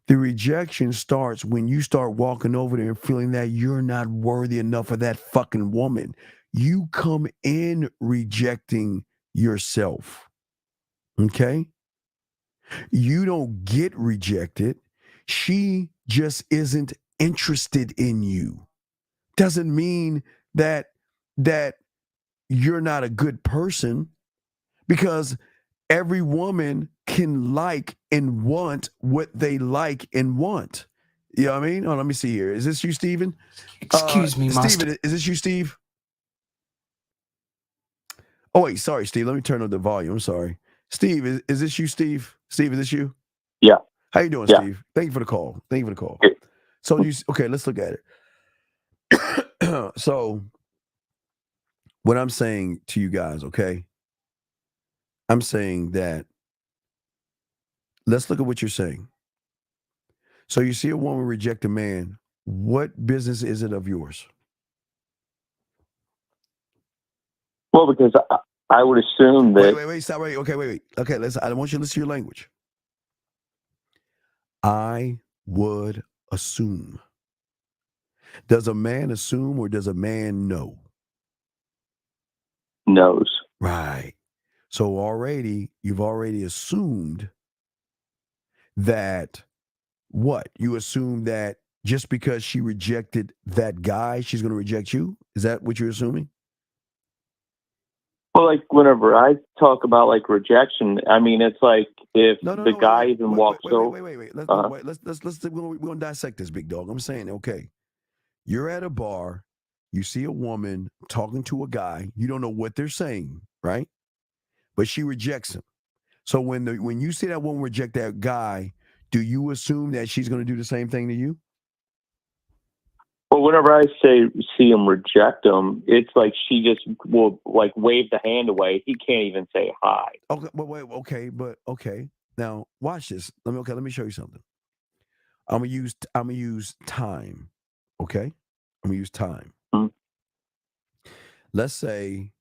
The rejection starts when you start walking over there and feeling that you're not worthy enough of that fucking woman. You come in rejecting yourself. Okay? You don't get rejected. She just isn't interested in you. Doesn't mean that you're not a good person, because every woman can like and want what they like and want. You know what I mean? Oh, let me see here. Is this you, Steven? Excuse me, Master. Steven, is this you, Steve? Oh, wait, sorry, Steve. Let me turn up the volume. I'm sorry. Steve, is this you, Steve? Steve, is this you? Yeah. How you doing, Steve? Thank you for the call. So okay, let's look at it. So what I'm saying to you guys, okay? I'm saying that let's look at what you're saying. So you see a woman reject a man. What business is it of yours? Well, because I would assume that. Wait, stop. Wait. Okay. I want you to listen to your language. I would assume. Does a man assume or does a man know? Knows. Right. So you've already assumed that what? You assume that just because she rejected that guy, she's going to reject you? Is that what you're assuming? Well, like whenever I talk about like rejection, I mean it's like if the guy even walks over. Wait. We're gonna dissect this, big dog. I'm saying, okay, you're at a bar, you see a woman talking to a guy, you don't know what they're saying, right? But she rejects him. So when you see that woman reject that guy, do you assume that she's going to do the same thing to you? Well, whenever I see him reject him, it's like she just will like wave the hand away. He can't even say hi. Okay, okay. Now watch this. Let me show you something. I'm gonna use time. Okay, I'm gonna use time. Mm-hmm. Let's say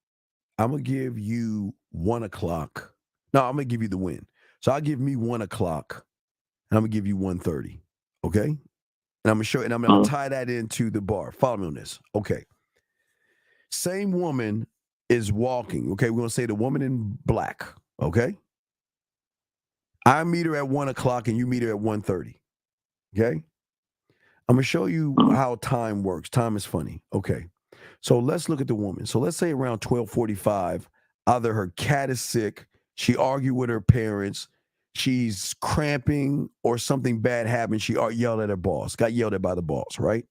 I'm gonna give you 1 o'clock. No, I'm gonna give you the win. So I'll give me 1 o'clock, and I'm gonna give you 1:30. Okay. And I'm gonna show, and I'm gonna tie that into the bar. Follow me on this. Okay. Same woman is walking. Okay, we're gonna say the woman in black. Okay. I meet her at 1 o'clock and you meet her at 1:30. Okay. I'm gonna show you how time works. Time is funny. Okay. So let's look at the woman. So let's say around 12:45, either her cat is sick, she argued with her parents, she's cramping, or something bad happened. She yelled at her boss, got yelled at by the boss, right?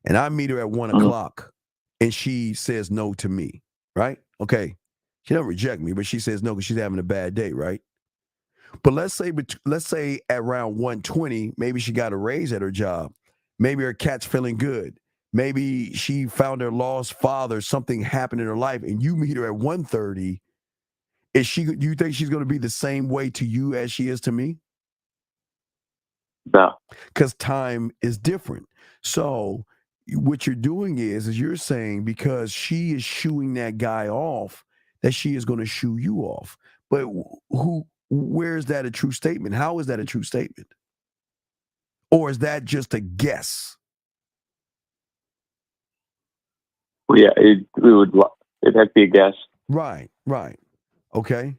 And I meet her at 1 o'clock and she says no to me, right? Okay. She doesn't reject me, but she says no because she's having a bad day, right? But let's say at around 1:20, maybe she got a raise at her job. Maybe her cat's feeling good. Maybe she found her lost father, something happened in her life, and you meet her at 1:30. Do you think she's going to be the same way to you as she is to me? No. Because time is different. So what you're doing is you're saying because she is shooing that guy off, that she is going to shoo you off. But where is that a true statement? How is that a true statement? Or is that just a guess? Well, yeah, it'd have to be a guess. Right. Okay.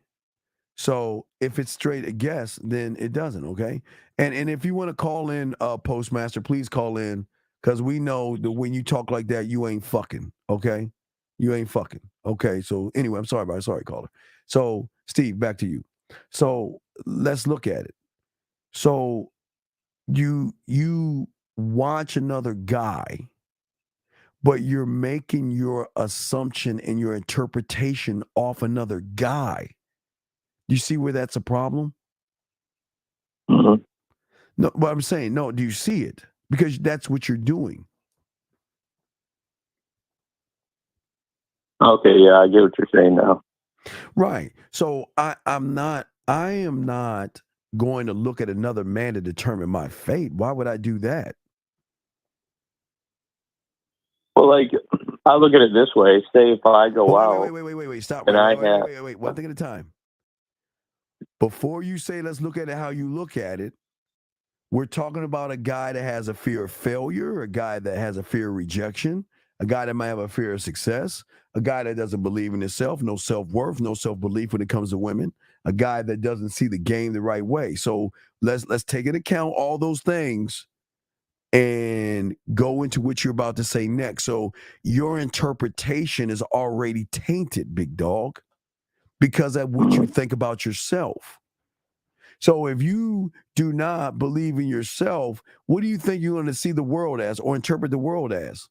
So if it's straight a guess, then it doesn't, okay? And if you want to call in, Postmaster, please call in, because we know that when you talk like that, you ain't fucking, okay? You ain't fucking. Okay, so anyway, I'm sorry, caller. So, Steve, back to you. So let's look at it. So you watch another guy, but you're making your assumption and your interpretation off another guy. Do you see where that's a problem? Mm-hmm. No, but I'm saying, no, do you see it? Because that's what you're doing. Okay, yeah, I get what you're saying now. Right. So I am not going to look at another man to determine my fate. Why would I do that? Well, like, I look at it this way. Say if I go out. Wait, stop. And wait. One thing at a time. Before you say let's look at it how you look at it, we're talking about a guy that has a fear of failure, a guy that has a fear of rejection, a guy that might have a fear of success, a guy that doesn't believe in himself, no self-worth, no self-belief when it comes to women, a guy that doesn't see the game the right way. So let's take into account all those things and go into what you're about to say next. So your interpretation is already tainted, big dog, because of what you think about yourself. So if you do not believe in yourself, what do you think you're going to see the world as or interpret the world as?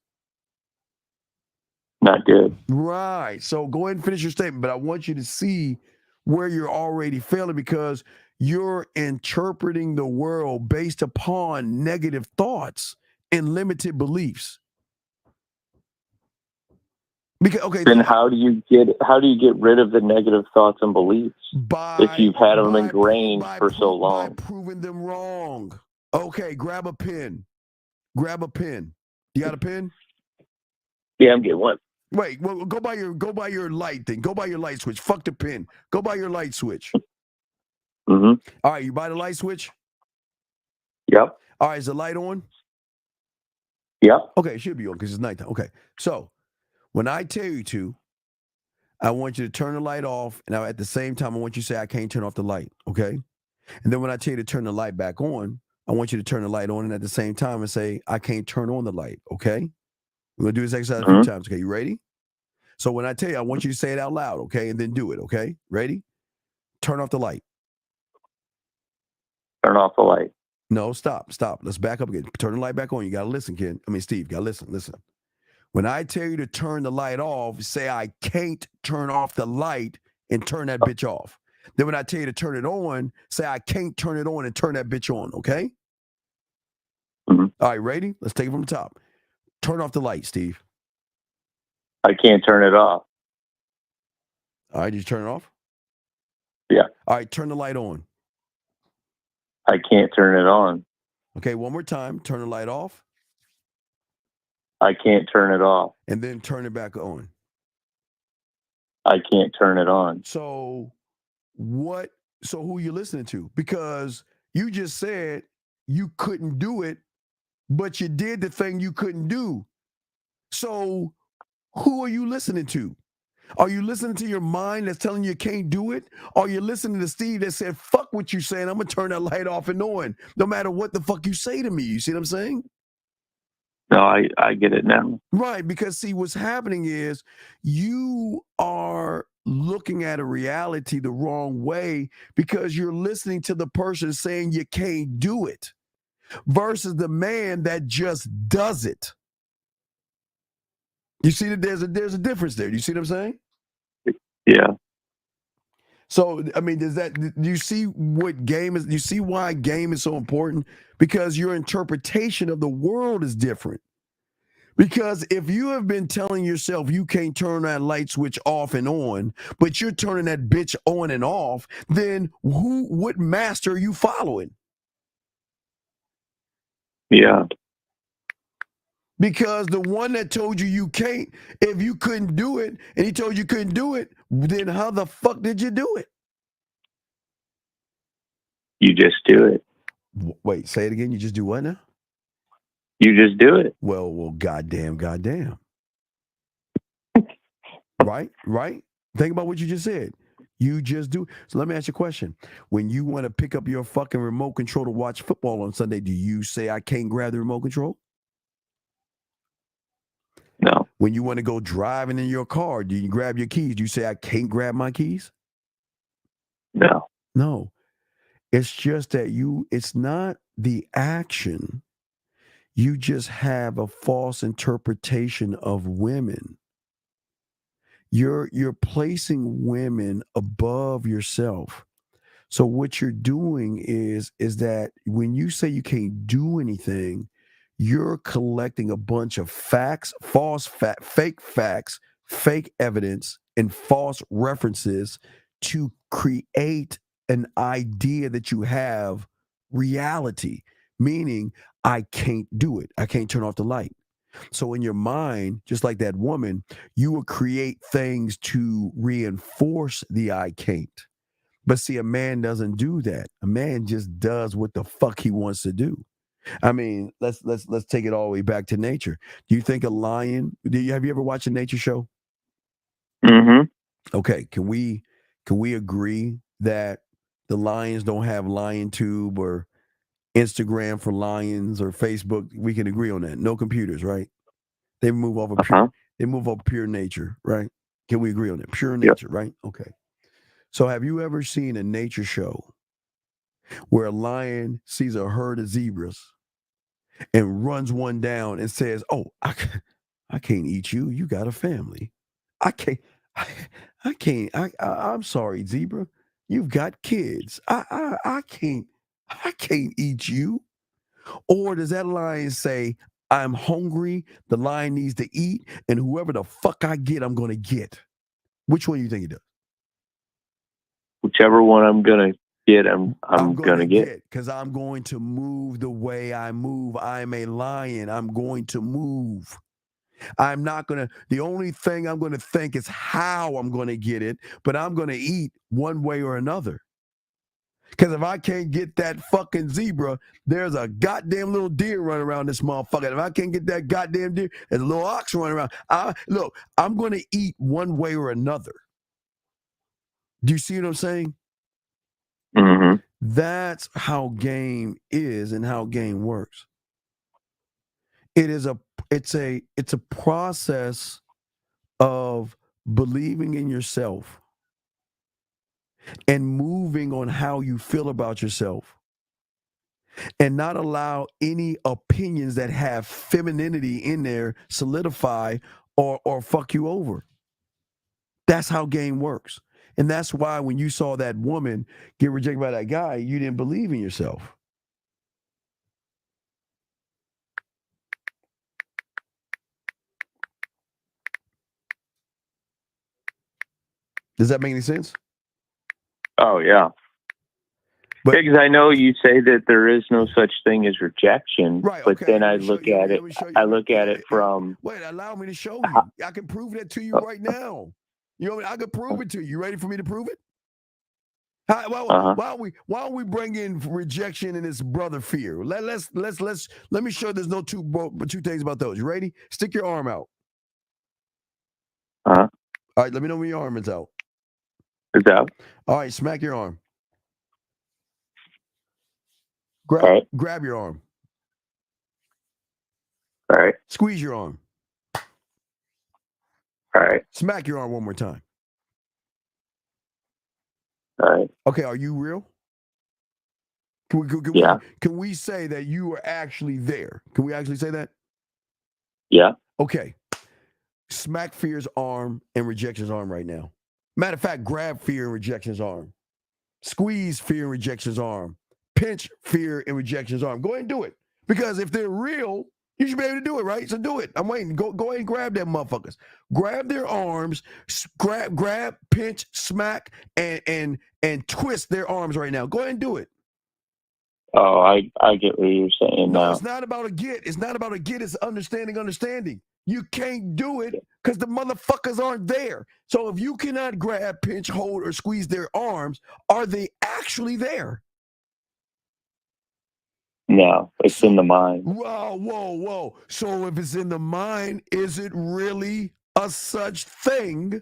Not good. Right. So go ahead and finish your statement, but I want you to see where you're already failing because you're interpreting the world based upon negative thoughts and limited beliefs. Because then how do you get rid of the negative thoughts and beliefs if you've had them ingrained for so long? By proving them wrong. Okay, grab a pen. Grab a pen. You got a pen? Yeah, I'm getting one. Wait, well, go by your light thing. Go by your light switch. Fuck the pen. Go by your light switch. Mm-hmm. All right, you buy the light switch? Yep. All right, is the light on? Yep. Okay, it should be on because it's nighttime. Okay, so when I tell you to, I want you to turn the light off, and at the same time, I want you to say, I can't turn off the light, okay? And then when I tell you to turn the light back on, I want you to turn the light on, and at the same time, and say, I can't turn on the light, okay? We're going to do this exercise a few times, okay? You ready? So when I tell you, I want you to say it out loud, okay? And then do it, okay? Ready? Turn off the light. Turn off the light. No, stop. Let's back up again. Turn the light back on. You got to listen, kid. Steve, you got to listen. When I tell you to turn the light off, say I can't turn off the light and turn that bitch off. Then when I tell you to turn it on, say I can't turn it on and turn that bitch on, okay? Mm-hmm. All right, ready? Let's take it from the top. Turn off the light, Steve. I can't turn it off. All right, did you turn it off? Yeah. All right, turn the light on. I can't turn it on. Okay, one more time. Turn the light off. I can't turn it off. And then turn it back on. I can't turn it on. So who are you listening to? Because you just said you couldn't do it, but you did the thing you couldn't do. So who are you listening to? Are you listening to your mind that's telling you can't do it? Or are you listening to Steve that said, fuck what you saying, I'm going to turn that light off and on, no matter what the fuck you say to me? You see what I'm saying? No, I get it now. Right, because see, what's happening is you are looking at a reality the wrong way because you're listening to the person saying you can't do it versus the man that just does it. You see that there's a difference there. Do you see what I'm saying? Yeah. So, do you see what game is? Do you see why game is so important? Because your interpretation of the world is different. Because if you have been telling yourself you can't turn that light switch off and on, but you're turning that bitch on and off, then what master are you following? Yeah. Because the one that told you can't, if you couldn't do it, and he told you couldn't do it, then how the fuck did you do it? You just do it. Wait, say it again. You just do what now? You just do it. Well, goddamn. Right? Think about what you just said. You just do. So let me ask you a question. When you want to pick up your fucking remote control to watch football on Sunday, do you say I can't grab the remote control? No. When you want to go driving in your car, do you grab your keys? Do you say I can't grab my keys? No. It's just that it's not the action. You just have a false interpretation of women. You're placing women above yourself. So what you're doing is that when you say you can't do anything, you're collecting a bunch of facts, fake facts, fake evidence, and false references to create an idea that you have reality, meaning I can't do it. I can't turn off the light. So in your mind, just like that woman, you will create things to reinforce the I can't. But see, a man doesn't do that. A man just does what the fuck he wants to do. Let's take it all the way back to nature. Do you think a lion? Have you ever watched a nature show? Mm-hmm. Okay, can we agree that the lions don't have LionTube or Instagram for lions or Facebook? We can agree on that. No computers, right? They move off of pure nature, right? Can we agree on that? Pure nature, right? Okay. So have you ever seen a nature show where a lion sees a herd of zebras and runs one down and says, "Oh, I can't eat you. You got a family. I can't. I can't. I'm sorry, zebra. You've got kids. I can't. I can't eat you." Or does that lion say, "I'm hungry. The lion needs to eat, and whoever the fuck I get, I'm going to get"? Which one do you think he does? Whichever one I'm gonna get, I'm gonna get. Because I'm going to move the way I move. I'm a lion. I'm going to move. I'm not going to, the only thing I'm going to think is how I'm going to get it, but I'm going to eat one way or another. Because if I can't get that fucking zebra, there's a goddamn little deer running around this motherfucker. If I can't get that goddamn deer, there's a little ox running around. Look, I'm going to eat one way or another. Do you see what I'm saying? Mm-hmm. That's how game is and how game works. It's a process of believing in yourself and moving on how you feel about yourself and not allow any opinions that have femininity in there solidify or fuck you over. That's how game works. And that's why when you saw that woman get rejected by that guy, you didn't believe in yourself. Does that make any sense? Oh yeah. Because I know you say that there is no such thing as rejection, right? But then I look at it. I look at it from. Wait, allow me to show you. I can prove that to you right now. You know, I could prove it to you. You ready for me to prove it? Why don't we bring in rejection and this brother fear? Let me show there's no two things about those. You ready? Stick your arm out. All right, let me know when your arm is out. It's out. All right, smack your arm. Grab your arm. All right. Squeeze your arm. All right. Smack your arm one more time. All right. Okay, are you real? Can we say that you are actually there? Can we actually say that? Yeah. Okay. Smack fear's arm and rejection's arm right now. Matter of fact, grab fear and rejection's arm. Squeeze fear and rejection's arm. Pinch fear and rejection's arm. Go ahead and do it. Because if they're real, you should be able to do it, right? So do it. I'm waiting. Go ahead and grab them motherfuckers. Grab their arms, grab, pinch, smack, and twist their arms right now. Go ahead and do it. Oh, I get what you're saying now. No, it's not about a get. It's not about a get. It's understanding. You can't do it because the motherfuckers aren't there. So if you cannot grab, pinch, hold, or squeeze their arms, are they actually there? No, it's in the mind. Whoa. So if it's in the mind, is it really a such thing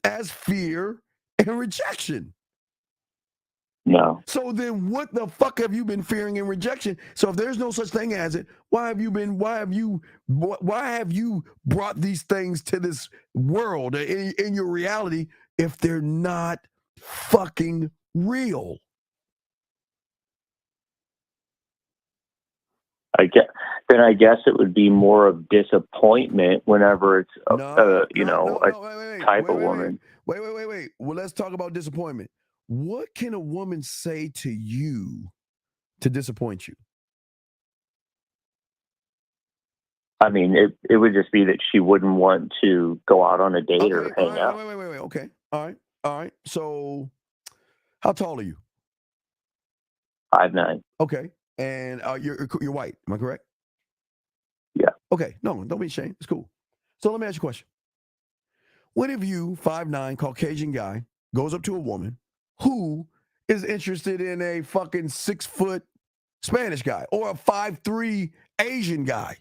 as fear and rejection? No. So then what the fuck have you been fearing and rejection? So if there's no such thing as it, why have you brought these things to this world in your reality if they're not fucking real? I guess it would be more of disappointment whenever it's a type of woman. Wait. Well, let's talk about disappointment. What can a woman say to you to disappoint you? I mean, it would just be that she wouldn't want to go out on a date or hang out. Wait. Okay. All right. So, how tall are you? 5'9". Okay. And you're white. Am I correct? Yeah. Okay. No, don't be ashamed. It's cool. So let me ask you a question. What if you, 5'9", Caucasian guy, goes up to a woman who is interested in a fucking 6-foot Spanish guy or a 5'3" Asian guy,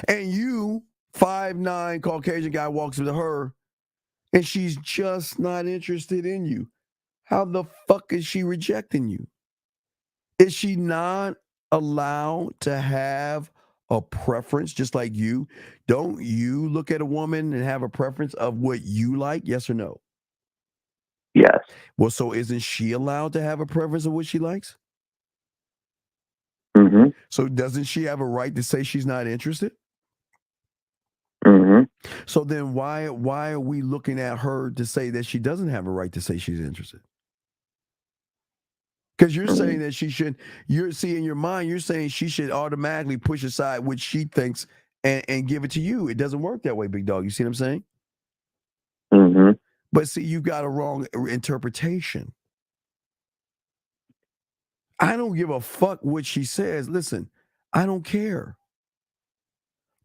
and you, 5'9" Caucasian guy, walks up to her, and she's just not interested in you? How the fuck is she rejecting you? Is she not allowed to have a preference just like you? Don't you look at a woman and have a preference of what you like? Yes or no? Yes. Well, so isn't she allowed to have a preference of what she likes? Mm-hmm. So doesn't she have a right to say she's not interested? Mm-hmm. So then why are we looking at her to say that she doesn't have a right to say she's interested? Because you're saying that she should, in your mind, you're saying she should automatically push aside what she thinks and give it to you. It doesn't work that way, big dog. You see what I'm saying? Mm-hmm. But see, you got a wrong interpretation. I don't give a fuck what she says. Listen, I don't care.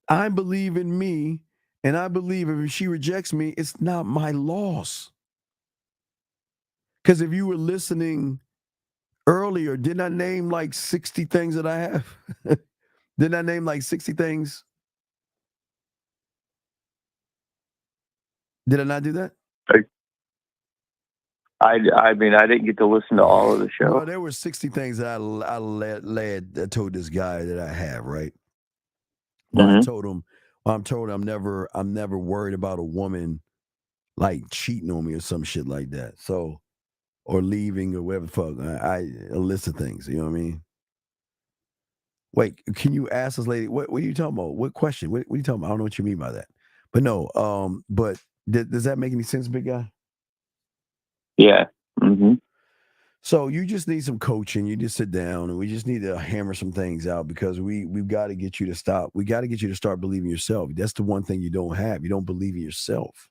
I believe in me, and I believe if she rejects me, it's not my loss. Because if you were listening earlier, didn't I name like 60 things that I have? Didn't I name like 60 things? Did I not do that? I mean, I didn't get to listen to all of the show. Well, there were 60 things that I told this guy that I have, right? Well, I told him I'm never worried about a woman like cheating on me or some shit like that. So, or leaving or whatever the fuck. A list of things, you know what I mean? Wait, can you ask this lady, what are you talking about? What question? What are you talking about? I don't know what you mean by that. But no, but does that make any sense, big guy? Yeah. Mm-hmm. So you just need some coaching. You just sit down and we just need to hammer some things out because we've got to get you to stop. We got to get you to start believing yourself. That's the one thing you don't have. You don't believe in yourself.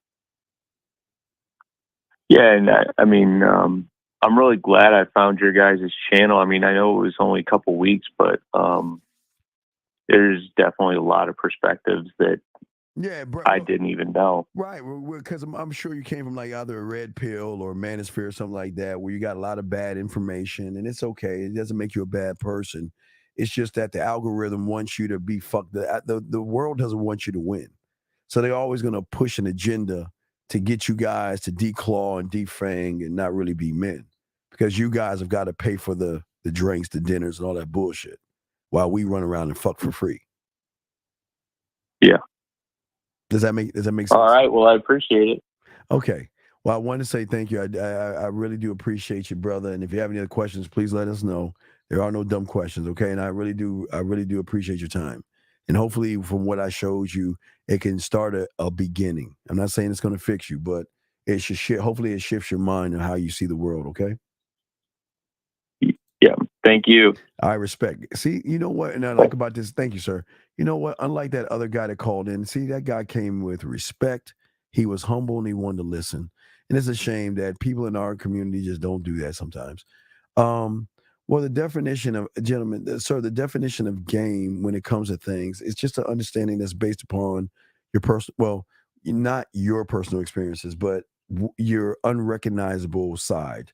Yeah, and I mean, I'm really glad I found your guys' channel. I mean, I know it was only a couple weeks, but there's definitely a lot of perspectives that I didn't even know. Right, because I'm sure you came from like either a red pill or manosphere or something like that, where you got a lot of bad information, and it's okay. It doesn't make you a bad person. It's just that the algorithm wants you to be fucked. The world doesn't want you to win, so they're always going to push an agenda to get you guys to declaw and defang and not really be men, because you guys have got to pay for the drinks, the dinners, and all that bullshit, while we run around and fuck for free. Yeah. Does that make sense? All right. Well, I appreciate it. Okay. Well, I want to say thank you. I really do appreciate you, brother. And if you have any other questions, please let us know. There are no dumb questions, okay? And I really do appreciate your time. And hopefully, from what I showed you, it can start a beginning. I'm not saying it's going to fix you, but it should shift. Hopefully, it shifts your mind and how you see the world, okay? Yeah. Thank you. I respect. See, you know what? And I like about this. Thank you, sir. You know what? Unlike that other guy that called in, see, that guy came with respect. He was humble and he wanted to listen. And it's a shame that people in our community just don't do that sometimes. Well, the definition of, gentlemen, sir, the definition of game when it comes to things, it's just an understanding that's based upon your personal, well, not your personal experiences, but your unrecognizable side.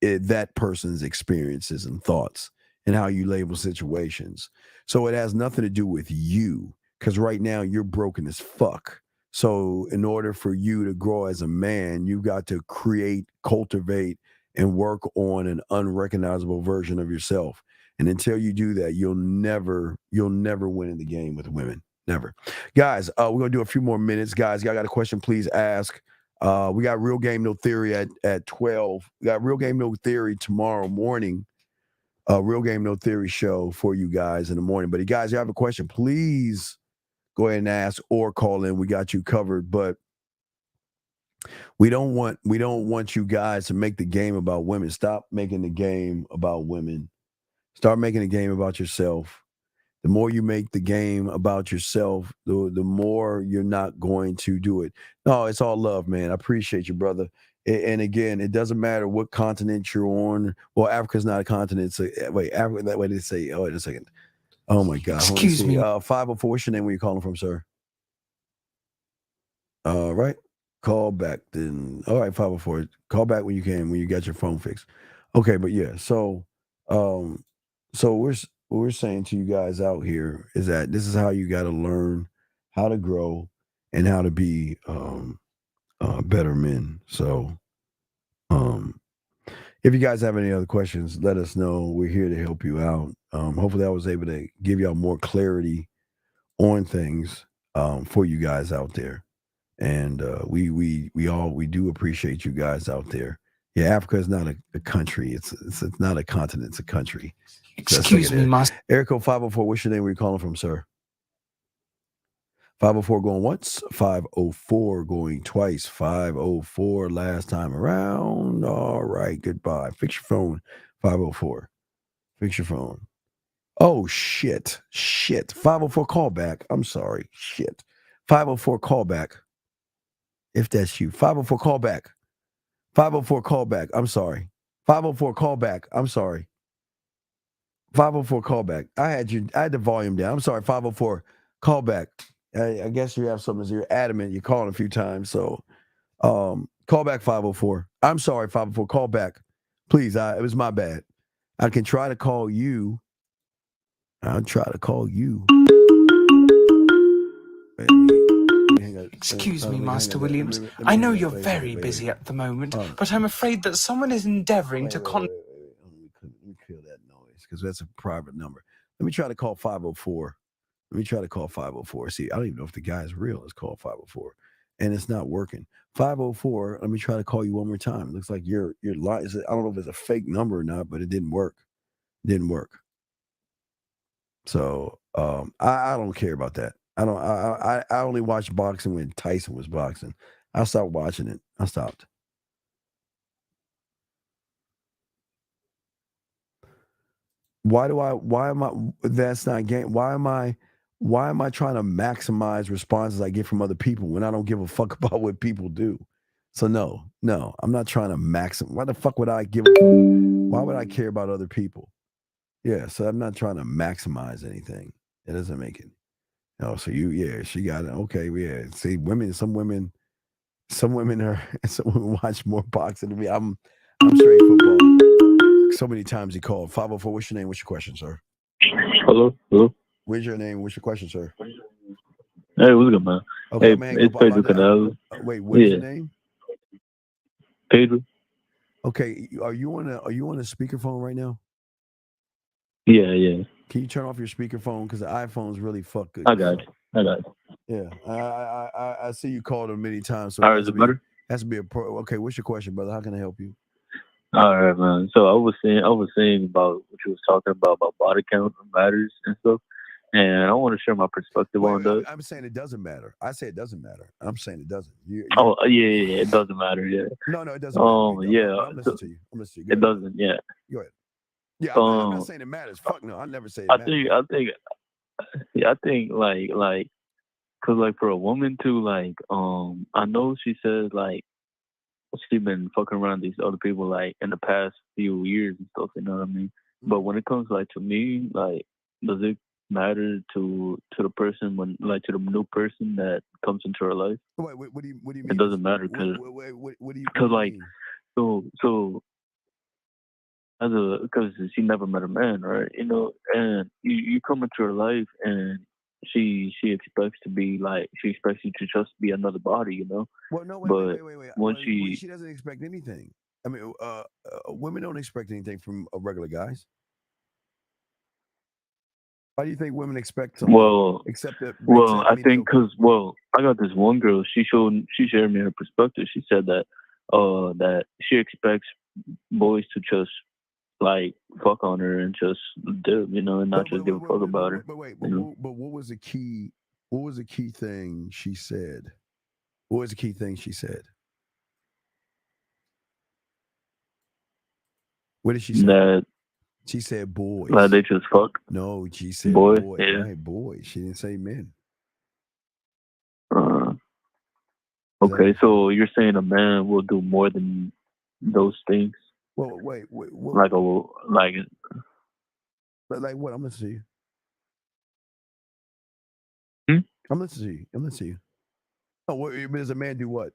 That person's experiences and thoughts and how you label situations. So it has nothing to do with you, because right now you're broken as fuck. So in order for you to grow as a man, you've got to create, cultivate, and work on an unrecognizable version of yourself. And until you do that, you'll never win in the game with women. Never. Guys, we're going to do a few more minutes. Guys, y'all got a question, please ask. We got Real Game No Theory at 12. We got Real Game No Theory tomorrow morning. Real Game No Theory show for you guys in the morning. But guys, you have a question, please go ahead and ask or call in. We got you covered. But we don't want you guys to make the game about women. Stop making the game about women. Start making the game about yourself. The more you make the game about yourself, the more you're not going to do it. No, it's all love, man. I appreciate you, brother. And again, it doesn't matter what continent you're on. Well, Africa's not a continent. So wait, Africa. That way they say. Oh, wait a second. Oh my God. Excuse me. 504. What's your name? Where you calling from, sir? All right. Call back then. All right, 504. Call back when you can, when you got your phone fixed. Okay, but yeah. So, what we're saying to you guys out here is that this is how you got to learn how to grow and how to be better men. So if you guys have any other questions, let us know. We're here to help you out. Hopefully I was able to give y'all more clarity on things for you guys out there. And we do appreciate you guys out there. Yeah, Africa is not a country. It's not a continent. It's a country. Excuse me, Master. Erico 504. What's your name? Where you calling from, sir? 504 going once. 504 going twice. 504 last time around. All right. Goodbye. Fix your phone. 504. Fix your phone. Oh shit. 504 callback. I'm sorry. Shit. 504 callback. If that's you. 504 callback. 504 callback. I'm sorry. 504 callback. I'm sorry. 504 callback. I had the volume down. I'm sorry. 504 callback. I guess you have something. You're adamant. You called a few times. So call back 504. I'm sorry, 504. Call back. Please. It was my bad. I can try to call you. I'll try to call you. Excuse me, Master Williams. I know you're very busy at the moment, but I'm afraid that someone is endeavoring to Let me kill that noise because that's a private number. Let me try to call 504. See, I don't even know if the guy is real. It's called 504, and it's not working. 504. Let me try to call you one more time. It looks like your line. I don't know if it's a fake number or not, but it didn't work. So I don't care about that. I only watched boxing when Tyson was boxing. I stopped watching it. I stopped. Why am I that's not game? Why am I trying to maximize responses I get from other people when I don't give a fuck about what people do? So no, I'm not trying to maximize. Why the fuck would I give a fuck? Why would I care about other people? Yeah, so I'm not trying to maximize anything. It doesn't make it. No, so she got it. Okay, yeah. See, some women watch more boxing than me. I'm straight football. So many times he called. 504, what's your name? What's your question, sir? Hello. What's your name? What's your question, sir? Hey, what's good, man? Okay, hey, man. it's Pedro Canales. Wait, what's your name? Pedro. Okay, are you on a speakerphone right now? Yeah. Can you turn off your speakerphone because the iPhone's really fuck good? I got you. Yeah, I see you called him many times. So All right, is it better? Has to be a pro. Okay, what's your question, brother? How can I help you? All right, man. So I was saying about what you was talking about body count matters and stuff, and I want to share my perspective on that. I'm saying it doesn't matter. I say it doesn't matter. I'm saying it doesn't. Oh yeah, it doesn't matter. Yeah. No, it doesn't matter. Yeah. I'm listening to you. It doesn't. Yeah. Go ahead. Yeah, I'm not saying it matters. Fuck no, I never say it matters. I think like, cause like for a woman too, like I know she says like she's been fucking around these other people like in the past few years and stuff. You know what I mean? But when it comes like to me, like, does it matter to the person to the new person that comes into her life? Wait, what do you mean? It doesn't matter because like so. Because she never met a man, right? You know, and you come into her life and she expects you to just be another body, you know. Well, no, wait. When she doesn't expect anything. I mean, women don't expect anything from regular guys. Why do you think women expect something? I think because I got this one girl. She shared me her perspective. She said that that she expects boys to just like fuck on her and just do, you know, and not just give a fuck about her. But what was the key? What was the key thing she said? What was the key thing she said? What did she say? That she said boys. Like they just fuck. No, she said boy. Yeah. Right, boys. She didn't say men. Okay, so you're saying a man will do more than those things? Well, wait. Like what? I'm listening to you. I'm listening to you. Oh, does a man do what?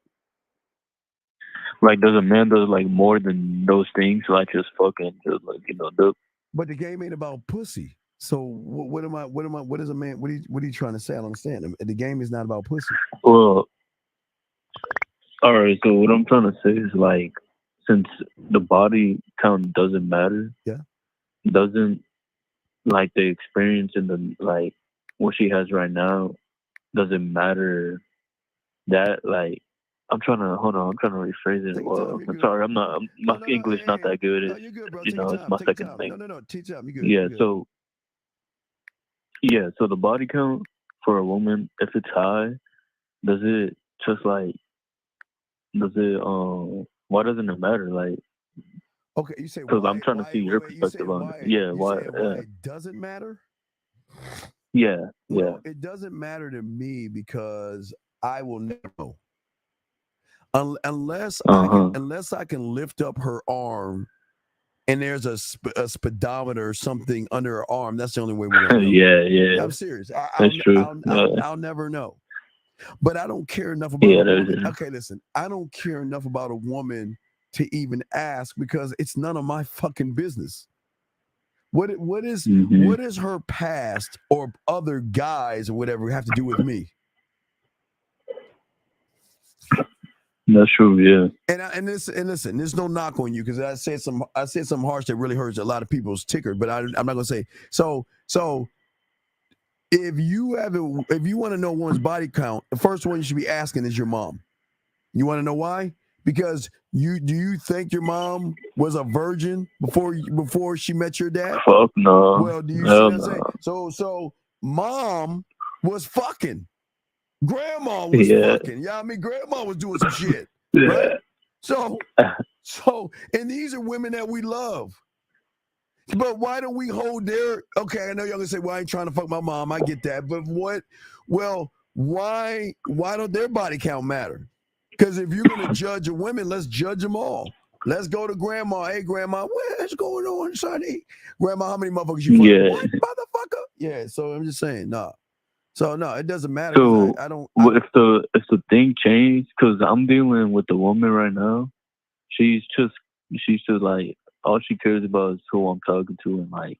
Like, does a man do like more than those things? Like just fucking, just like, you know, do. But the game ain't about pussy. So what is a man? What are you trying to say? I don't understand. The game is not about pussy. Well, all right. So what I'm trying to say is like, since the body count doesn't matter, doesn't like the experience and the like what she has right now doesn't matter. That like I'm trying to hold on. I'm trying to rephrase it. Well, I'm sorry. My English not that good. It's it's my second thing. No. Teach up. You good? Yeah. You good. So the body count for a woman, if it's high, does it why doesn't it matter? Like, okay, you say because I'm trying to see your perspective on it. Yeah. Why it doesn't matter? Yeah. Well, it doesn't matter to me because I will never know. Unless I can lift up her arm and there's a speedometer or something under her arm, that's the only way we're gonna know. yeah. I'm serious. That's true. I'll never know. But I don't care enough about a woman. Okay, listen. I don't care enough about a woman to even ask because it's none of my fucking business. What is her past or other guys or whatever have to do with me? That's true, yeah. And listen, there's no knock on you because I said some harsh that really hurts a lot of people's ticker, but I'm not gonna say so. If you want to know one's body count, the first one you should be asking is your mom. You want to know why? Because do you think your mom was a virgin before she met your dad? Fuck no. Well, do you see what I'm saying? So mom was fucking. Grandma was fucking. Yeah, I mean, grandma was doing some shit. Right? So, and these are women that we love. But why don't we hold their? Okay, I know y'all gonna say, "Well, I ain't trying to fuck my mom." I get that, but what? Well, why don't their body count matter? Because if you're gonna judge a woman, let's judge them all. Let's go to grandma. Hey, grandma, what's going on, sonny? Grandma, how many motherfuckers you fuck? Yeah. What, motherfucker? Yeah. So I'm just saying, nah. So no, it doesn't matter. So I don't. If the thing changed, because I'm dealing with the woman right now, she's just like all she cares about is who I'm talking to, and like,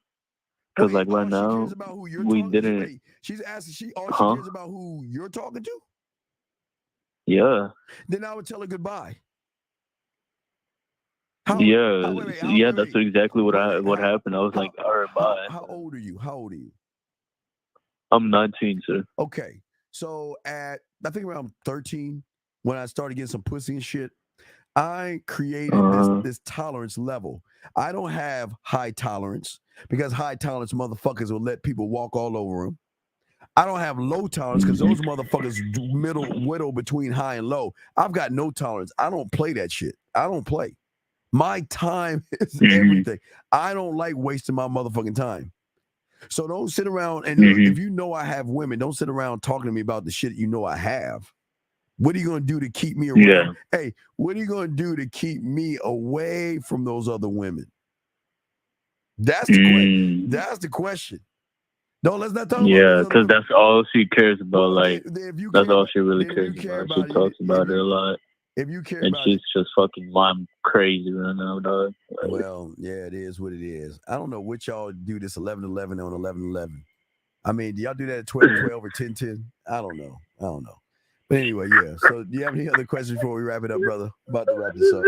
because like right now we didn't. She's asking. She cares about who you're talking to. Yeah. Then I would tell her goodbye. That's exactly what happened. I was like, all right, bye. How old are you? I'm 19, sir. Okay. So I think around 13, when I started getting some pussy and shit, I created this tolerance level. I don't have high tolerance because high tolerance motherfuckers will let people walk all over them. I don't have low tolerance because those motherfuckers whittle between high and low. I've got no tolerance. I don't play that shit. I don't play. My time is everything. I don't like wasting my motherfucking time. So don't sit around and if you know I have women, don't sit around talking to me about the shit you know I have. What are you going to do to keep me around? Yeah. Hey, what are you going to do to keep me away from those other women? That's the question. That's the question. No, let's not talk about Yeah, because that's all she cares about. Like, that's all she really cares about. She talks about it a lot. If you care and about she's just fucking mom crazy right now, dog. Well, yeah, it is what it is. I don't know what y'all do this 11-11 on 11-11. I mean, do y'all do that at 12-12 or 10-10? I don't know. But anyway, yeah. So do you have any other questions before we wrap it up, brother? About to wrap this up.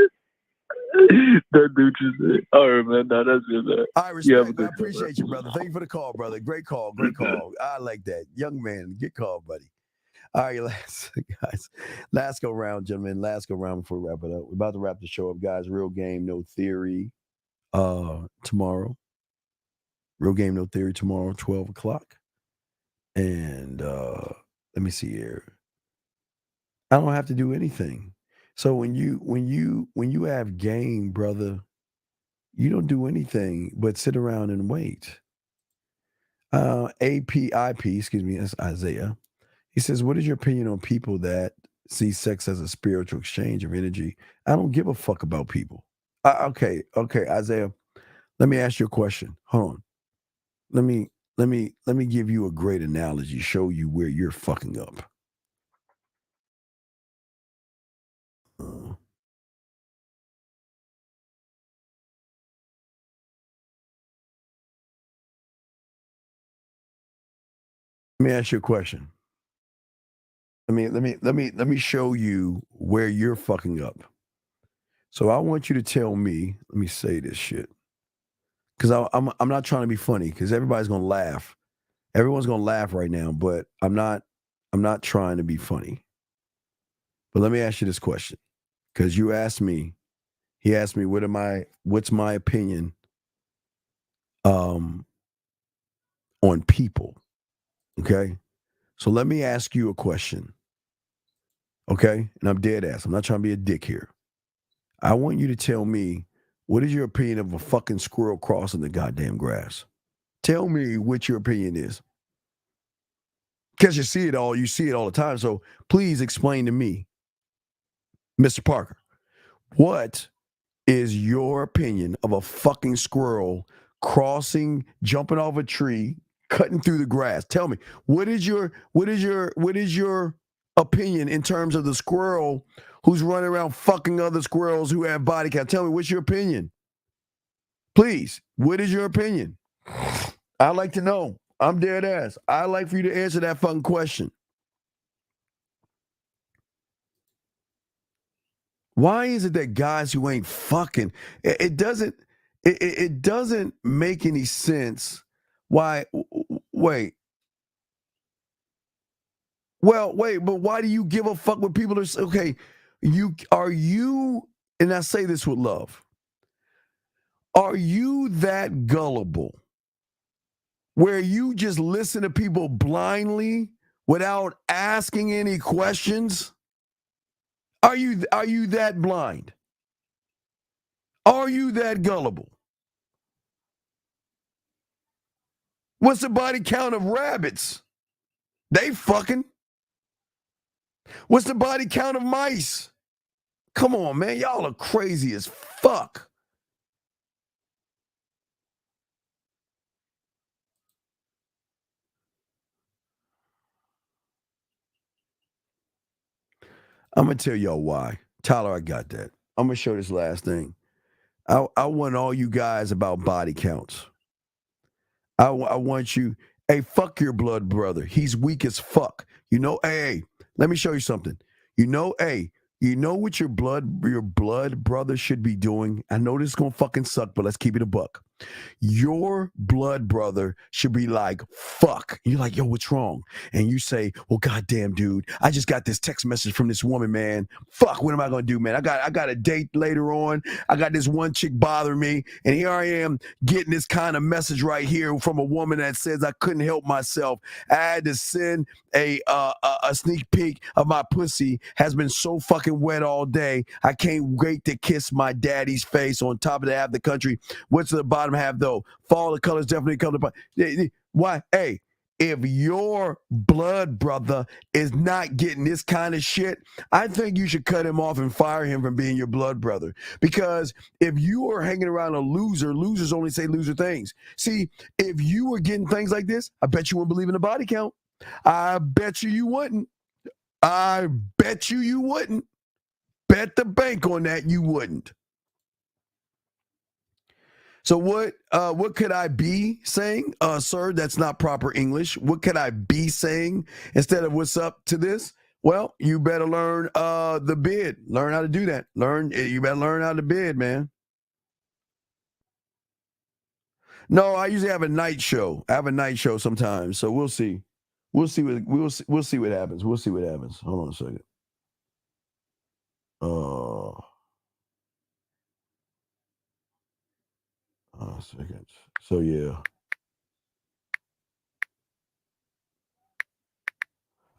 That dude just said, all right, man. No, that's good, man. I respect. I appreciate you, brother. Thank you for the call, brother. Great call. I like that. Young man, good call, buddy. All right, last go round, gentlemen. Last go round before we wrap it up. We're about to wrap the show up, guys. Real Game, No Theory tomorrow. Real Game, No Theory tomorrow, 12 o'clock. And let me see here. I don't have to do anything. So when you have game, brother, you don't do anything but sit around and wait. Excuse me, that's Isaiah. He says, what is your opinion on people that see sex as a spiritual exchange of energy? I don't give a fuck about people. Okay, Isaiah, let me ask you a question. Hold on. Let me give you a great analogy, show you where you're fucking up. Let me ask you a question. Let me show you where you're fucking up. So I want you to tell me. Let me say this shit because I'm not trying to be funny because everybody's gonna laugh. Everyone's gonna laugh right now, but I'm not trying to be funny. But let me ask you this question, because you asked me. He asked me, what's my opinion on people? Okay. So let me ask you a question. Okay. And I'm dead ass. I'm not trying to be a dick here. I want you to tell me, what is your opinion of a fucking squirrel crossing the goddamn grass? Tell me what your opinion is. Because you see it all the time. So please explain to me, Mr. Parker, what is your opinion of a fucking squirrel crossing, jumping off a tree, cutting through the grass? Tell me, what is your opinion in terms of the squirrel who's running around fucking other squirrels who have body count? Tell me, what's your opinion? Please, what is your opinion? I'd like to know. I'm dead ass. I'd like for you to answer that fucking question. Why is it that guys who ain't fucking, it doesn't make any sense. Why? Wait. Well, wait, but why do you give a fuck what people are saying? Okay, and I say this with love, are you that gullible where you just listen to people blindly without asking any questions? Are you that blind? Are you that gullible? What's the body count of rabbits? They fucking. What's the body count of mice? Come on, man. Y'all are crazy as fuck. I'm going to tell y'all why. Tyler, I got that. I'm going to show this last thing. I want all you guys about body counts. I want you, hey, fuck your blood brother. He's weak as fuck. You know, hey, let me show you something. You know what your blood brother should be doing? I know this is going to fucking suck, but let's keep it a buck. Your blood brother should be like, fuck. You're like, yo, what's wrong? And you say, well, goddamn, dude, I just got this text message from this woman, man. Fuck, what am I going to do, man? I got a date later on. I got this one chick bothering me. And here I am getting this kind of message right here from a woman that says I couldn't help myself. I had to send a sneak peek of my pussy. Has been so fucking wet all day. I can't wait to kiss my daddy's face on top of the half of the country. What's the bottom half though? Fall of colors definitely come to. Why? Hey, if your blood brother is not getting this kind of shit, I think you should cut him off and fire him from being your blood brother. Because if you are hanging around a loser, losers only say loser things. See, if you were getting things like this, I bet you wouldn't believe in the body count. I bet you wouldn't. I bet you wouldn't. Bet the bank on that you wouldn't. So what could I be saying? Sir, that's not proper English. What could I be saying instead of what's up to this? Well, you better learn the bid. Learn how to do that. You better learn how to bid, man. No, I usually have a night show. I have a night show sometimes. So we'll see. We'll see what happens. We'll see what happens. Hold on a second. A second. So yeah.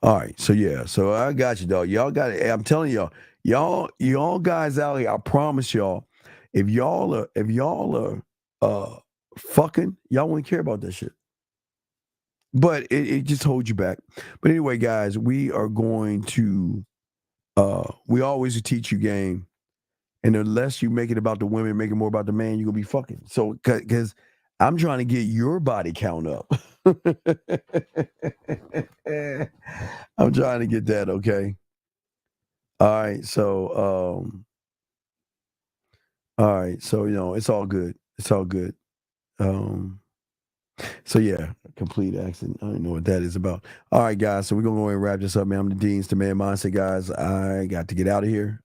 All right. So yeah. So I got you, dog. Y'all got it. I'm telling y'all guys out here, I promise y'all, if y'all are fucking, y'all wouldn't care about that shit. But it just holds you back. But anyway, guys, we are going to we always teach you game. And unless you make it about the women, make it more about the man, you're going to be fucking. So, because I'm trying to get your body count up. I'm trying to get that, okay? All right. So, it's all good. It's all good. So, yeah, complete accident. I don't know what that is about. All right, guys. So, we're going to go ahead and wrap this up, man. I'm the Dean's, the Man Mindset, guys. I got to get out of here.